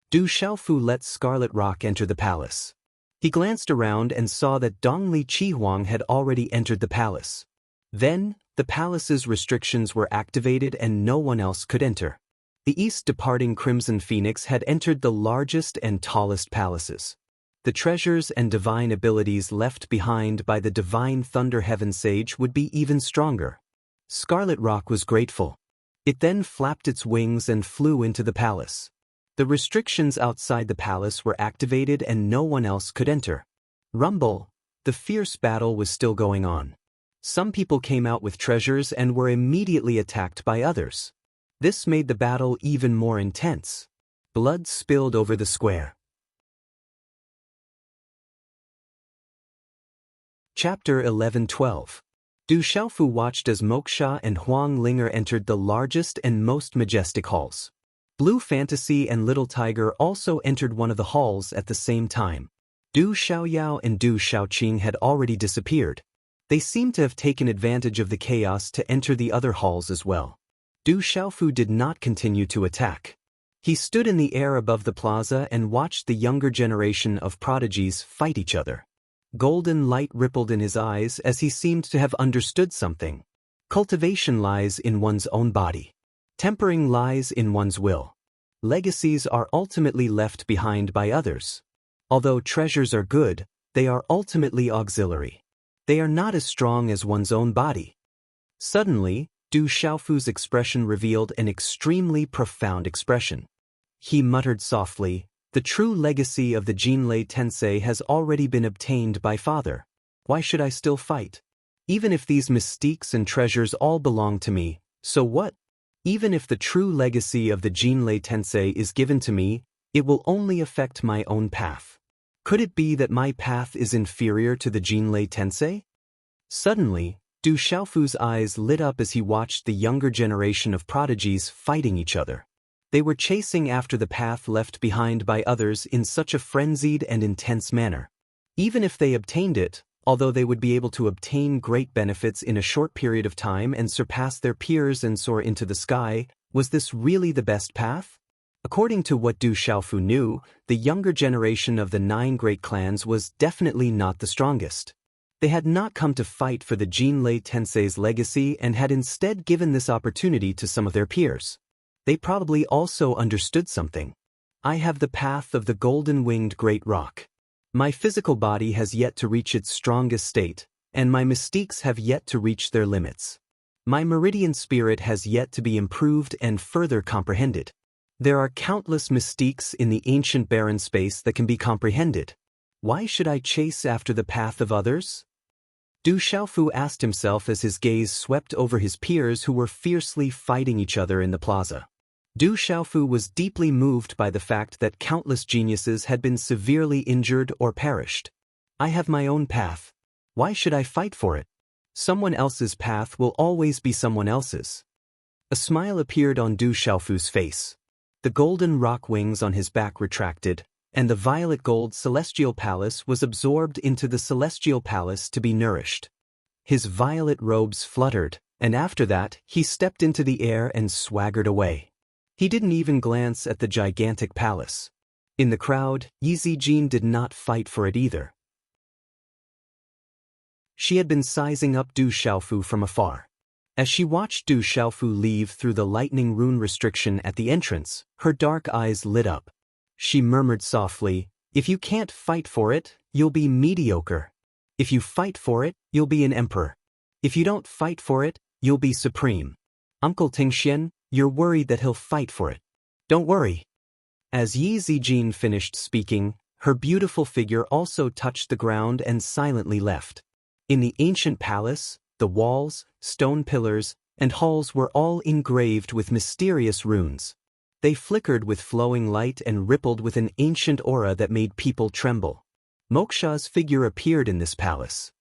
Du Xiaofu let Scarlet Rock enter the palace. He glanced around and saw that Dongli Qihuang had already entered the palace. Then, the palace's restrictions were activated and no one else could enter. The east-departing Crimson Phoenix had entered the largest and tallest palaces. The treasures and divine abilities left behind by the divine Thunder Heaven Sage would be even stronger. Scarlet Rock was grateful. It then flapped its wings and flew into the palace. The restrictions outside the palace were activated and no one else could enter. Rumble! The fierce battle was still going on. Some people came out with treasures and were immediately attacked by others. This made the battle even more intense. Blood spilled over the square. Chapter 11-12. Du Xiaofu watched as Moksha and Huang Linger entered the largest and most majestic halls. Blue Fantasy and Little Tiger also entered one of the halls at the same time. Du Xiaoyao and Du Xiaoqing had already disappeared. They seemed to have taken advantage of the chaos to enter the other halls as well. Du Xiaofu did not continue to attack. He stood in the air above the plaza and watched the younger generation of prodigies fight each other. Golden light rippled in his eyes as he seemed to have understood something. Cultivation lies in one's own body. Tempering lies in one's will. Legacies are ultimately left behind by others. Although treasures are good, they are ultimately auxiliary. They are not as strong as one's own body. Suddenly, Du Xiaofu's expression revealed an extremely profound expression. He muttered softly, "The true legacy of the Jinlei Tensei has already been obtained by Father. Why should I still fight? Even if these mystiques and treasures all belong to me, so what? Even if the true legacy of the Jinlei Tensei is given to me, it will only affect my own path. Could it be that my path is inferior to the Jinlei Tensei?" Suddenly, Du Xiaofu's eyes lit up as he watched the younger generation of prodigies fighting each other. They were chasing after the path left behind by others in such a frenzied and intense manner. Even if they obtained it, although they would be able to obtain great benefits in a short period of time and surpass their peers and soar into the sky, was this really the best path? According to what Du Xiaofu knew, the younger generation of the 9 great clans was definitely not the strongest. They had not come to fight for the Jinlei Tensei's legacy and had instead given this opportunity to some of their peers. They probably also understood something. I have the path of the golden-winged great rock. My physical body has yet to reach its strongest state, and my mystiques have yet to reach their limits. My meridian spirit has yet to be improved and further comprehended. There are countless mystiques in the ancient barren space that can be comprehended. Why should I chase after the path of others? Du Xiaofu asked himself as his gaze swept over his peers who were fiercely fighting each other in the plaza. Du Xiaofu was deeply moved by the fact that countless geniuses had been severely injured or perished. I have my own path. Why should I fight for it? Someone else's path will always be someone else's. A smile appeared on Du Xiaofu's face. The golden rock wings on his back retracted, and the violet gold celestial palace was absorbed into the celestial palace to be nourished. His violet robes fluttered, and after that, he stepped into the air and swaggered away. He didn't even glance at the gigantic palace. In the crowd, Yi Zijin did not fight for it either. She had been sizing up Du Xiaofu from afar. As she watched Du Xiaofu leave through the lightning rune restriction at the entrance, her dark eyes lit up. She murmured softly, "If you can't fight for it, you'll be mediocre. If you fight for it, you'll be an emperor. If you don't fight for it, you'll be supreme. Uncle Tingxian, you're worried that he'll fight for it. Don't worry." As Yi Zijin finished speaking, her beautiful figure also touched the ground and silently left. In the ancient palace, the walls, stone pillars, and halls were all engraved with mysterious runes. They flickered with flowing light and rippled with an ancient aura that made people tremble. Moksha's figure appeared in this palace.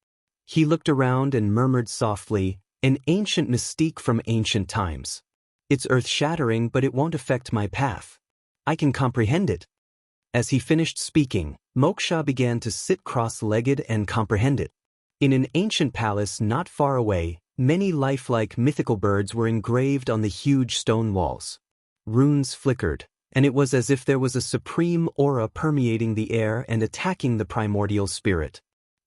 He looked around and murmured softly, "An ancient mystique from ancient times. It's earth-shattering, but it won't affect my path. I can comprehend it." As he finished speaking, Moksha began to sit cross-legged and comprehend it. In an ancient palace not far away, many lifelike mythical birds were engraved on the huge stone walls. Runes flickered, and it was as if there was a supreme aura permeating the air and attacking the primordial spirit.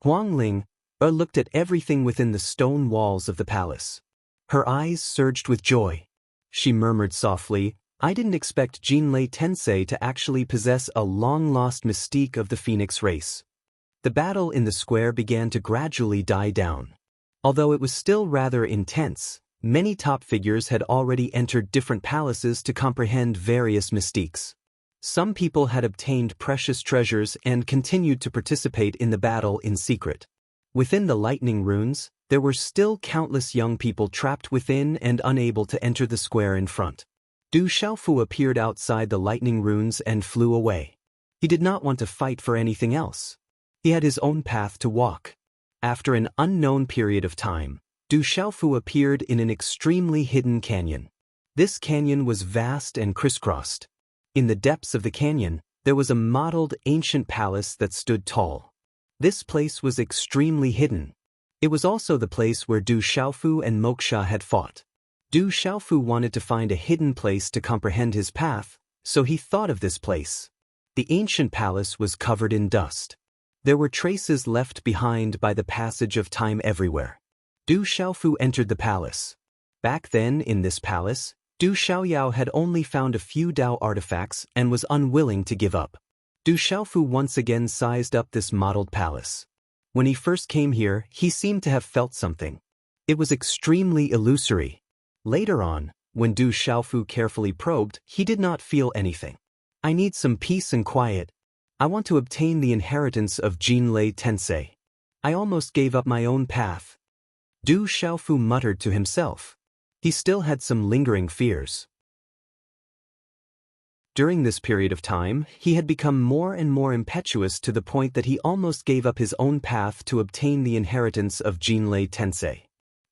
Huangling looked at everything within the stone walls of the palace. Her eyes surged with joy. She murmured softly, "I didn't expect Jinlei Tensei to actually possess a long-lost mystique of the phoenix race." The battle in the square began to gradually die down. Although it was still rather intense, many top figures had already entered different palaces to comprehend various mystiques. Some people had obtained precious treasures and continued to participate in the battle in secret. Within the lightning runes, there were still countless young people trapped within and unable to enter the square in front. Du Xiaofu appeared outside the lightning runes and flew away. He did not want to fight for anything else. He had his own path to walk. After an unknown period of time, Du Xiaofu appeared in an extremely hidden canyon. This canyon was vast and crisscrossed. In the depths of the canyon, there was a modeled ancient palace that stood tall. This place was extremely hidden. It was also the place where Du Xiaofu and Moksha had fought. Du Xiaofu wanted to find a hidden place to comprehend his path, so he thought of this place. The ancient palace was covered in dust. There were traces left behind by the passage of time everywhere. Du Xiaofu entered the palace. Back then, in this palace, Du Xiaoyao had only found a few Dao artifacts and was unwilling to give up. Du Xiaofu once again sized up this modeled palace. When he first came here, he seemed to have felt something. It was extremely illusory. Later on, when Du Xiaofu carefully probed, he did not feel anything. "I need some peace and quiet. I want to obtain the inheritance of Jinlei Tensei. I almost gave up my own path." Du Xiaofu muttered to himself. He still had some lingering fears. During this period of time, he had become more and more impetuous to the point that he almost gave up his own path to obtain the inheritance of Jinlei Tensei.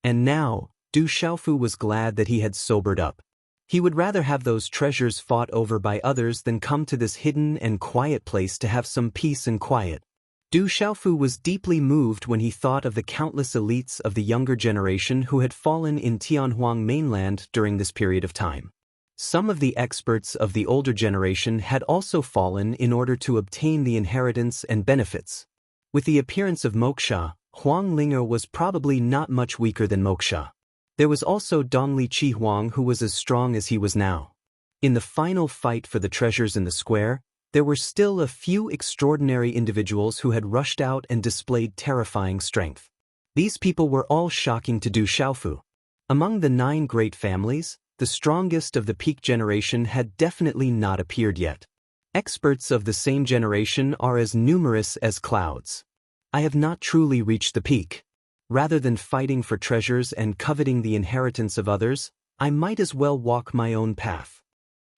And now, Du Xiaofu was glad that he had sobered up. He would rather have those treasures fought over by others than come to this hidden and quiet place to have some peace and quiet. Du Xiaofu was deeply moved when he thought of the countless elites of the younger generation who had fallen in Tianhuang mainland during this period of time. Some of the experts of the older generation had also fallen in order to obtain the inheritance and benefits. With the appearance of Moksha, Huang Linger was probably not much weaker than Moksha. There was also Dongli Chihuang, who was as strong as he was now. In the final fight for the treasures in the square, there were still a few extraordinary individuals who had rushed out and displayed terrifying strength. These people were all shocking to Du Xiaofu. Among the 9 great families, the strongest of the peak generation had definitely not appeared yet. Experts of the same generation are as numerous as clouds. I have not truly reached the peak. Rather than fighting for treasures and coveting the inheritance of others, I might as well walk my own path.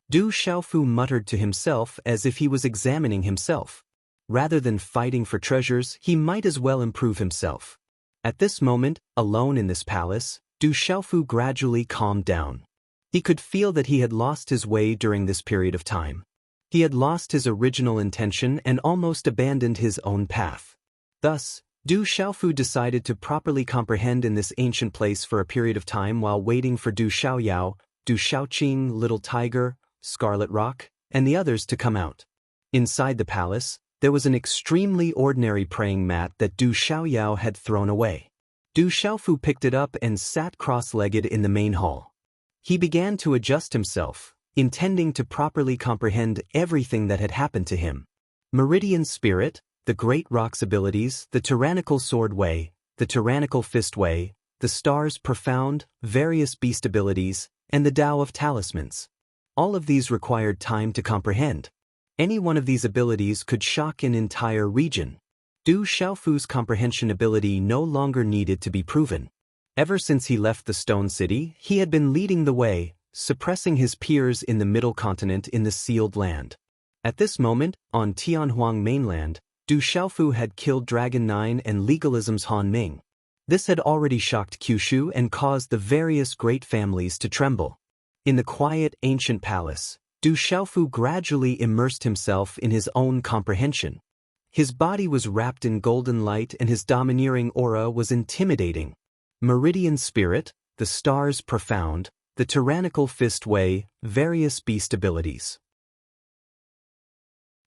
Du Xiaofu muttered to himself as if he was examining himself. Rather than fighting for treasures, he might as well improve himself. At this moment, alone in this palace, Du Xiaofu gradually calmed down. He could feel that he had lost his way during this period of time. He had lost his original intention and almost abandoned his own path. Thus, Du Xiaofu decided to properly comprehend in this ancient place for a period of time while waiting for Du Xiaoyao, Du Xiaoqing, Little Tiger, Scarlet Rock, and the others to come out. Inside the palace, there was an extremely ordinary praying mat that Du Xiaoyao had thrown away. Du Xiaofu picked it up and sat cross-legged in the main hall. He began to adjust himself, intending to properly comprehend everything that had happened to him. Meridian Spirit, the Great Rock's abilities, the Tyrannical Sword Way, the Tyrannical Fist Way, the Stars Profound, various beast abilities, and the Tao of Talismans. All of these required time to comprehend. Any one of these abilities could shock an entire region. Du Xiaofu's comprehension ability no longer needed to be proven. Ever since he left the Stone City, he had been leading the way, suppressing his peers in the Middle Continent in the Sealed Land. At this moment, on Tianhuang mainland, Du Xiaofu had killed Dragon 9 and Legalism's Han Ming. This had already shocked Kyushu and caused the various great families to tremble. In the quiet ancient palace, Du Xiaofu gradually immersed himself in his own comprehension. His body was wrapped in golden light and his domineering aura was intimidating. Meridian Spirit, the stars profound, the tyrannical fist way, various beast abilities.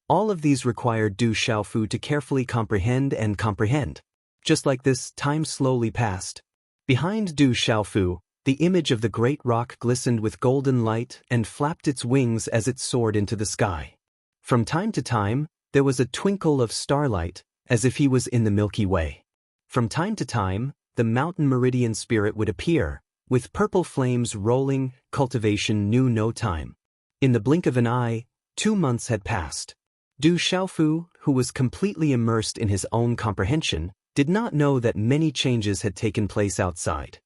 All of these required Du Xiaofu to carefully comprehend and comprehend. Just like this, time slowly passed. Behind Du Xiaofu, the image of the great rock glistened with golden light and flapped its wings as it soared into the sky. From time to time, there was a twinkle of starlight, as if he was in the Milky Way. From time to time, the mountain Meridian Spirit would appear, with purple flames rolling. Cultivation knew no time. In the blink of an eye, 2 months had passed. Du Xiaofu, who was completely immersed in his own comprehension, did not know that many changes had taken place outside.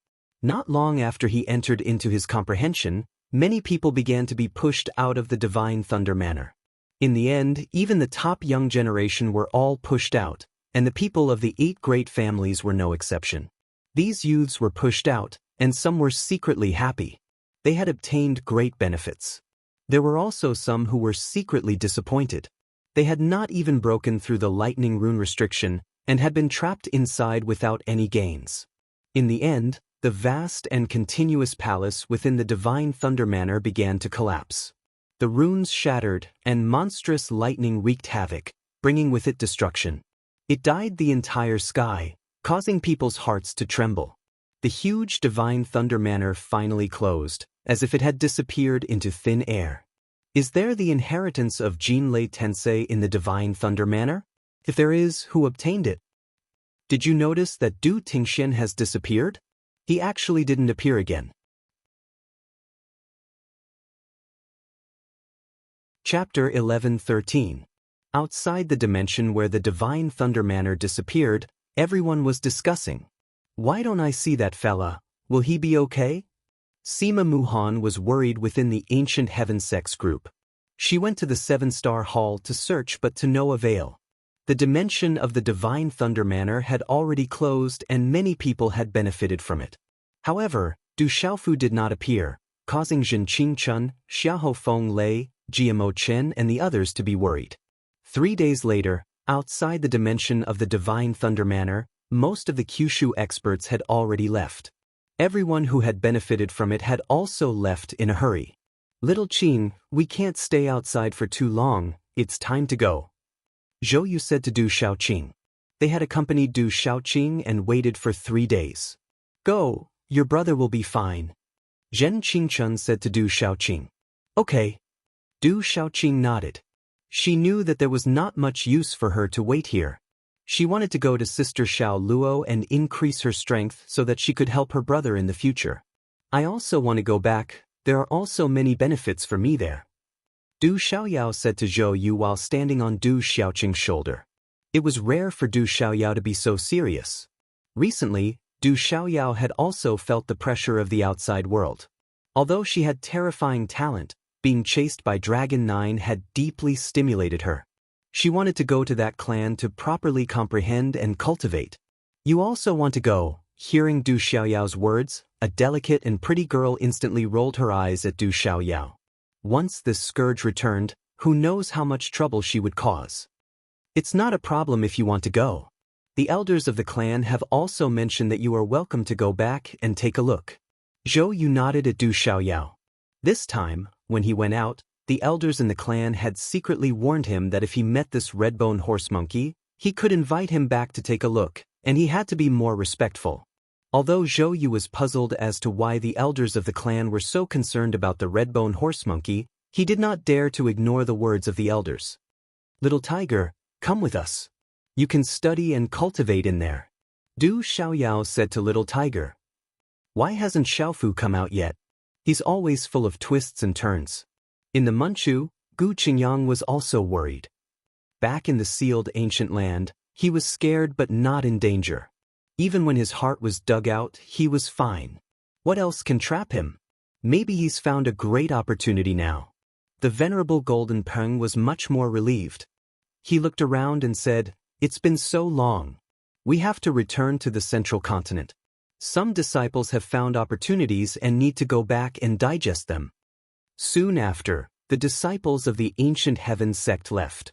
Not long after he entered into his comprehension, many people began to be pushed out of the Divine Thunder Manor. In the end, even the top young generation were all pushed out, and the people of the 8 great families were no exception. These youths were pushed out, and some were secretly happy. They had obtained great benefits. There were also some who were secretly disappointed. They had not even broken through the lightning rune restriction and had been trapped inside without any gains. In the end, the vast and continuous palace within the Divine Thunder Manor began to collapse. The runes shattered, and monstrous lightning wreaked havoc, bringing with it destruction. It dyed the entire sky, causing people's hearts to tremble. The huge Divine Thunder Manor finally closed, as if it had disappeared into thin air. Is there the inheritance of Jinlei Tensei in the Divine Thunder Manor? If there is, who obtained it? Did you notice that Du Tingxian has disappeared? He actually didn't appear again. Chapter 11:13. Outside the dimension where the Divine Thunder Manor disappeared, everyone was discussing. Why don't I see that fella? Will he be okay? Sima Muhan was worried within the Ancient Heaven Sex group. She went to the 7-star hall to search but to no avail. The dimension of the Divine Thunder Manor had already closed and many people had benefited from it. However, Du Xiaofu did not appear, causing Zhen Qingchun, Xiahou Feng Lei, Jiamo Chen and the others to be worried. 3 days later, outside the dimension of the Divine Thunder Manor, most of the Kyushu experts had already left. Everyone who had benefited from it had also left in a hurry. Little Qing, we can't stay outside for too long, it's time to go. Zhou Yu said to Du Xiaoqing. They had accompanied Du Xiaoqing and waited for 3 days. Go, your brother will be fine. Zhen Qingchun said to Du Xiaoqing. Okay. Du Xiaoqing nodded. She knew that there was not much use for her to wait here. She wanted to go to Sister Xiao Luo and increase her strength so that she could help her brother in the future. I also want to go back, there are also many benefits for me there. Du Xiaoyao said to Zhou Yu while standing on Du Xiaoqing's shoulder. It was rare for Du Xiaoyao to be so serious. Recently, Du Xiaoyao had also felt the pressure of the outside world. Although she had terrifying talent, being chased by Dragon 9 had deeply stimulated her. She wanted to go to that clan to properly comprehend and cultivate. You also want to go. Hearing Du Xiaoyao's words, a delicate and pretty girl instantly rolled her eyes at Du Xiaoyao. Once this scourge returned, who knows how much trouble she would cause. It's not a problem if you want to go. The elders of the clan have also mentioned that you are welcome to go back and take a look. Zhou Yu nodded at Du Xiaoyao. This time, when he went out, the elders in the clan had secretly warned him that if he met this red-bone horse monkey, he could invite him back to take a look, and he had to be more respectful. Although Zhou Yu was puzzled as to why the elders of the clan were so concerned about the red-bone horse monkey, he did not dare to ignore the words of the elders. Little tiger, come with us. You can study and cultivate in there. Du Xiaoyao said to Little Tiger. Why hasn't Xiaofu come out yet? He's always full of twists and turns. In the Manchu, Gu Qingyang was also worried. Back in the sealed ancient land, he was scared but not in danger. Even when his heart was dug out, he was fine. What else can trap him? Maybe he's found a great opportunity now. The venerable Golden Peng was much more relieved. He looked around and said, "It's been so long. We have to return to the central continent. Some disciples have found opportunities and need to go back and digest them." Soon after, the disciples of the ancient heaven sect left.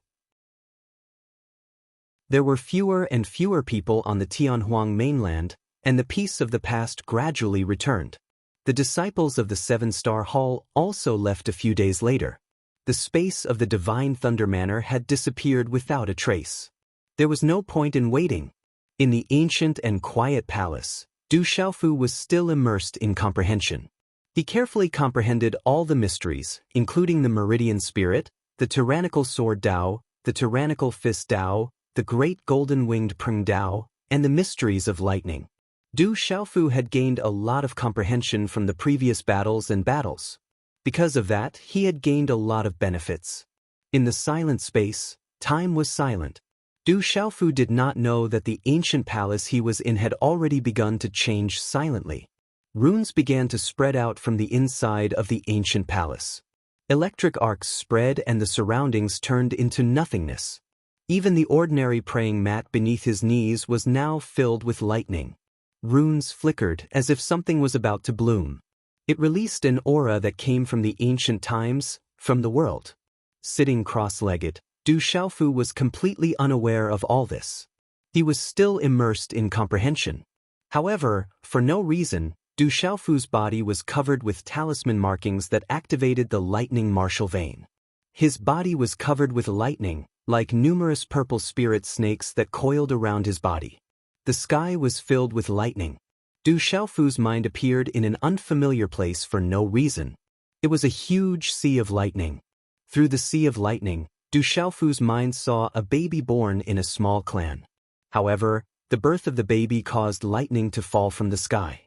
There were fewer and fewer people on the Tianhuang mainland, and the peace of the past gradually returned. The disciples of the Seven-Star Hall also left a few days later. The space of the Divine Thunder Manor had disappeared without a trace. There was no point in waiting. In the ancient and quiet palace, Du Xiaofu was still immersed in comprehension. He carefully comprehended all the mysteries, including the Meridian Spirit, the tyrannical Sword Dao, the tyrannical Fist Dao, the great golden-winged Prung Dao, and the mysteries of lightning. Du Xiaofu had gained a lot of comprehension from the previous battles. Because of that, he had gained a lot of benefits. In the silent space, time was silent. Du Xiaofu did not know that the ancient palace he was in had already begun to change silently. Runes began to spread out from the inside of the ancient palace. Electric arcs spread and the surroundings turned into nothingness. Even the ordinary praying mat beneath his knees was now filled with lightning. Runes flickered as if something was about to bloom. It released an aura that came from the ancient times, from the world. Sitting cross-legged, Du Xiaofu was completely unaware of all this. He was still immersed in comprehension. However, for no reason, Du Xiaofu's body was covered with talisman markings that activated the lightning martial vein. His body was covered with lightning, like numerous purple spirit snakes that coiled around his body. The sky was filled with lightning. Du Xiaofu's mind appeared in an unfamiliar place for no reason. It was a huge sea of lightning. Through the sea of lightning, Du Xiaofu's mind saw a baby born in a small clan. However, the birth of the baby caused lightning to fall from the sky.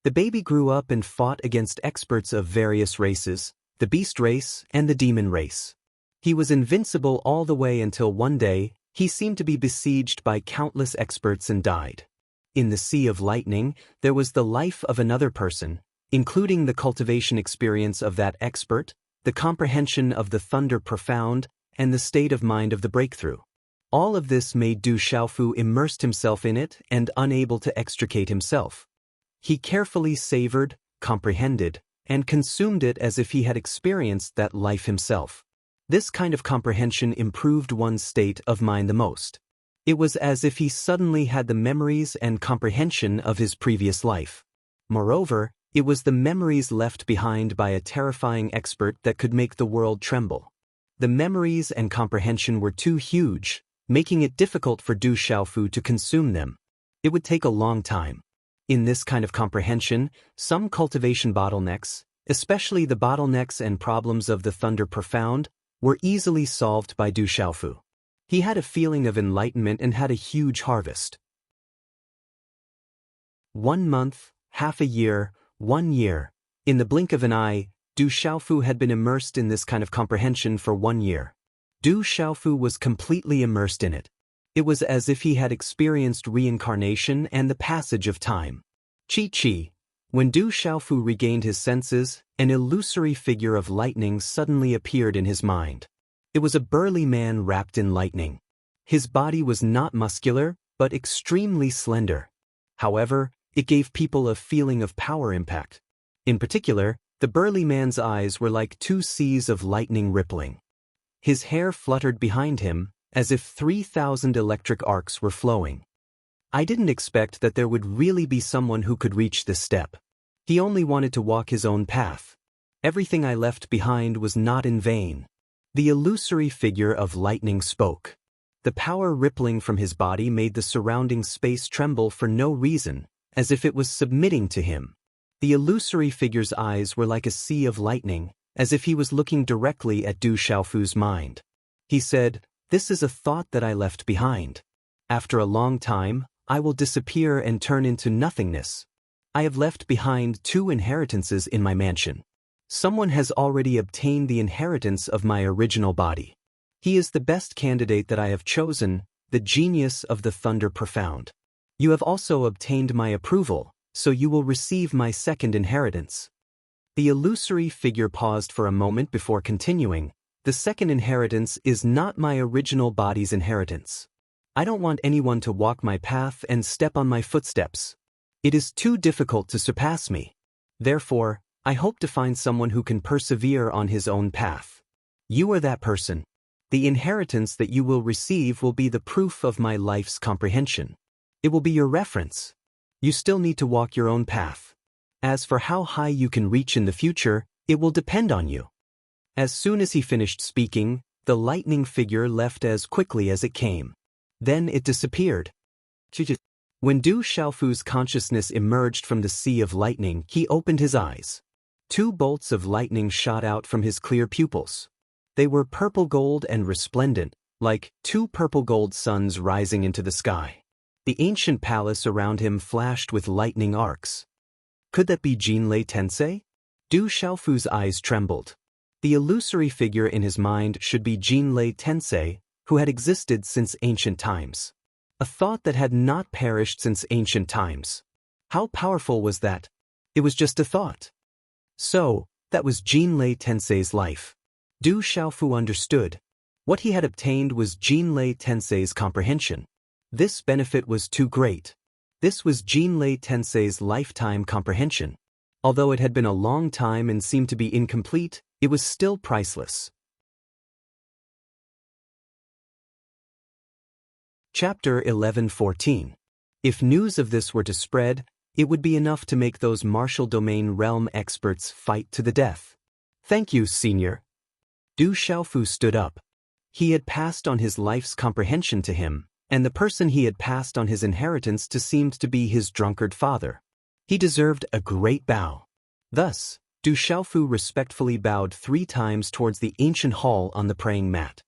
The baby grew up and fought against experts of various races, the beast race and the demon race. He was invincible all the way until one day, he seemed to be besieged by countless experts and died. In the sea of lightning, there was the life of another person, including the cultivation experience of that expert, the comprehension of the thunder profound, and the state of mind of the breakthrough. All of this made Du Xiaofu immersed himself in it and unable to extricate himself. He carefully savored, comprehended, and consumed it as if he had experienced that life himself. This kind of comprehension improved one's state of mind the most. It was as if he suddenly had the memories and comprehension of his previous life. Moreover, it was the memories left behind by a terrifying expert that could make the world tremble. The memories and comprehension were too huge, making it difficult for Du Xiaofu to consume them. It would take a long time. In this kind of comprehension, some cultivation bottlenecks, especially the bottlenecks and problems of the Thunder Profound, were easily solved by Du Xiaofu. He had a feeling of enlightenment and had a huge harvest. 1 month, half a year, 1 year. In the blink of an eye, Du Xiaofu had been immersed in this kind of comprehension for 1 year. Du Xiaofu was completely immersed in it. It was as if he had experienced reincarnation and the passage of time. Chi. When Du Xiaofu regained his senses, an illusory figure of lightning suddenly appeared in his mind. It was a burly man wrapped in lightning. His body was not muscular, but extremely slender. However, it gave people a feeling of power impact. In particular, the burly man's eyes were like 2 seas of lightning rippling. His hair fluttered behind him, as if 3,000 electric arcs were flowing. I didn't expect that there would really be someone who could reach this step. He only wanted to walk his own path. Everything I left behind was not in vain. The illusory figure of lightning spoke. The power rippling from his body made the surrounding space tremble for no reason, as if it was submitting to him. The illusory figure's eyes were like a sea of lightning, as if he was looking directly at Du Xiaofu's mind. He said, "This is a thought that I left behind. After a long time, I will disappear and turn into nothingness. I have left behind 2 inheritances in my mansion. Someone has already obtained the inheritance of my original body. He is the best candidate that I have chosen, the genius of the thunder profound. You have also obtained my approval, so you will receive my second inheritance. The illusory figure paused for a moment before continuing. The second inheritance is not my original body's inheritance. I don't want anyone to walk my path and step on my footsteps. It is too difficult to surpass me. Therefore, I hope to find someone who can persevere on his own path. You are that person. The inheritance that you will receive will be the proof of my life's comprehension. It will be your reference. You still need to walk your own path. As for how high you can reach in the future, it will depend on you. As soon as he finished speaking, the lightning figure left as quickly as it came. Then it disappeared. When Du Xiaofu's consciousness emerged from the sea of lightning, he opened his eyes. 2 bolts of lightning shot out from his clear pupils. They were purple gold and resplendent, like 2 purple gold suns rising into the sky. The ancient palace around him flashed with lightning arcs. Could that be Jinlei Tensei? Du Xiaofu's eyes trembled. The illusory figure in his mind should be Jinlei Tensei, who had existed since ancient times. A thought that had not perished since ancient times. How powerful was that? It was just a thought. So, that was Jinlei Tensei's life. Du Xiaofu understood. What he had obtained was Jinlei Tensei's comprehension. This benefit was too great. This was Jinlei Tensei's lifetime comprehension. Although it had been a long time and seemed to be incomplete, it was still priceless. Chapter 11:14. If news of this were to spread, it would be enough to make those martial domain realm experts fight to the death. Thank you, senior. Du Xiaofu stood up. He had passed on his life's comprehension to him, and the person he had passed on his inheritance to seemed to be his drunkard father. He deserved a great bow. Thus, Du Xiaofu respectfully bowed 3 times towards the ancient hall on the praying mat.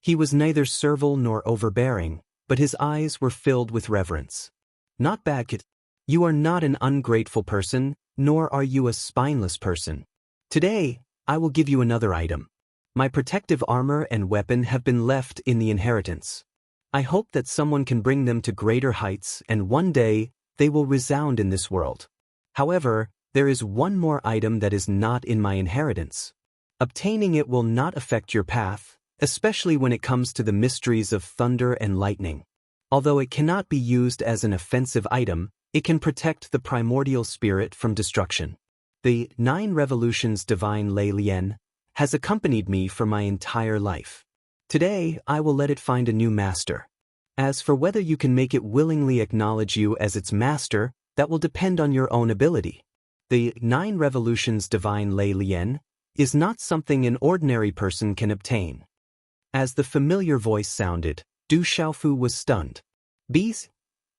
He was neither servile nor overbearing, but his eyes were filled with reverence. Not bad, kid. You are not an ungrateful person, nor are you a spineless person. Today, I will give you another item. My protective armor and weapon have been left in the inheritance. I hope that someone can bring them to greater heights, and one day, they will resound in this world. However, there is one more item that is not in my inheritance. Obtaining it will not affect your path, especially when it comes to the mysteries of thunder and lightning. Although it cannot be used as an offensive item, it can protect the primordial spirit from destruction. The 9 Revolutions Divine Lei Lian has accompanied me for my entire life. Today, I will let it find a new master. As for whether you can make it willingly acknowledge you as its master, that will depend on your own ability. The 9 Revolutions Divine Lei Lian is not something an ordinary person can obtain. As the familiar voice sounded, Du Xiaofu was stunned.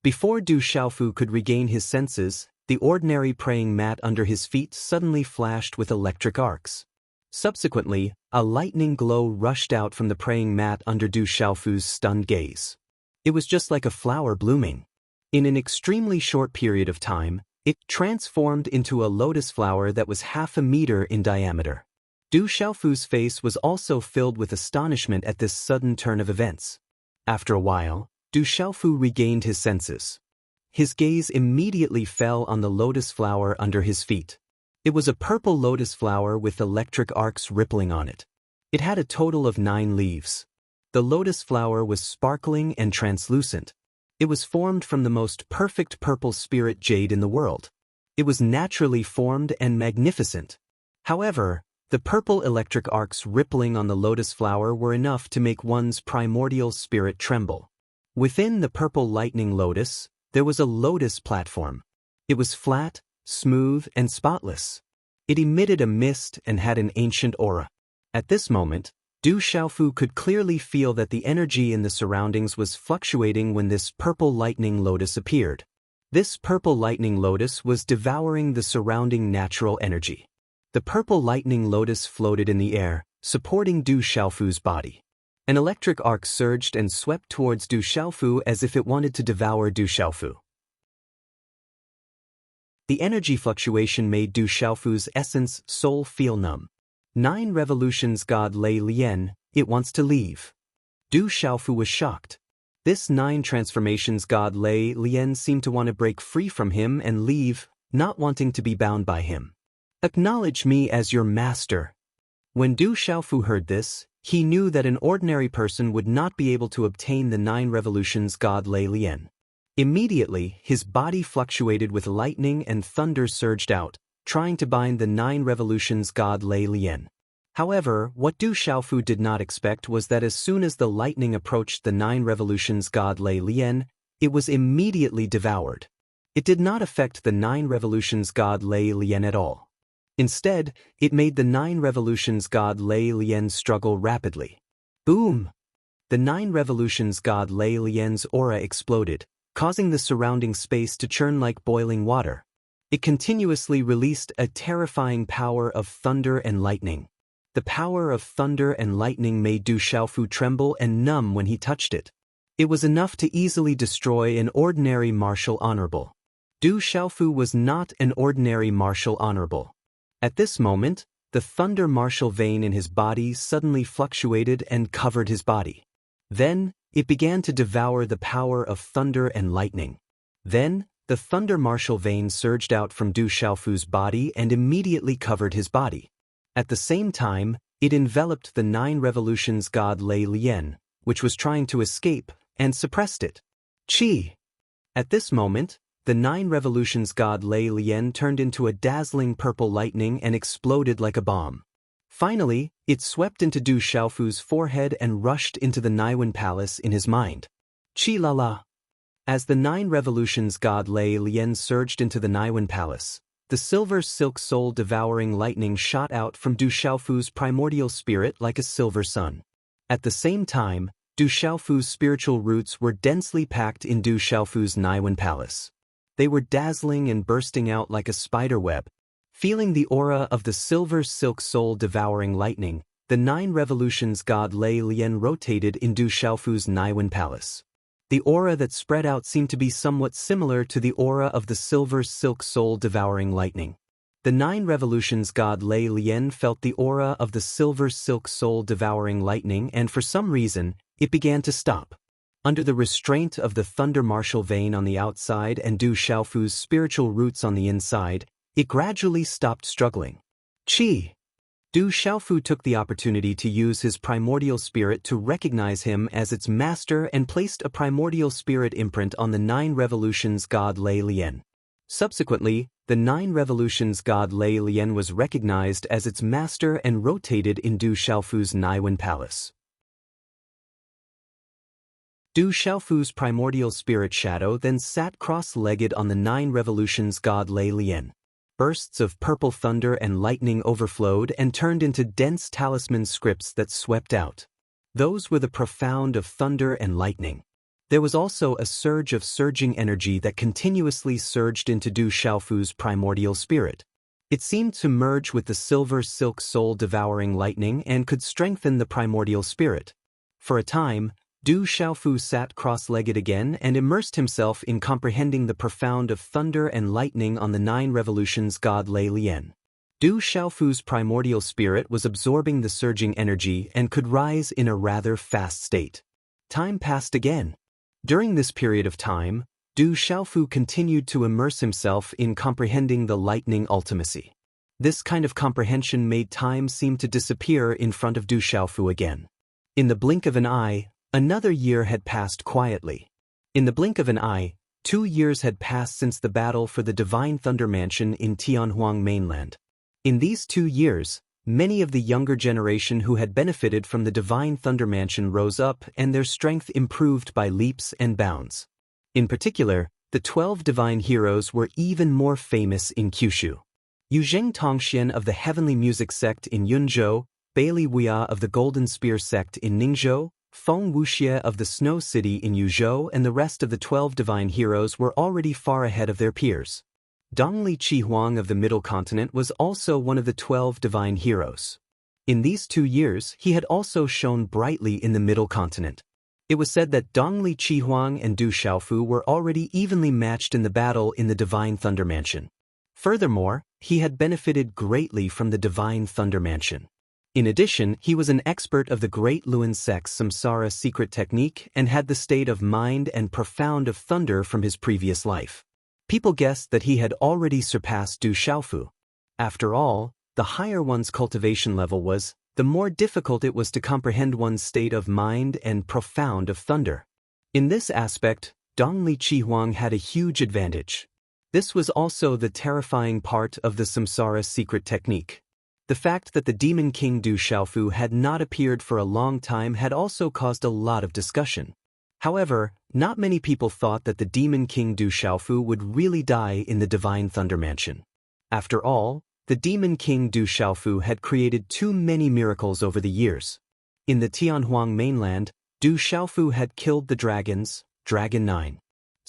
Before Du Xiaofu could regain his senses, the ordinary praying mat under his feet suddenly flashed with electric arcs. Subsequently, a lightning glow rushed out from the praying mat under Du Xiaofu's stunned gaze. It was just like a flower blooming. In an extremely short period of time, it transformed into a lotus flower that was half a meter in diameter. Du Xiaofu's face was also filled with astonishment at this sudden turn of events. After a while, Du Xiaofu regained his senses. His gaze immediately fell on the lotus flower under his feet. It was a purple lotus flower with electric arcs rippling on it. It had a total of 9 leaves. The lotus flower was sparkling and translucent. It was formed from the most perfect purple spirit jade in the world. It was naturally formed and magnificent. However, the purple electric arcs rippling on the lotus flower were enough to make one's primordial spirit tremble. Within the purple lightning lotus, there was a lotus platform. It was flat, smooth, and spotless. It emitted a mist and had an ancient aura. At this moment, Du Xiaofu could clearly feel that the energy in the surroundings was fluctuating when this purple lightning lotus appeared. This purple lightning lotus was devouring the surrounding natural energy. The purple lightning lotus floated in the air, supporting Du Xiaofu's body. An electric arc surged and swept towards Du Xiaofu as if it wanted to devour Du Xiaofu. The energy fluctuation made Du Xiaofu's essence soul feel numb. 9 revolutions God Lei Lian, it wants to leave. Du Xiaofu was shocked. This 9 transformations God Lei Lian seemed to want to break free from him and leave, not wanting to be bound by him. Acknowledge me as your master. When Du Xiaofu heard this, he knew that an ordinary person would not be able to obtain the 9 revolutions God Lei Lian. Immediately, his body fluctuated with lightning and thunder surged out, trying to bind the 9 revolutions God Lei Lian. However, what Du Xiaofu did not expect was that as soon as the lightning approached the 9 revolutions God Lei Lian, it was immediately devoured. It did not affect the 9 revolutions God Lei Lian at all. Instead, it made the 9 revolutions God Lei Lian struggle rapidly. Boom! The 9 revolutions God Lei Lian's aura exploded, causing the surrounding space to churn like boiling water. It continuously released a terrifying power of thunder and lightning. The power of thunder and lightning made Du Xiaofu tremble and numb when he touched it. It was enough to easily destroy an ordinary martial honorable. Du Xiaofu was not an ordinary martial honorable. At this moment, the thunder martial vein in his body suddenly fluctuated and covered his body. Then, it began to devour the power of thunder and lightning. Then, the thunder martial vein surged out from Du Xiaofu's body and immediately covered his body. At the same time, it enveloped the 9 revolutions God Lei Lian, which was trying to escape, and suppressed it. Qi! At this moment, the 9 revolutions God Lei Lian turned into a dazzling purple lightning and exploded like a bomb. Finally, it swept into Du Xiaofu's forehead and rushed into the Naiwen Palace in his mind. Qi la la! As the 9 revolutions God Lei Lian surged into the Naiwen Palace, the silver silk soul-devouring lightning shot out from Du Xiaofu's primordial spirit like a silver sun. At the same time, Du Xiaofu's spiritual roots were densely packed in Du Xiaofu's Naiwen Palace. They were dazzling and bursting out like a spider web. Feeling the aura of the silver silk soul-devouring lightning, the 9 revolutions God Lei Lian rotated in Du Xiaofu's Naiwen Palace. The aura that spread out seemed to be somewhat similar to the aura of the silver silk soul-devouring lightning. The 9 revolutions God Lei Lian felt the aura of the silver silk soul-devouring lightning and for some reason, it began to stop. Under the restraint of the thunder martial vein on the outside and Du Xiaofu's spiritual roots on the inside, it gradually stopped struggling. Qi! Du Xiaofu took the opportunity to use his primordial spirit to recognize him as its master and placed a primordial spirit imprint on the 9 revolutions God Lei Lian. Subsequently, the 9 revolutions God Lei Lian was recognized as its master and rotated in Du Xiaofu's Naiwen Palace. Du Xiaofu's primordial spirit shadow then sat cross-legged on the 9 revolutions God Lei Lian. Bursts of purple thunder and lightning overflowed and turned into dense talisman scripts that swept out. Those were the profound of thunder and lightning. There was also a surge of surging energy that continuously surged into Du Xiaofu's primordial spirit. It seemed to merge with the silver silk soul-devouring lightning and could strengthen the primordial spirit. For a time, Du Xiaofu sat cross-legged again and immersed himself in comprehending the profound of thunder and lightning on the 9 revolutions God Lei Lian. Du Xiaofu's primordial spirit was absorbing the surging energy and could rise in a rather fast state. Time passed again. During this period of time, Du Xiaofu continued to immerse himself in comprehending the lightning ultimacy. This kind of comprehension made time seem to disappear in front of Du Xiaofu again. In the blink of an eye, another year had passed quietly. In the blink of an eye, 2 years had passed since the battle for the Divine Thunder Mansion in Tianhuang mainland. In these 2 years, many of the younger generation who had benefited from the Divine Thunder Mansion rose up and their strength improved by leaps and bounds. In particular, the 12 divine heroes were even more famous in Kyushu. Yuzheng Tongxian of the Heavenly Music sect in Yunzhou, Bailey Wuya of the Golden Spear sect in Ningzhou, Feng Wuxie of the Snow City in Yuzhou and the rest of the 12 divine heroes were already far ahead of their peers. Dongli Qihuang of the Middle Continent was also one of the 12 divine heroes. In these 2 years, he had also shone brightly in the Middle Continent. It was said that Dongli Qihuang and Du Xiaofu were already evenly matched in the battle in the Divine Thunder Mansion. Furthermore, he had benefited greatly from the divine Thunder Mansion. In addition, he was an expert of the Great Luan Sect's Samsara secret technique and had the state of mind and profound of thunder from his previous life. People guessed that he had already surpassed Du Xiaofu. After all, the higher one's cultivation level was, the more difficult it was to comprehend one's state of mind and profound of thunder. In this aspect, Dongli Chihuang had a huge advantage. This was also the terrifying part of the Samsara secret technique. The fact that the Demon King Du Xiaofu had not appeared for a long time had also caused a lot of discussion. However, not many people thought that the Demon King Du Xiaofu would really die in the Divine Thunder Mansion. After all, the Demon King Du Xiaofu had created too many miracles over the years. In the Tianhuang mainland, Du Xiaofu had killed the dragons, Dragon 9.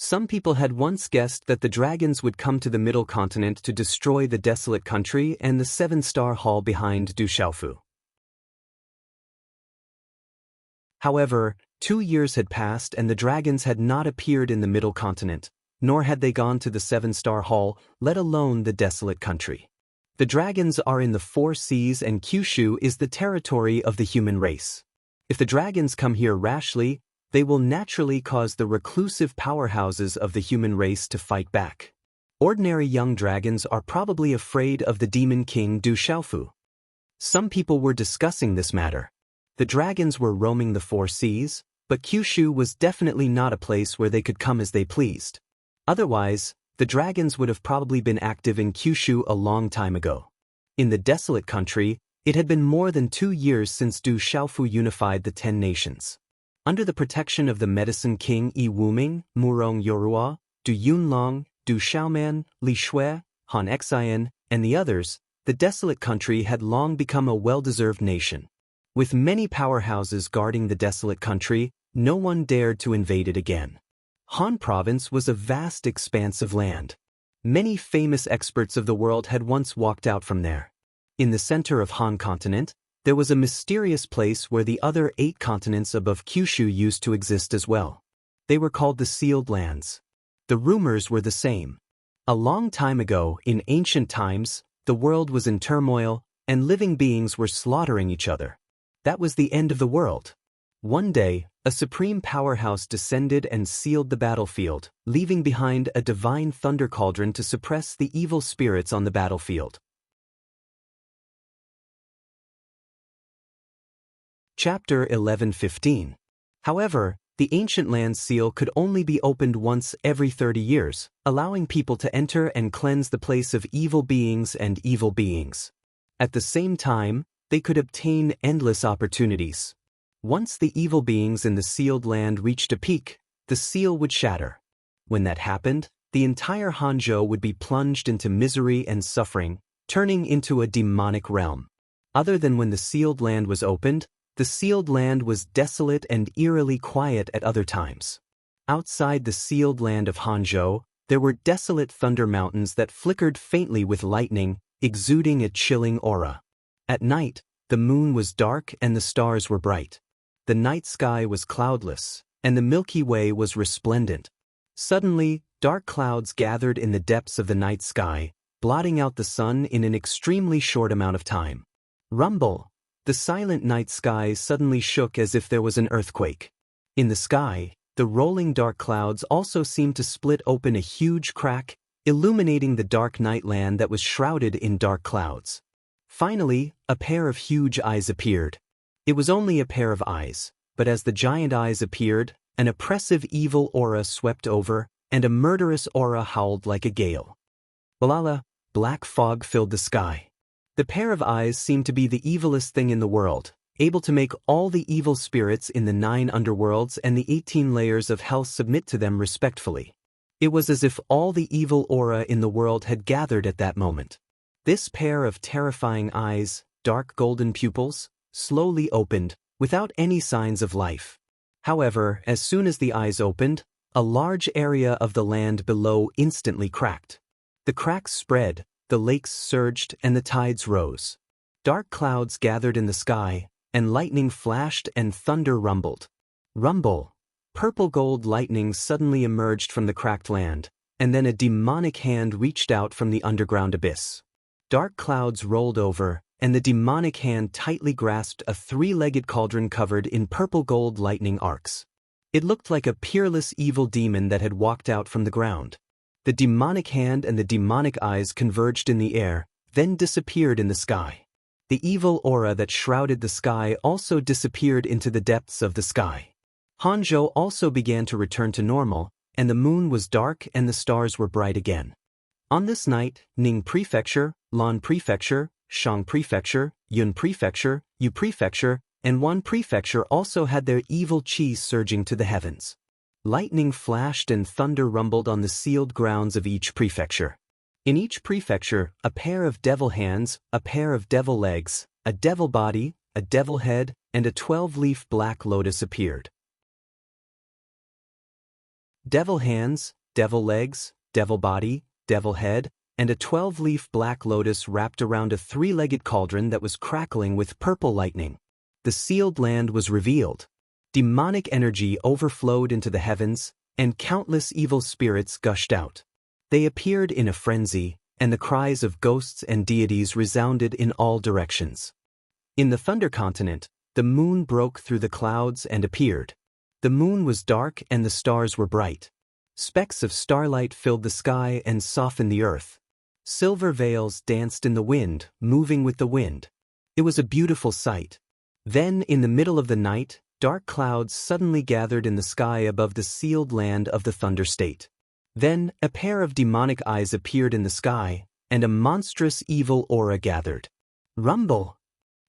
Some people had once guessed that the dragons would come to the Middle Continent to destroy the desolate country and the 7-star hall behind Du Xiaofu. However, 2 years had passed and the dragons had not appeared in the Middle Continent, nor had they gone to the 7-star hall, let alone the desolate country. The dragons are in the 4 seas and Kyushu is the territory of the human race. If the dragons come here rashly, they will naturally cause the reclusive powerhouses of the human race to fight back. Ordinary young dragons are probably afraid of the Demon King Du Xiaofu. Some people were discussing this matter. The dragons were roaming the 4 seas, but Kyushu was definitely not a place where they could come as they pleased. Otherwise, the dragons would have probably been active in Kyushu a long time ago. In the desolate country, it had been more than 2 years since Du Xiaofu unified the 10 nations. Under the protection of the Medicine King Yi Wuming, Murong Yorua, Du Yunlong, Du Xiaoman, Li Shui, Han Xian, and the others, the desolate country had long become a well-deserved nation. With many powerhouses guarding the desolate country, no one dared to invade it again. Han Province was a vast expanse of land. Many famous experts of the world had once walked out from there. In the center of Han Continent, there was a mysterious place where the other 8 continents above Kyushu used to exist as well. They were called the Sealed Lands. The rumors were the same. A long time ago, in ancient times, the world was in turmoil, and living beings were slaughtering each other. That was the end of the world. One day, a supreme powerhouse descended and sealed the battlefield, leaving behind a divine thunder cauldron to suppress the evil spirits on the battlefield. Chapter 11:15. However, the ancient land seal could only be opened once every 30 years, allowing people to enter and cleanse the place of evil beings and evil beings. At the same time, they could obtain endless opportunities. Once the evil beings in the sealed land reached a peak, the seal would shatter. When that happened, the entire Hanzhou would be plunged into misery and suffering, turning into a demonic realm. Other than when the sealed land was opened, the sealed land was desolate and eerily quiet at other times. Outside the sealed land of Hanzhou, there were desolate thunder mountains that flickered faintly with lightning, exuding a chilling aura. At night, the moon was dark and the stars were bright. The night sky was cloudless, and the Milky Way was resplendent. Suddenly, dark clouds gathered in the depths of the night sky, blotting out the sun in an extremely short amount of time. Rumble! The silent night sky suddenly shook as if there was an earthquake. In the sky, the rolling dark clouds also seemed to split open a huge crack, illuminating the dark night land that was shrouded in dark clouds. Finally, a pair of huge eyes appeared. It was only a pair of eyes, but as the giant eyes appeared, an oppressive evil aura swept over, and a murderous aura howled like a gale. Balala, black fog filled the sky. The pair of eyes seemed to be the evilest thing in the world, able to make all the evil spirits in the 9 underworlds and the 18 layers of hell submit to them respectfully. It was as if all the evil aura in the world had gathered at that moment. This pair of terrifying eyes, dark golden pupils, slowly opened, without any signs of life. However, as soon as the eyes opened, a large area of the land below instantly cracked. The cracks spread, the lakes surged, and the tides rose. Dark clouds gathered in the sky, and lightning flashed and thunder rumbled. Rumble! Purple gold lightning suddenly emerged from the cracked land, and then a demonic hand reached out from the underground abyss. Dark clouds rolled over, and the demonic hand tightly grasped a three-legged cauldron covered in purple-gold lightning arcs. It looked like a peerless evil demon that had walked out from the ground. The demonic hand and the demonic eyes converged in the air, then disappeared in the sky. The evil aura that shrouded the sky also disappeared into the depths of the sky. Hanzhou also began to return to normal, and the moon was dark and the stars were bright again. On this night, Ning Prefecture, Lan Prefecture, Shang Prefecture, Yun Prefecture, Yu Prefecture, and Wan Prefecture also had their evil qi surging to the heavens. Lightning flashed and thunder rumbled on the sealed grounds of each prefecture. In each prefecture, a pair of devil hands, a pair of devil legs, a devil body, a devil head, and a 12-leaf black lotus appeared. Devil hands, devil legs, devil body, devil head, and a 12-leaf black lotus wrapped around a three-legged cauldron that was crackling with purple lightning. The sealed land was revealed. Demonic energy overflowed into the heavens, and countless evil spirits gushed out. They appeared in a frenzy, and the cries of ghosts and deities resounded in all directions. In the Thunder Continent, the moon broke through the clouds and appeared. The moon was dark and the stars were bright. Specks of starlight filled the sky and softened the earth. Silver veils danced in the wind, moving with the wind. It was a beautiful sight. Then, in the middle of the night, dark clouds suddenly gathered in the sky above the sealed land of the Thunder State. Then, a pair of demonic eyes appeared in the sky, and a monstrous evil aura gathered. Rumble!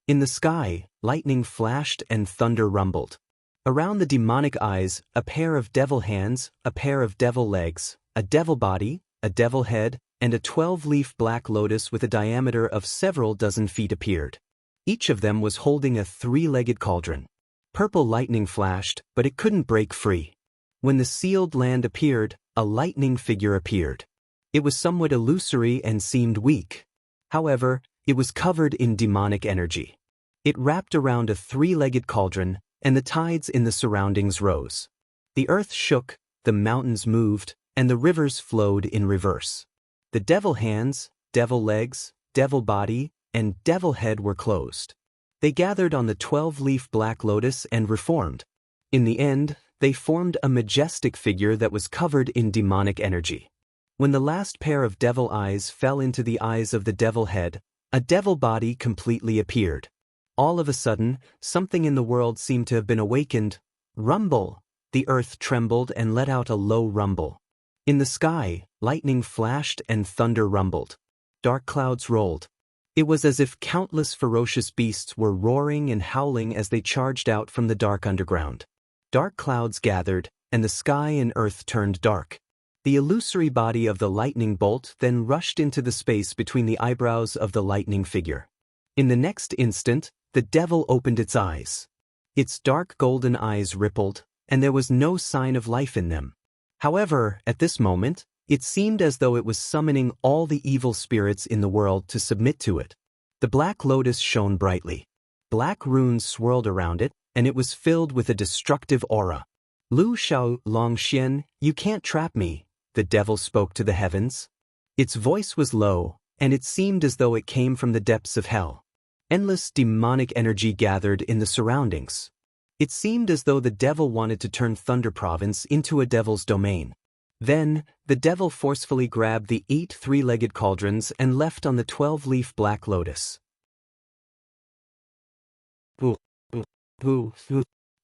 In the sky, lightning flashed and thunder rumbled. Around the demonic eyes, a pair of devil hands, a pair of devil legs, a devil body, a devil head, and a 12-leaf black lotus with a diameter of several dozen feet appeared. Each of them was holding a three-legged cauldron. Purple lightning flashed, but it couldn't break free. When the sealed land appeared, a lightning figure appeared. It was somewhat illusory and seemed weak. However, it was covered in demonic energy. It wrapped around a three-legged cauldron, and the tides in the surroundings rose. The earth shook, the mountains moved, and the rivers flowed in reverse. The devil hands, devil legs, devil body, and devil head were closed. They gathered on the 12-leaf black lotus and reformed. In the end, they formed a majestic figure that was covered in demonic energy. When the last pair of devil eyes fell into the eyes of the devil head, a devil body completely appeared. All of a sudden, something in the world seemed to have been awakened. Rumble! The earth trembled and let out a low rumble. In the sky, lightning flashed and thunder rumbled. Dark clouds rolled. It was as if countless ferocious beasts were roaring and howling as they charged out from the dark underground. Dark clouds gathered, and the sky and earth turned dark. The illusory body of the lightning bolt then rushed into the space between the eyebrows of the lightning figure. In the next instant, the devil opened its eyes. Its dark golden eyes rippled, and there was no sign of life in them. However, at this moment, it seemed as though it was summoning all the evil spirits in the world to submit to it. The black lotus shone brightly. Black runes swirled around it, and it was filled with a destructive aura. Lu Shao Longxian, you can't trap me, the devil spoke to the heavens. Its voice was low, and it seemed as though it came from the depths of hell. Endless demonic energy gathered in the surroundings. It seemed as though the devil wanted to turn Thunder Province into a devil's domain. Then, the devil forcefully grabbed the 8 three-legged cauldrons and left on the 12-leaf black lotus.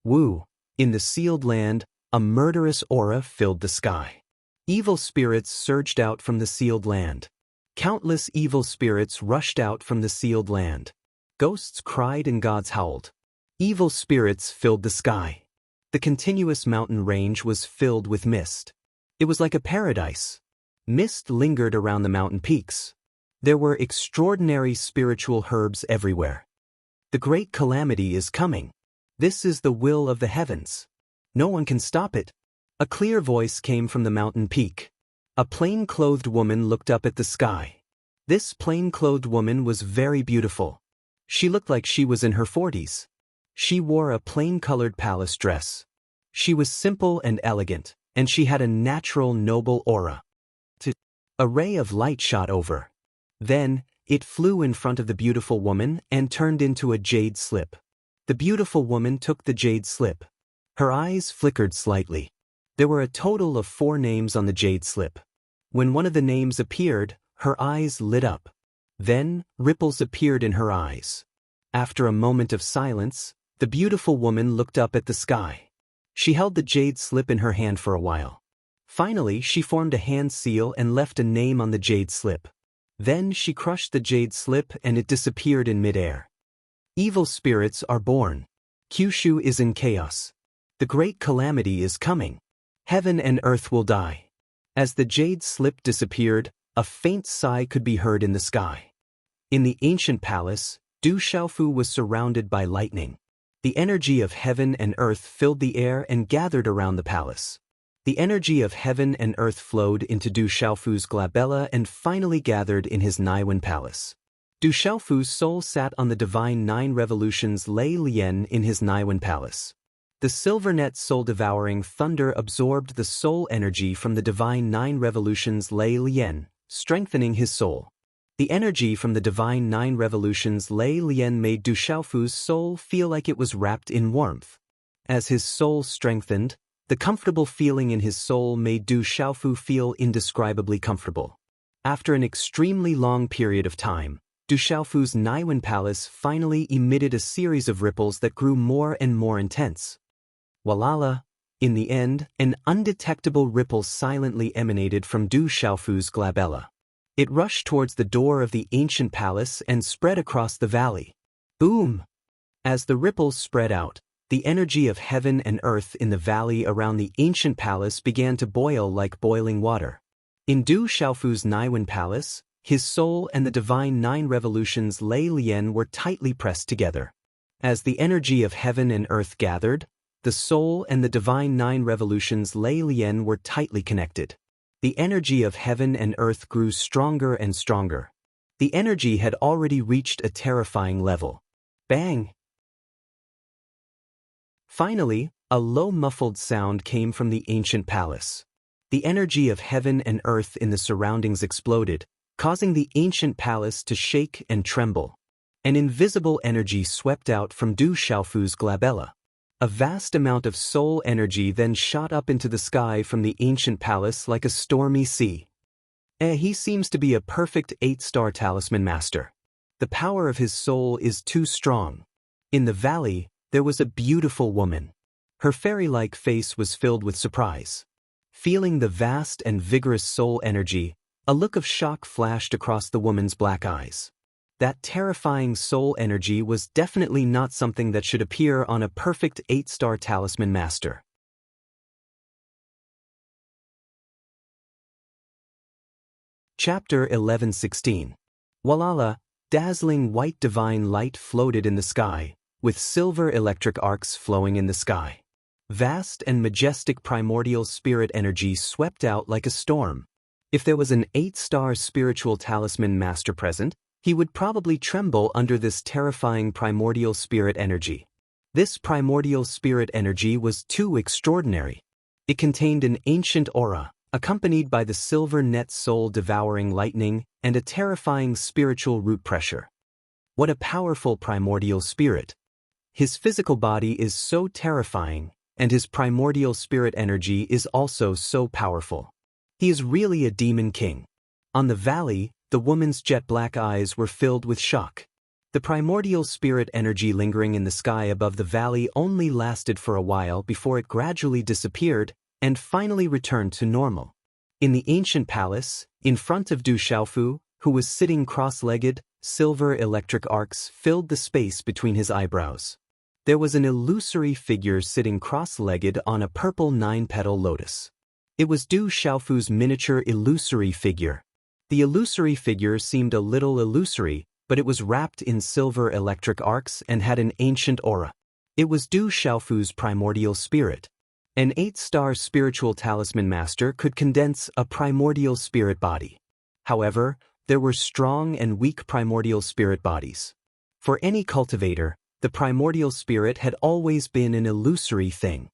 Woo! In the sealed land, a murderous aura filled the sky. Evil spirits surged out from the sealed land. Countless evil spirits rushed out from the sealed land. Ghosts cried and gods howled. Evil spirits filled the sky. The continuous mountain range was filled with mist. It was like a paradise. Mist lingered around the mountain peaks. There were extraordinary spiritual herbs everywhere. The great calamity is coming. This is the will of the heavens. No one can stop it. A clear voice came from the mountain peak. A plain-clothed woman looked up at the sky. This plain-clothed woman was very beautiful. She looked like she was in her 40s. She wore a plain-colored palace dress. She was simple and elegant, and she had a natural noble aura. A ray of light shot over. Then, it flew in front of the beautiful woman and turned into a jade slip. The beautiful woman took the jade slip. Her eyes flickered slightly. There were a total of 4 names on the jade slip. When one of the names appeared, her eyes lit up. Then, ripples appeared in her eyes. After a moment of silence, the beautiful woman looked up at the sky. She held the jade slip in her hand for a while. Finally, she formed a hand seal and left a name on the jade slip. Then she crushed the jade slip and it disappeared in midair. Evil spirits are born. Kyushu is in chaos. The great calamity is coming. Heaven and earth will die. As the jade slip disappeared, a faint sigh could be heard in the sky. In the ancient palace, Du Xiaofu was surrounded by lightning. The energy of heaven and earth filled the air and gathered around the palace. The energy of heaven and earth flowed into Du Xiaofu's glabella and finally gathered in his Naiwen palace. Du Xiaofu's soul sat on the divine 9 revolutions Lei Lian in his Naiwen palace. The silver net soul-devouring thunder absorbed the soul energy from the divine 9 revolutions Lei Lian, strengthening his soul. The energy from the divine 9 revolutions Lei Lian made Du Xiaofu's soul feel like it was wrapped in warmth. As his soul strengthened, the comfortable feeling in his soul made Du Xiaofu feel indescribably comfortable. After an extremely long period of time, Du Xiaofu's Naiwen palace finally emitted a series of ripples that grew more and more intense. Walala! In the end, an undetectable ripple silently emanated from Du Xiaofu's glabella. It rushed towards the door of the ancient palace and spread across the valley. Boom! As the ripples spread out, the energy of heaven and earth in the valley around the ancient palace began to boil like boiling water. In Du Xiaofu's Naiwen palace, his soul and the divine 9 revolutions Lei Lian were tightly pressed together. As the energy of heaven and earth gathered, the soul and the divine 9 revolutions Lei Lian were tightly connected. The energy of heaven and earth grew stronger and stronger. The energy had already reached a terrifying level. Bang! Finally, a low muffled sound came from the ancient palace. The energy of heaven and earth in the surroundings exploded, causing the ancient palace to shake and tremble. An invisible energy swept out from Du Xiaofu's glabella. A vast amount of soul energy then shot up into the sky from the ancient palace like a stormy sea. He seems to be a perfect 8-star talisman master. The power of his soul is too strong. In the valley, there was a beautiful woman. Her fairy-like face was filled with surprise. Feeling the vast and vigorous soul energy, a look of shock flashed across the woman's black eyes. That terrifying soul energy was definitely not something that should appear on a perfect 8-star talisman master. Chapter 11:16. Walala, dazzling white divine light floated in the sky, with silver electric arcs flowing in the sky. Vast and majestic primordial spirit energy swept out like a storm. If there was an 8-star spiritual talisman master present, he would probably tremble under this terrifying primordial spirit energy. This primordial spirit energy was too extraordinary. It contained an ancient aura, accompanied by the silver net soul-devouring lightning and a terrifying spiritual root pressure. What a powerful primordial spirit! His physical body is so terrifying, and his primordial spirit energy is also so powerful. He is really a demon king. On the valley, the woman's jet-black eyes were filled with shock. The primordial spirit energy lingering in the sky above the valley only lasted for a while before it gradually disappeared and finally returned to normal. In the ancient palace, in front of Du Xiaofu, who was sitting cross-legged, silver electric arcs filled the space between his eyebrows. There was an illusory figure sitting cross-legged on a purple 9-petal lotus. It was Du Xiaofu's miniature illusory figure. The illusory figure seemed a little illusory, but it was wrapped in silver electric arcs and had an ancient aura. It was Du Xiaofu's primordial spirit. An 8-star spiritual talisman master could condense a primordial spirit body. However, there were strong and weak primordial spirit bodies. For any cultivator, the primordial spirit had always been an illusory thing.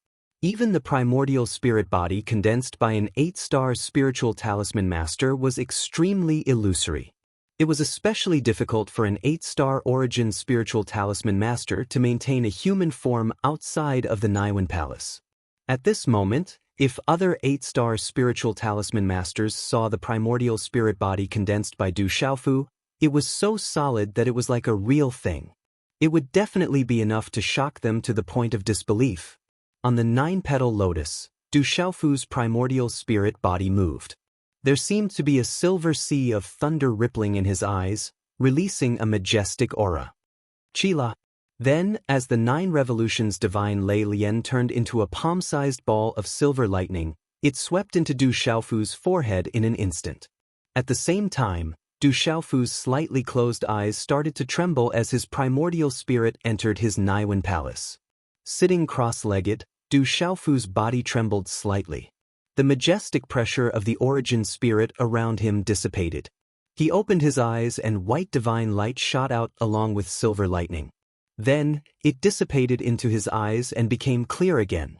Even the primordial spirit body condensed by an 8-star spiritual talisman master was extremely illusory. It was especially difficult for an 8-star origin spiritual talisman master to maintain a human form outside of the Naiwan Palace. At this moment, if other 8-star spiritual talisman masters saw the primordial spirit body condensed by Du Xiaofu, it was so solid that it was like a real thing. It would definitely be enough to shock them to the point of disbelief. On the 9-petal lotus, Du Xiaofu's primordial spirit body moved. There seemed to be a silver sea of thunder rippling in his eyes, releasing a majestic aura. Qila. Then, as the 9 revolutions divine Lei Lian turned into a palm-sized ball of silver lightning, it swept into Du Xiaofu's forehead in an instant. At the same time, Du Xiaofu's slightly closed eyes started to tremble as his primordial spirit entered his Naiwan Palace. Sitting cross-legged, Du Xiaofu's body trembled slightly. The majestic pressure of the origin spirit around him dissipated. He opened his eyes and white divine light shot out along with silver lightning. Then, it dissipated into his eyes and became clear again.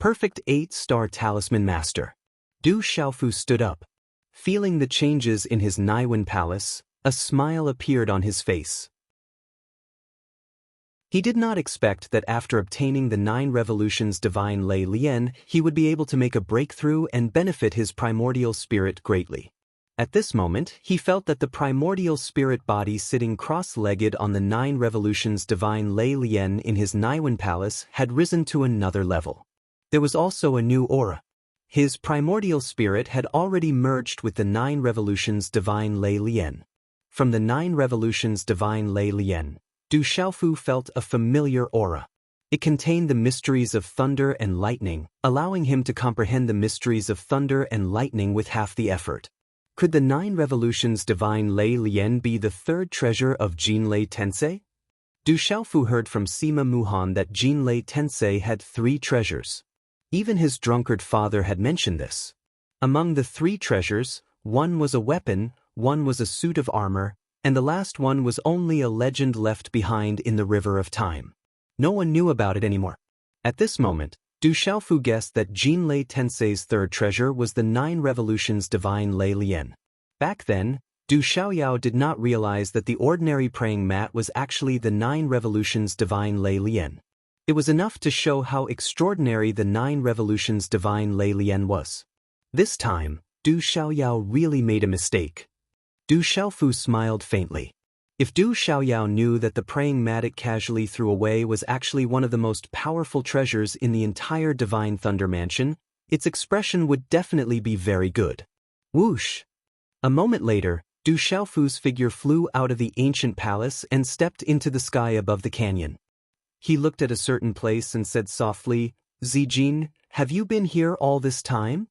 Perfect 8-star talisman master. Du Xiaofu stood up. Feeling the changes in his Naiwan Palace, a smile appeared on his face. He did not expect that after obtaining the 9 revolutions divine Lei Lian, he would be able to make a breakthrough and benefit his primordial spirit greatly. At this moment, he felt that the primordial spirit body sitting cross-legged on the 9 revolutions divine Lei Lian in his Naiwan Palace had risen to another level. There was also a new aura. His primordial spirit had already merged with the 9 revolutions divine Lei Lian. From the 9 revolutions divine Lei Lian, Du Xiaofu felt a familiar aura. It contained the mysteries of thunder and lightning, allowing him to comprehend the mysteries of thunder and lightning with half the effort. Could the 9 revolutions divine Lei Lian be the 3rd treasure of Jinlei Tensei? Du Xiaofu heard from Sima Muhan that Jinlei Tensei had 3 treasures. Even his drunkard father had mentioned this. Among the 3 treasures, one was a weapon, one was a suit of armor, and the last one was only a legend left behind in the river of time. No one knew about it anymore. At this moment, Du Xiaofu guessed that Jinlei Tensei's 3rd treasure was the 9 revolutions divine Lei Lian. Back then, Du Xiaoyao did not realize that the ordinary praying mat was actually the 9 revolutions divine Lei Lian. It was enough to show how extraordinary the 9 revolutions divine Lei Lian was. This time, Du Xiaoyao really made a mistake. Du Xiaofu smiled faintly. If Du Xiaoyao knew that the praying mat it casually threw away was actually one of the most powerful treasures in the entire Divine Thunder Mansion, its expression would definitely be very good. Whoosh! A moment later, Du Xiaofu's figure flew out of the ancient palace and stepped into the sky above the canyon. He looked at a certain place and said softly, "Zijin, have you been here all this time?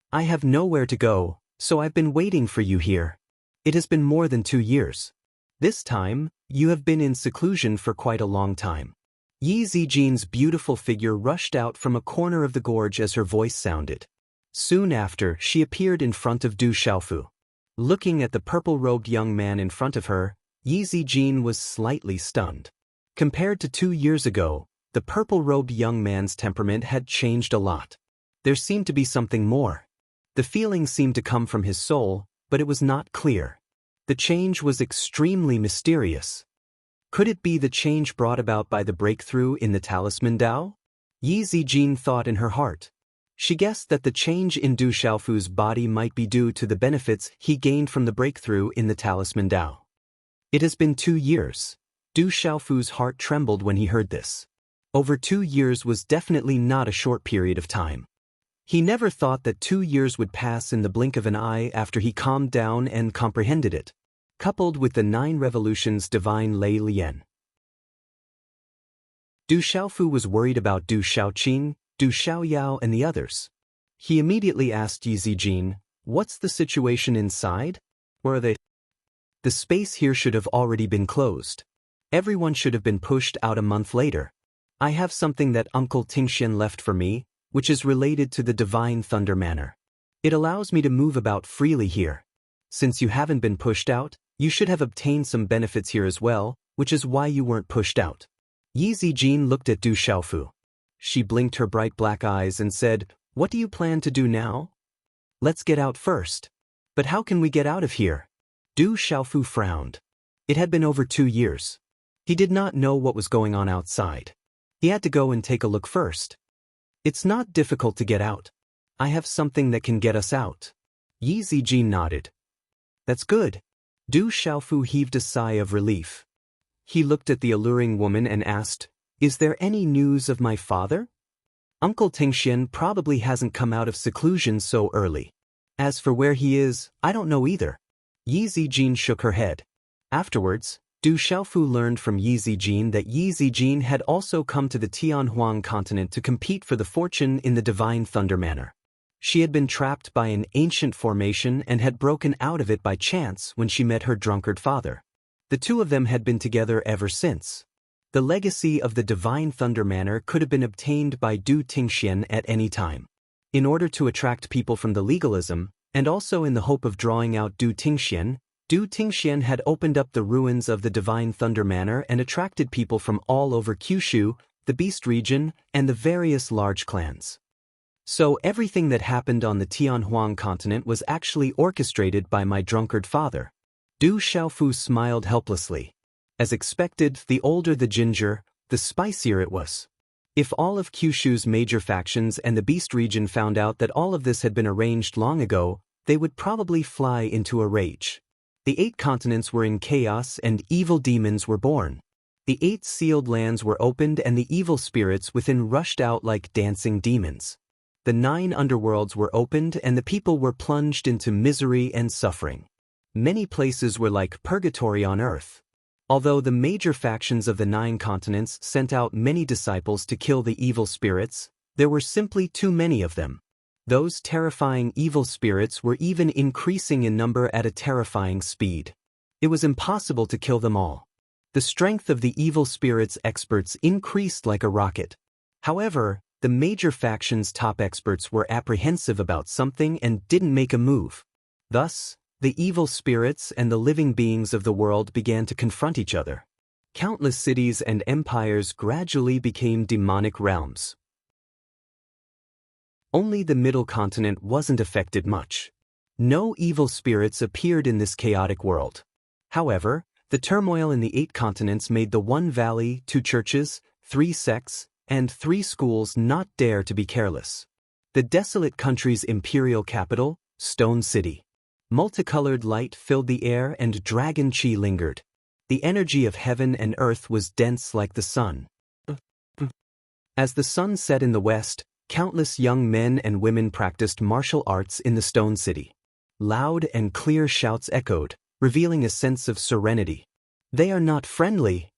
I have nowhere to go, so I've been waiting for you here. It has been more than 2 years. This time, you have been in seclusion for quite a long time." Yi Zijin's beautiful figure rushed out from a corner of the gorge as her voice sounded. Soon after, she appeared in front of Du Xiaofu. Looking at the purple-robed young man in front of her, Yi Zijin was slightly stunned. Compared to 2 years ago, the purple-robed young man's temperament had changed a lot. There seemed to be something more. The feeling seemed to come from his soul, but it was not clear. The change was extremely mysterious. Could it be the change brought about by the breakthrough in the Talisman Dao? Yi Zijin thought in her heart. She guessed that the change in Du Xiaofu's body might be due to the benefits he gained from the breakthrough in the Talisman Dao. It has been 2 years. Du Xiaofu's heart trembled when he heard this. Over 2 years was definitely not a short period of time. He never thought that 2 years would pass in the blink of an eye after he calmed down and comprehended it. Coupled with the 9 revolutions divine Lei Lian. Du Xiaofu was worried about Du Xiaoqing, Du Xiaoyao and the others. He immediately asked Yi Zijin, "What's the situation inside? Where are they?" "The space here should have already been closed. Everyone should have been pushed out a month later. I have something that Uncle Tingxian left for me, which is related to the Divine Thunder Manor. It allows me to move about freely here. Since you haven't been pushed out, you should have obtained some benefits here as well, which is why you weren't pushed out." Yi Zijin looked at Du Xiaofu. She blinked her bright black eyes and said, "What do you plan to do now?" "Let's get out first." "But how can we get out of here?" Du Xiaofu frowned. It had been over 2 years. He did not know what was going on outside. He had to go and take a look first. "It's not difficult to get out. I have something that can get us out." Yi Zijin nodded. "That's good." Du Xiaofu heaved a sigh of relief. He looked at the alluring woman and asked, "Is there any news of my father? Uncle Tingxian probably hasn't come out of seclusion so early. As for where he is, I don't know either." Yi Zijin shook her head. Afterwards, Du Xiaofu learned from Yi Zijin that Yi Zijin had also come to the Tianhuang continent to compete for the fortune in the Divine Thunder Manor. She had been trapped by an ancient formation and had broken out of it by chance when she met her drunkard father. The two of them had been together ever since. The legacy of the Divine Thunder Manor could have been obtained by Du Tingxian at any time. In order to attract people from the legalism, and also in the hope of drawing out Du Tingxian had opened up the ruins of the Divine Thunder Manor and attracted people from all over Kyushu, the Beast region, and the various large clans. So everything that happened on the Tianhuang continent was actually orchestrated by my drunkard father. Du Xiaofu smiled helplessly. As expected, the older the ginger, the spicier it was. If all of Kyushu's major factions and the Beast region found out that all of this had been arranged long ago, they would probably fly into a rage. The 8 continents were in chaos and evil demons were born. The 8 sealed lands were opened and the evil spirits within rushed out like dancing demons. The 9 underworlds were opened and the people were plunged into misery and suffering. Many places were like purgatory on earth. Although the major factions of the 9 continents sent out many disciples to kill the evil spirits, there were simply too many of them. Those terrifying evil spirits were even increasing in number at a terrifying speed. It was impossible to kill them all. The strength of the evil spirits' experts increased like a rocket. However, the major factions' top experts were apprehensive about something and didn't make a move. Thus, the evil spirits and the living beings of the world began to confront each other. Countless cities and empires gradually became demonic realms. Only the middle continent wasn't affected much. No evil spirits appeared in this chaotic world. However, the turmoil in the 8 continents made the 1 valley, 2 churches, 3 sects, and 3 schools not dare to be careless. The desolate country's imperial capital, Stone City. Multicolored light filled the air and dragon chi lingered. The energy of heaven and earth was dense like the sun. As the sun set in the west, countless young men and women practiced martial arts in the Stone City. Loud and clear shouts echoed, revealing a sense of serenity. "They are not friendly."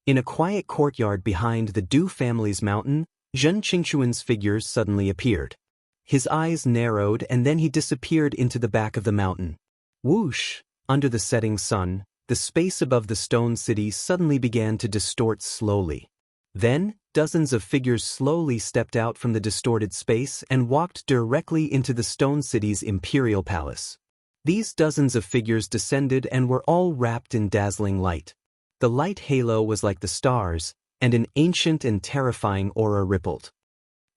In a quiet courtyard behind the Du family's mountain, Zhen Qingchuan's figure suddenly appeared. His eyes narrowed and then he disappeared into the back of the mountain. Whoosh! Under the setting sun, the space above the Stone City suddenly began to distort slowly. Then, dozens of figures slowly stepped out from the distorted space and walked directly into the Stone City's imperial palace. These dozens of figures descended and were all wrapped in dazzling light. The light halo was like the stars, and an ancient and terrifying aura rippled.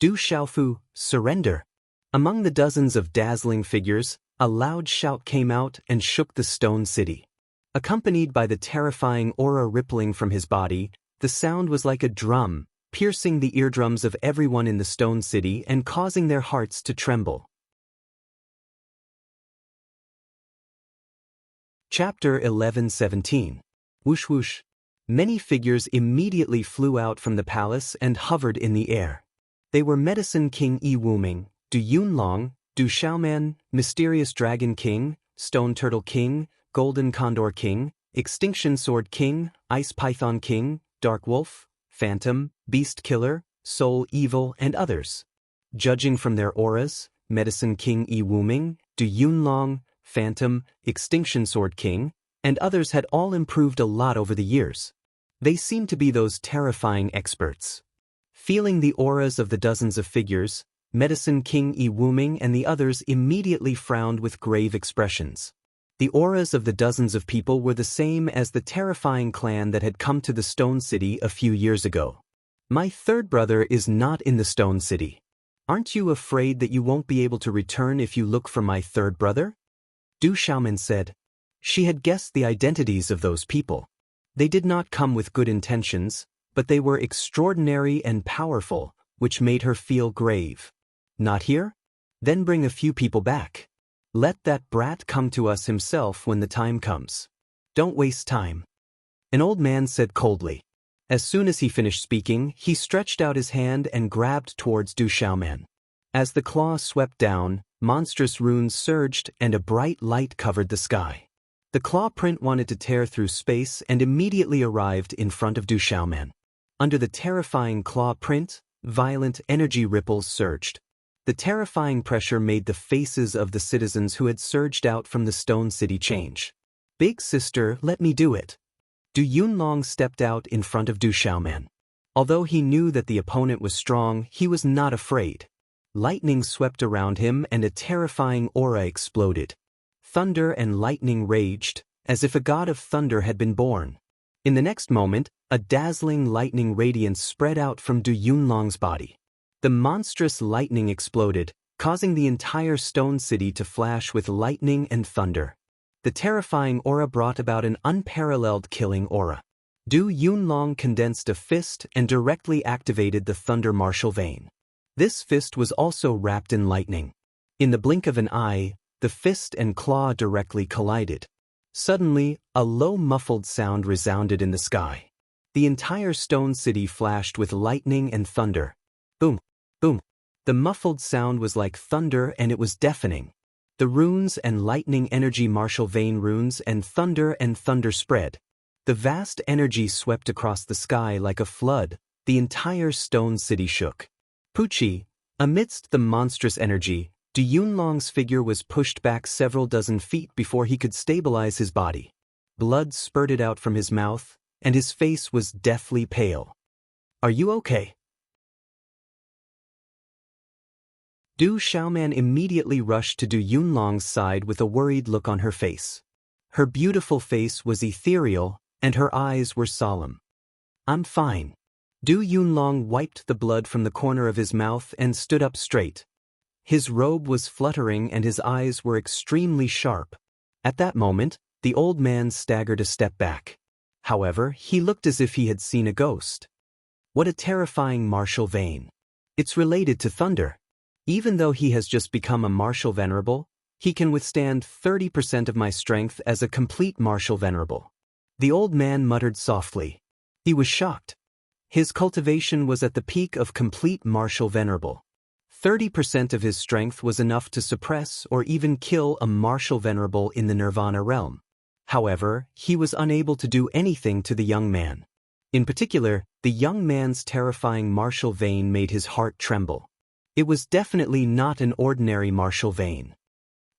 Du Xiaofu, surrender! Among the dozens of dazzling figures, a loud shout came out and shook the Stone City. Accompanied by the terrifying aura rippling from his body, the sound was like a drum, piercing the eardrums of everyone in the Stone City and causing their hearts to tremble. Chapter 11:17. Whoosh whoosh. Many figures immediately flew out from the palace and hovered in the air. They were Medicine King Yi Wuming, Du Yunlong, Du Xiaoman, Mysterious Dragon King, Stone Turtle King, Golden Condor King, Extinction Sword King, Ice Python King, Dark Wolf, Phantom, Beast Killer, Soul Evil, and others. Judging from their auras, Medicine King Yi Wuming, Du Yunlong, Phantom, Extinction Sword King, and others had all improved a lot over the years. They seemed to be those terrifying experts. Feeling the auras of the dozens of figures, Medicine King Yi Wuming and the others immediately frowned with grave expressions. The auras of the dozens of people were the same as the terrifying clan that had come to the Stone City a few years ago. My third brother is not in the stone city. Aren't you afraid that you won't be able to return if you look for my third brother? Du Xiaoman said. She had guessed the identities of those people. They did not come with good intentions, but they were extraordinary and powerful, which made her feel grave. Not here? Then bring a few people back. Let that brat come to us himself when the time comes. Don't waste time. An old man said coldly. As soon as he finished speaking, he stretched out his hand and grabbed towards Du Xiaoman. As the claw swept down, monstrous runes surged and a bright light covered the sky. The claw print wanted to tear through space and immediately arrived in front of Du Xiaoman. Under the terrifying claw print, violent energy ripples surged. The terrifying pressure made the faces of the citizens who had surged out from the stone city change. Big sister, let me do it. Du Yunlong stepped out in front of Du Xiaoman. Although he knew that the opponent was strong, he was not afraid. Lightning swept around him and a terrifying aura exploded. Thunder and lightning raged, as if a god of thunder had been born. In the next moment, a dazzling lightning radiance spread out from Du Yunlong's body. The monstrous lightning exploded, causing the entire stone city to flash with lightning and thunder. The terrifying aura brought about an unparalleled killing aura. Du Yunlong condensed a fist and directly activated the thunder martial vein. This fist was also wrapped in lightning. In the blink of an eye, the fist and claw directly collided. Suddenly, a low muffled sound resounded in the sky. The entire stone city flashed with lightning and thunder. Boom, boom. The muffled sound was like thunder and it was deafening. The runes and lightning energy martial vein runes and thunder spread. The vast energy swept across the sky like a flood. The entire stone city shook. Pucci, amidst the monstrous energy, Du Yunlong's figure was pushed back several dozen feet before he could stabilize his body. Blood spurted out from his mouth, and his face was deathly pale. Are you okay? Du Xiaoman immediately rushed to Du Yunlong's side with a worried look on her face. Her beautiful face was ethereal, and her eyes were solemn. I'm fine. Du Yunlong wiped the blood from the corner of his mouth and stood up straight. His robe was fluttering and his eyes were extremely sharp. At that moment, the old man staggered a step back. However, he looked as if he had seen a ghost. What a terrifying martial vein. It's related to thunder. Even though he has just become a martial venerable, he can withstand 30% of my strength as a complete martial venerable. The old man muttered softly. He was shocked. His cultivation was at the peak of complete martial venerable. 30% of his strength was enough to suppress or even kill a martial venerable in the Nirvana realm. However, he was unable to do anything to the young man. In particular, the young man's terrifying martial vein made his heart tremble. It was definitely not an ordinary martial vein.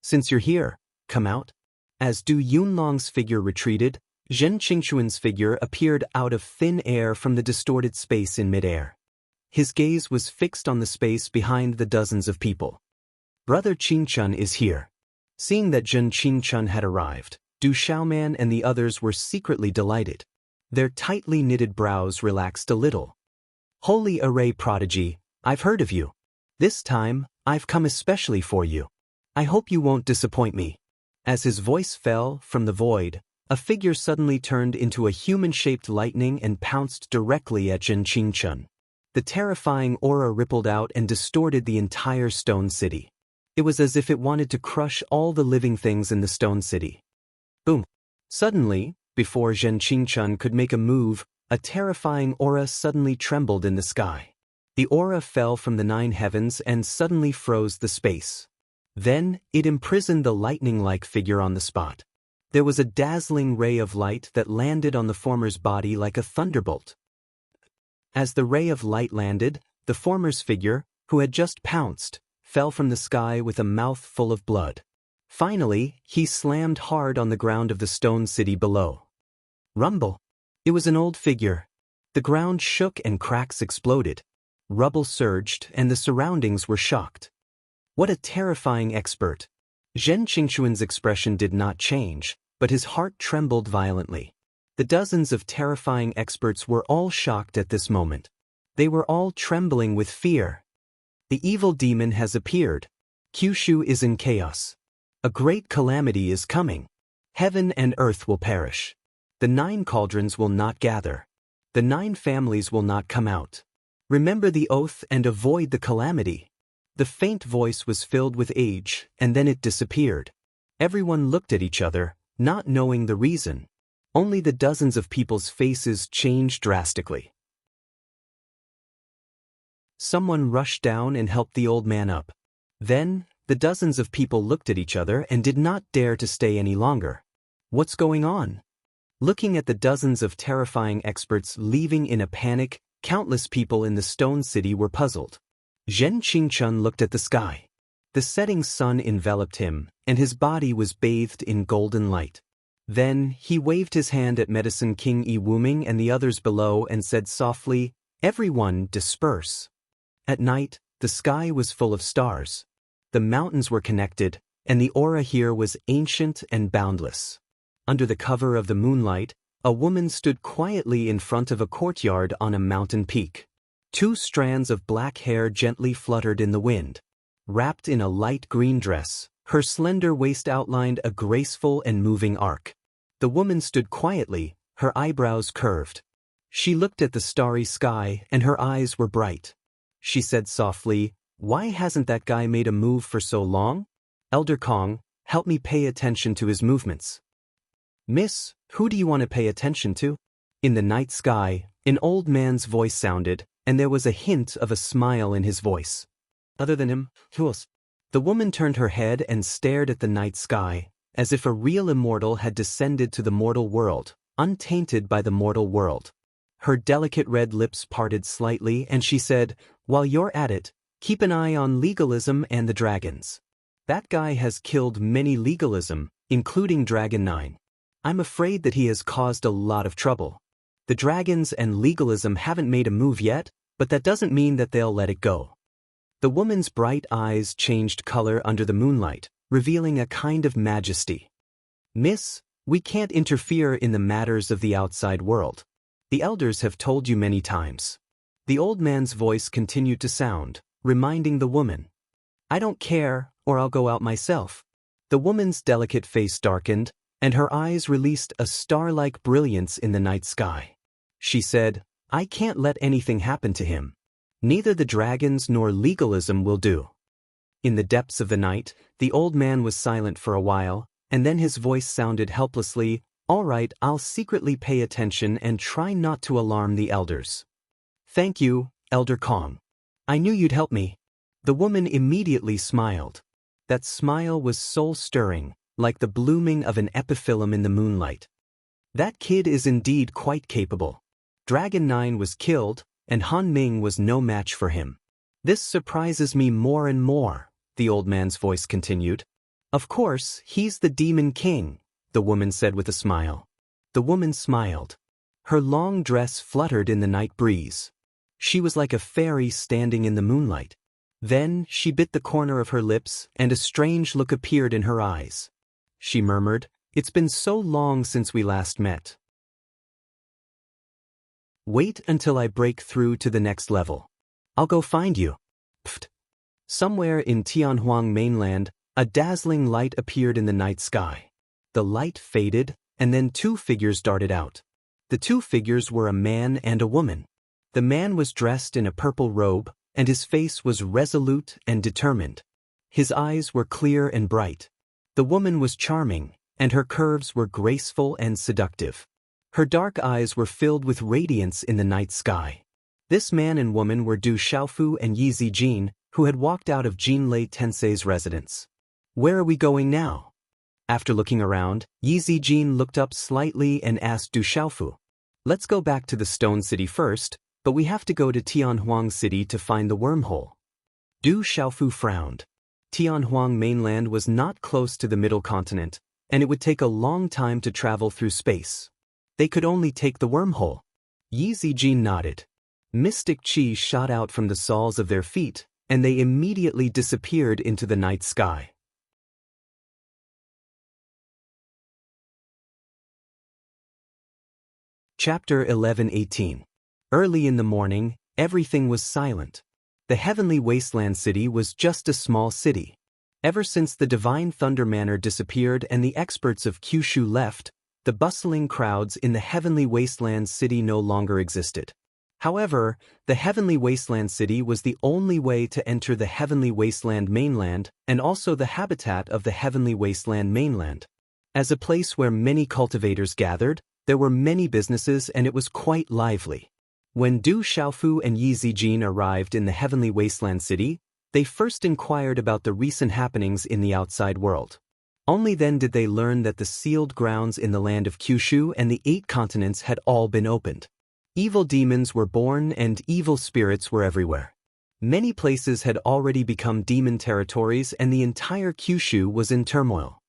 Since you're here, come out. As Du Yunlong's figure retreated, Zhen Qingxuan's figure appeared out of thin air from the distorted space in midair. His gaze was fixed on the space behind the dozens of people. Brother Qingchun is here. Seeing that Zhen Qingchun had arrived, Du Xiaoman and the others were secretly delighted. Their tightly knitted brows relaxed a little. Holy Array Prodigy, I've heard of you. This time, I've come especially for you. I hope you won't disappoint me. As his voice fell from the void, a figure suddenly turned into a human-shaped lightning and pounced directly at Zhen Qingchun. The terrifying aura rippled out and distorted the entire stone city. It was as if it wanted to crush all the living things in the stone city. Boom! Suddenly, before Zhen Qingchun could make a move, a terrifying aura suddenly trembled in the sky. The aura fell from the 9 heavens and suddenly froze the space. Then, it imprisoned the lightning-like figure on the spot. There was a dazzling ray of light that landed on the former's body like a thunderbolt. As the ray of light landed, the former's figure, who had just pounced, fell from the sky with a mouth full of blood. Finally, he slammed hard on the ground of the stone city below. Rumble! It was an old figure. The ground shook and cracks exploded. Rubble surged and the surroundings were shocked. What a terrifying expert! Zhen Qingxuan's expression did not change, but his heart trembled violently. The dozens of terrifying experts were all shocked at this moment. They were all trembling with fear. The evil demon has appeared. Kyushu is in chaos. A great calamity is coming. Heaven and earth will perish. The 9 cauldrons will not gather. The 9 families will not come out. Remember the oath and avoid the calamity. The faint voice was filled with age, and then it disappeared. Everyone looked at each other, not knowing the reason. Only the dozens of people's faces changed drastically. Someone rushed down and helped the old man up. Then, the dozens of people looked at each other and did not dare to stay any longer. What's going on? Looking at the dozens of terrifying experts leaving in a panic, countless people in the stone city were puzzled. Zhen Qingchun looked at the sky. The setting sun enveloped him, and his body was bathed in golden light. Then, he waved his hand at Medicine King Yi Wuming and the others below and said softly, "Everyone disperse." At night, the sky was full of stars. The mountains were connected, and the aura here was ancient and boundless. Under the cover of the moonlight, a woman stood quietly in front of a courtyard on a mountain peak. 2 strands of black hair gently fluttered in the wind. Wrapped in a light green dress, her slender waist outlined a graceful and moving arc. The woman stood quietly, her eyebrows curved. She looked at the starry sky, and her eyes were bright. She said softly, "Why hasn't that guy made a move for so long? Elder Kong, help me pay attention to his movements." "Miss, who do you want to pay attention to?" In the night sky, an old man's voice sounded, and there was a hint of a smile in his voice. "Other than him, who else?" The woman turned her head and stared at the night sky, as if a real immortal had descended to the mortal world, untainted by the mortal world. Her delicate red lips parted slightly, and she said, "While you're at it, keep an eye on legalism and the dragons. That guy has killed many legalism, including Dragon 9. I'm afraid that he has caused a lot of trouble. The dragons and legalism haven't made a move yet, but that doesn't mean that they'll let it go." The woman's bright eyes changed color under the moonlight, revealing a kind of majesty. "Miss, we can't interfere in the matters of the outside world. The elders have told you many times." The old man's voice continued to sound, reminding the woman, "I don't care, or I'll go out myself." The woman's delicate face darkened, and her eyes released a star-like brilliance in the night sky. She said, "I can't let anything happen to him. Neither the dragons nor legalism will do." In the depths of the night, the old man was silent for a while, and then his voice sounded helplessly, "All right, I'll secretly pay attention and try not to alarm the elders." "Thank you, Elder Kong. I knew you'd help me." The woman immediately smiled. That smile was soul-stirring, like the blooming of an epiphyllum in the moonlight. "That kid is indeed quite capable. Dragon 9 was killed, and Han Ming was no match for him. This surprises me more and more," the old man's voice continued. "Of course, he's the Demon King," the woman said with a smile. The woman smiled. Her long dress fluttered in the night breeze. She was like a fairy standing in the moonlight. Then she bit the corner of her lips, and a strange look appeared in her eyes. She murmured, "It's been so long since we last met. Wait until I break through to the next level. I'll go find you." Pfft. Somewhere in Tianhuang mainland, a dazzling light appeared in the night sky. The light faded, and then 2 figures darted out. The 2 figures were a man and a woman. The man was dressed in a purple robe, and his face was resolute and determined. His eyes were clear and bright. The woman was charming, and her curves were graceful and seductive. Her dark eyes were filled with radiance in the night sky. This man and woman were Du Xiaofu and Yi Zijin, who had walked out of Jinlei Tensei's residence. "Where are we going now?" After looking around, Yi Zijin looked up slightly and asked Du Xiaofu, "Let's go back to the Stone City first, but we have to go to Tianhuang City to find the wormhole." Du Xiaofu frowned. Tianhuang mainland was not close to the middle continent, and it would take a long time to travel through space. They could only take the wormhole. Yi Zijin nodded. Mystic chi shot out from the soles of their feet, and they immediately disappeared into the night sky. Chapter 11:18. Early in the morning, Everything was silent. The heavenly wasteland city was just a small city. Ever since the divine Thunder Manor disappeared and the experts of Kyushu left, the bustling crowds in the heavenly wasteland city no longer existed. However, the heavenly wasteland city was the only way to enter the heavenly wasteland mainland and also the habitat of the heavenly wasteland mainland. As a place where many cultivators gathered, there were many businesses and it was quite lively. When Du Xiaofu and Yi Zijin arrived in the heavenly wasteland city, they first inquired about the recent happenings in the outside world. Only then did they learn that the sealed grounds in the land of Kyushu and the 8 continents had all been opened. Evil demons were born and evil spirits were everywhere. Many places had already become demon territories and the entire Kyushu was in turmoil.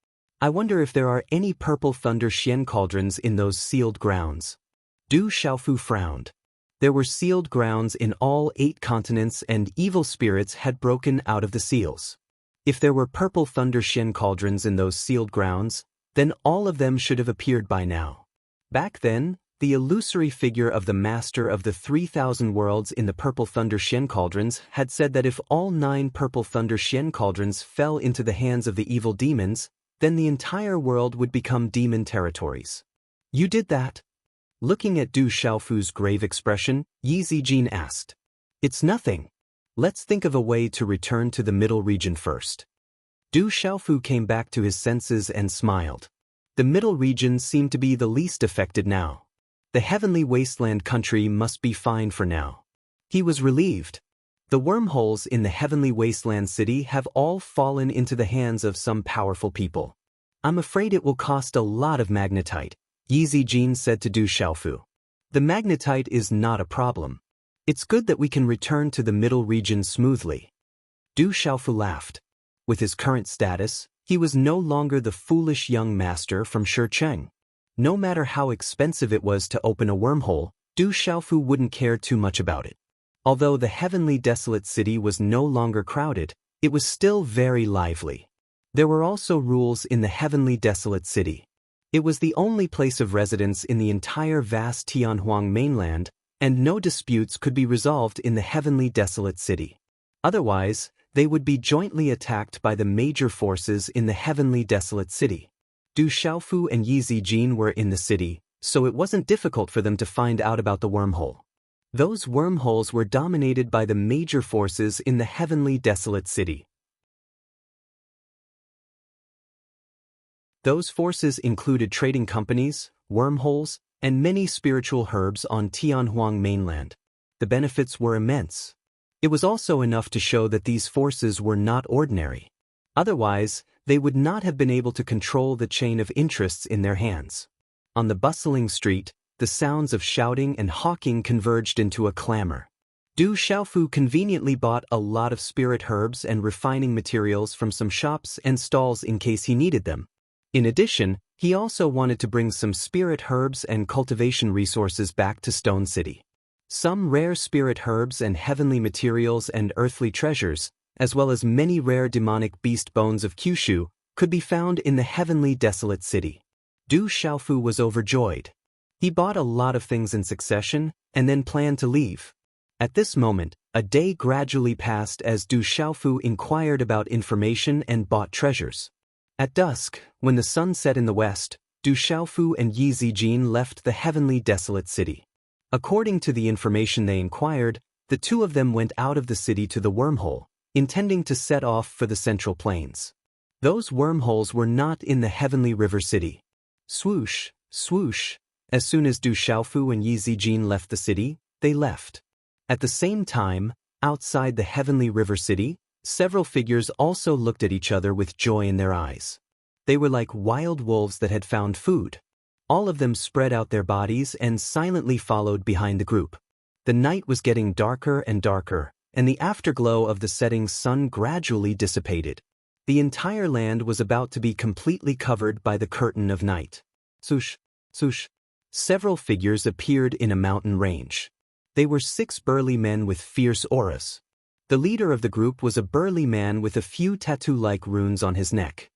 I wonder if there are any purple thunder Xian cauldrons in those sealed grounds. Du Xiaofu frowned. There were sealed grounds in all 8 continents and evil spirits had broken out of the seals. If there were purple thunder Xian cauldrons in those sealed grounds, then all of them should have appeared by now. Back then, the illusory figure of the master of the 3,000 worlds in the purple thunder Xian cauldrons had said that if all 9 purple thunder Xian cauldrons fell into the hands of the evil demons, then the entire world would become demon territories. You did that? Looking at Du Xiaofu's grave expression, Yi Zijin asked. It's nothing. Let's think of a way to return to the middle region first. Du Xiaofu came back to his senses and smiled. The middle region seemed to be the least affected now. The heavenly wasteland country must be fine for now. He was relieved. The wormholes in the heavenly wasteland city have all fallen into the hands of some powerful people. I'm afraid it will cost a lot of magnetite, Yi Zijin said to Du Xiaofu. The magnetite is not a problem. It's good that we can return to the middle region smoothly. Du Xiaofu laughed. With his current status, he was no longer the foolish young master from Shicheng. No matter how expensive it was to open a wormhole, Du Xiaofu wouldn't care too much about it. Although the heavenly desolate city was no longer crowded, it was still very lively. There were also rules in the heavenly desolate city. It was the only place of residence in the entire vast Tianhuang mainland, and no disputes could be resolved in the heavenly desolate city. Otherwise, they would be jointly attacked by the major forces in the heavenly desolate city. Du Xiaofu and Yi Zijin were in the city, so it wasn't difficult for them to find out about the wormhole. Those wormholes were dominated by the major forces in the heavenly desolate city. Those forces included trading companies, wormholes, and many spiritual herbs on Tianhuang mainland. The benefits were immense. It was also enough to show that these forces were not ordinary. Otherwise, they would not have been able to control the chain of interests in their hands. On the bustling street, the sounds of shouting and hawking converged into a clamor. Du Xiaofu conveniently bought a lot of spirit herbs and refining materials from some shops and stalls in case he needed them. In addition, he also wanted to bring some spirit herbs and cultivation resources back to Stone City. Some rare spirit herbs and heavenly materials and earthly treasures, as well as many rare demonic beast bones of Kyushu, could be found in the heavenly desolate city. Du Xiaofu was overjoyed. He bought a lot of things in succession and then planned to leave. At this moment, a day gradually passed as Du Xiaofu inquired about information and bought treasures. At dusk, when the sun set in the west, Du Xiaofu and Yi Zijin left the heavenly desolate city. According to the information they inquired, the two of them went out of the city to the wormhole, intending to set off for the central plains. Those wormholes were not in the heavenly river city. Swoosh, swoosh. As soon as Du Xiaofu and Yi Zijin left the city, they left. At the same time, outside the heavenly river city, several figures also looked at each other with joy in their eyes. They were like wild wolves that had found food. All of them spread out their bodies and silently followed behind the group. The night was getting darker and darker, and the afterglow of the setting sun gradually dissipated. The entire land was about to be completely covered by the curtain of night. Swoosh, swoosh. Several figures appeared in a mountain range. They were 6 burly men with fierce auras. The leader of the group was a burly man with a few tattoo-like runes on his neck.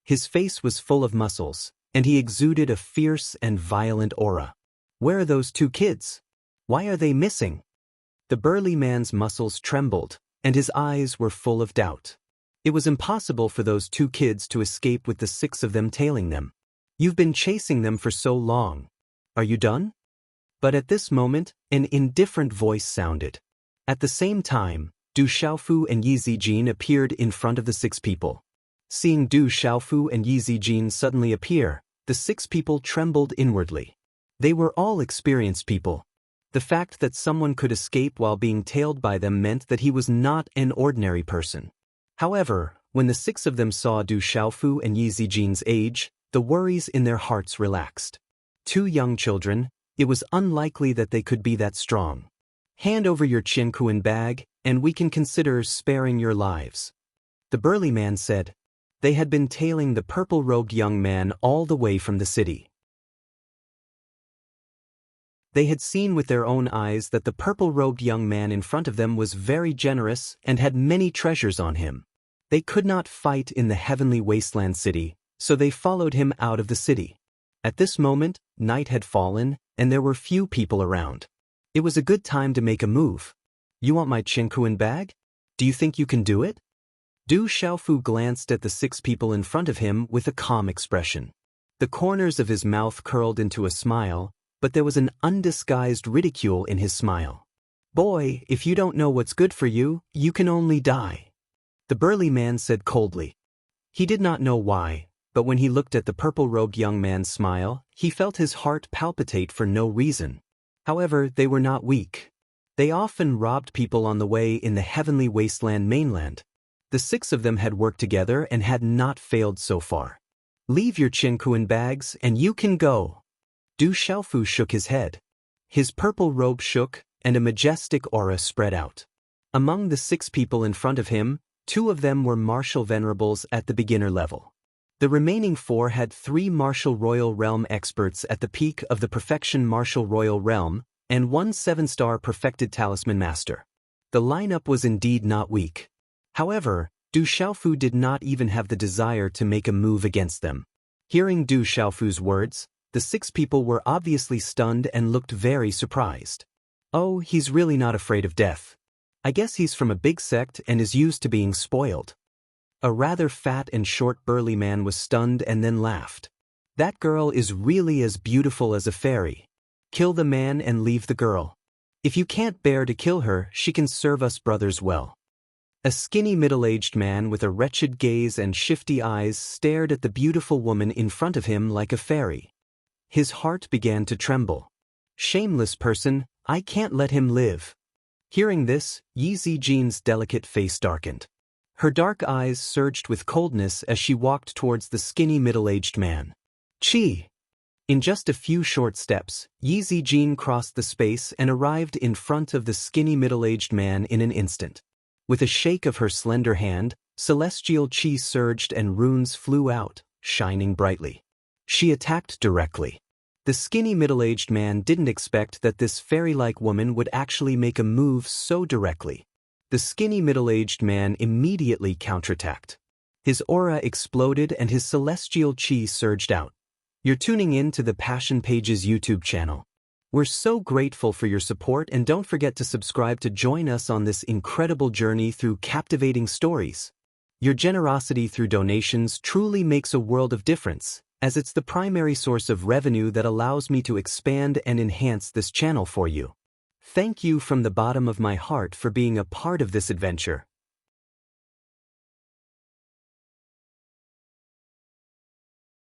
His face was full of muscles, and he exuded a fierce and violent aura. Where are those 2 kids? Why are they missing? The burly man's muscles trembled, and his eyes were full of doubt. It was impossible for those two kids to escape with the 6 of them tailing them. You've been chasing them for so long. Are you done? But at this moment, an indifferent voice sounded. At the same time, Du Xiaofu and Yi Zijin appeared in front of the 6 people. Seeing Du Xiaofu and Yi Zijin suddenly appear, the 6 people trembled inwardly. They were all experienced people. The fact that someone could escape while being tailed by them meant that he was not an ordinary person. However, when the 6 of them saw Du Xiaofu and Yi Zijin's age, the worries in their hearts relaxed. 2 young children, it was unlikely that they could be that strong. Hand over your Qianquan bag, and we can consider sparing your lives. The burly man said. They had been tailing the purple-robed young man all the way from the city. They had seen with their own eyes that the purple-robed young man in front of them was very generous and had many treasures on him. They could not fight in the heavenly wasteland city, so they followed him out of the city. At this moment, night had fallen, and there were few people around. It was a good time to make a move. You want my Qianquan bag? Do you think you can do it? Du Xiaofu glanced at the 6 people in front of him with a calm expression. The corners of his mouth curled into a smile, but there was an undisguised ridicule in his smile. Boy, if you don't know what's good for you, you can only die. The burly man said coldly. He did not know why, but when he looked at the purple-robed young man's smile, he felt his heart palpitate for no reason. However, they were not weak. They often robbed people on the way in the heavenly wasteland mainland. The 6 of them had worked together and had not failed so far. Leave your Qianquan bags and you can go. Du Xiaofu shook his head. His purple robe shook, and a majestic aura spread out. Among the 6 people in front of him, 2 of them were martial venerables at the beginner level. The remaining 4 had 3 martial royal realm experts at the peak of the perfection martial royal realm, and 1 7-star perfected talisman master. The lineup was indeed not weak. However, Du Xiaofu did not even have the desire to make a move against them. Hearing Du Xiaofu's words, the 6 people were obviously stunned and looked very surprised. Oh, he's really not afraid of death. I guess he's from a big sect and is used to being spoiled. A rather fat and short burly man was stunned and then laughed. That girl is really as beautiful as a fairy. Kill the man and leave the girl. If you can't bear to kill her, she can serve us brothers well. A skinny middle-aged man with a wretched gaze and shifty eyes stared at the beautiful woman in front of him like a fairy. His heart began to tremble. Shameless person, I can't let him live. Hearing this, Yi Zijin's delicate face darkened. Her dark eyes surged with coldness as she walked towards the skinny middle-aged man. Chi! In just a few short steps, Yi Zijin crossed the space and arrived in front of the skinny middle-aged man in an instant. With a shake of her slender hand, celestial chi surged and runes flew out, shining brightly. She attacked directly. The skinny middle-aged man didn't expect that this fairy-like woman would actually make a move so directly. The skinny middle-aged man immediately counterattacked. His aura exploded and his celestial chi surged out. You're tuning in to the Passion Pages YouTube channel. We're so grateful for your support, and don't forget to subscribe to join us on this incredible journey through captivating stories. Your generosity through donations truly makes a world of difference, as it's the primary source of revenue that allows me to expand and enhance this channel for you. Thank you from the bottom of my heart for being a part of this adventure.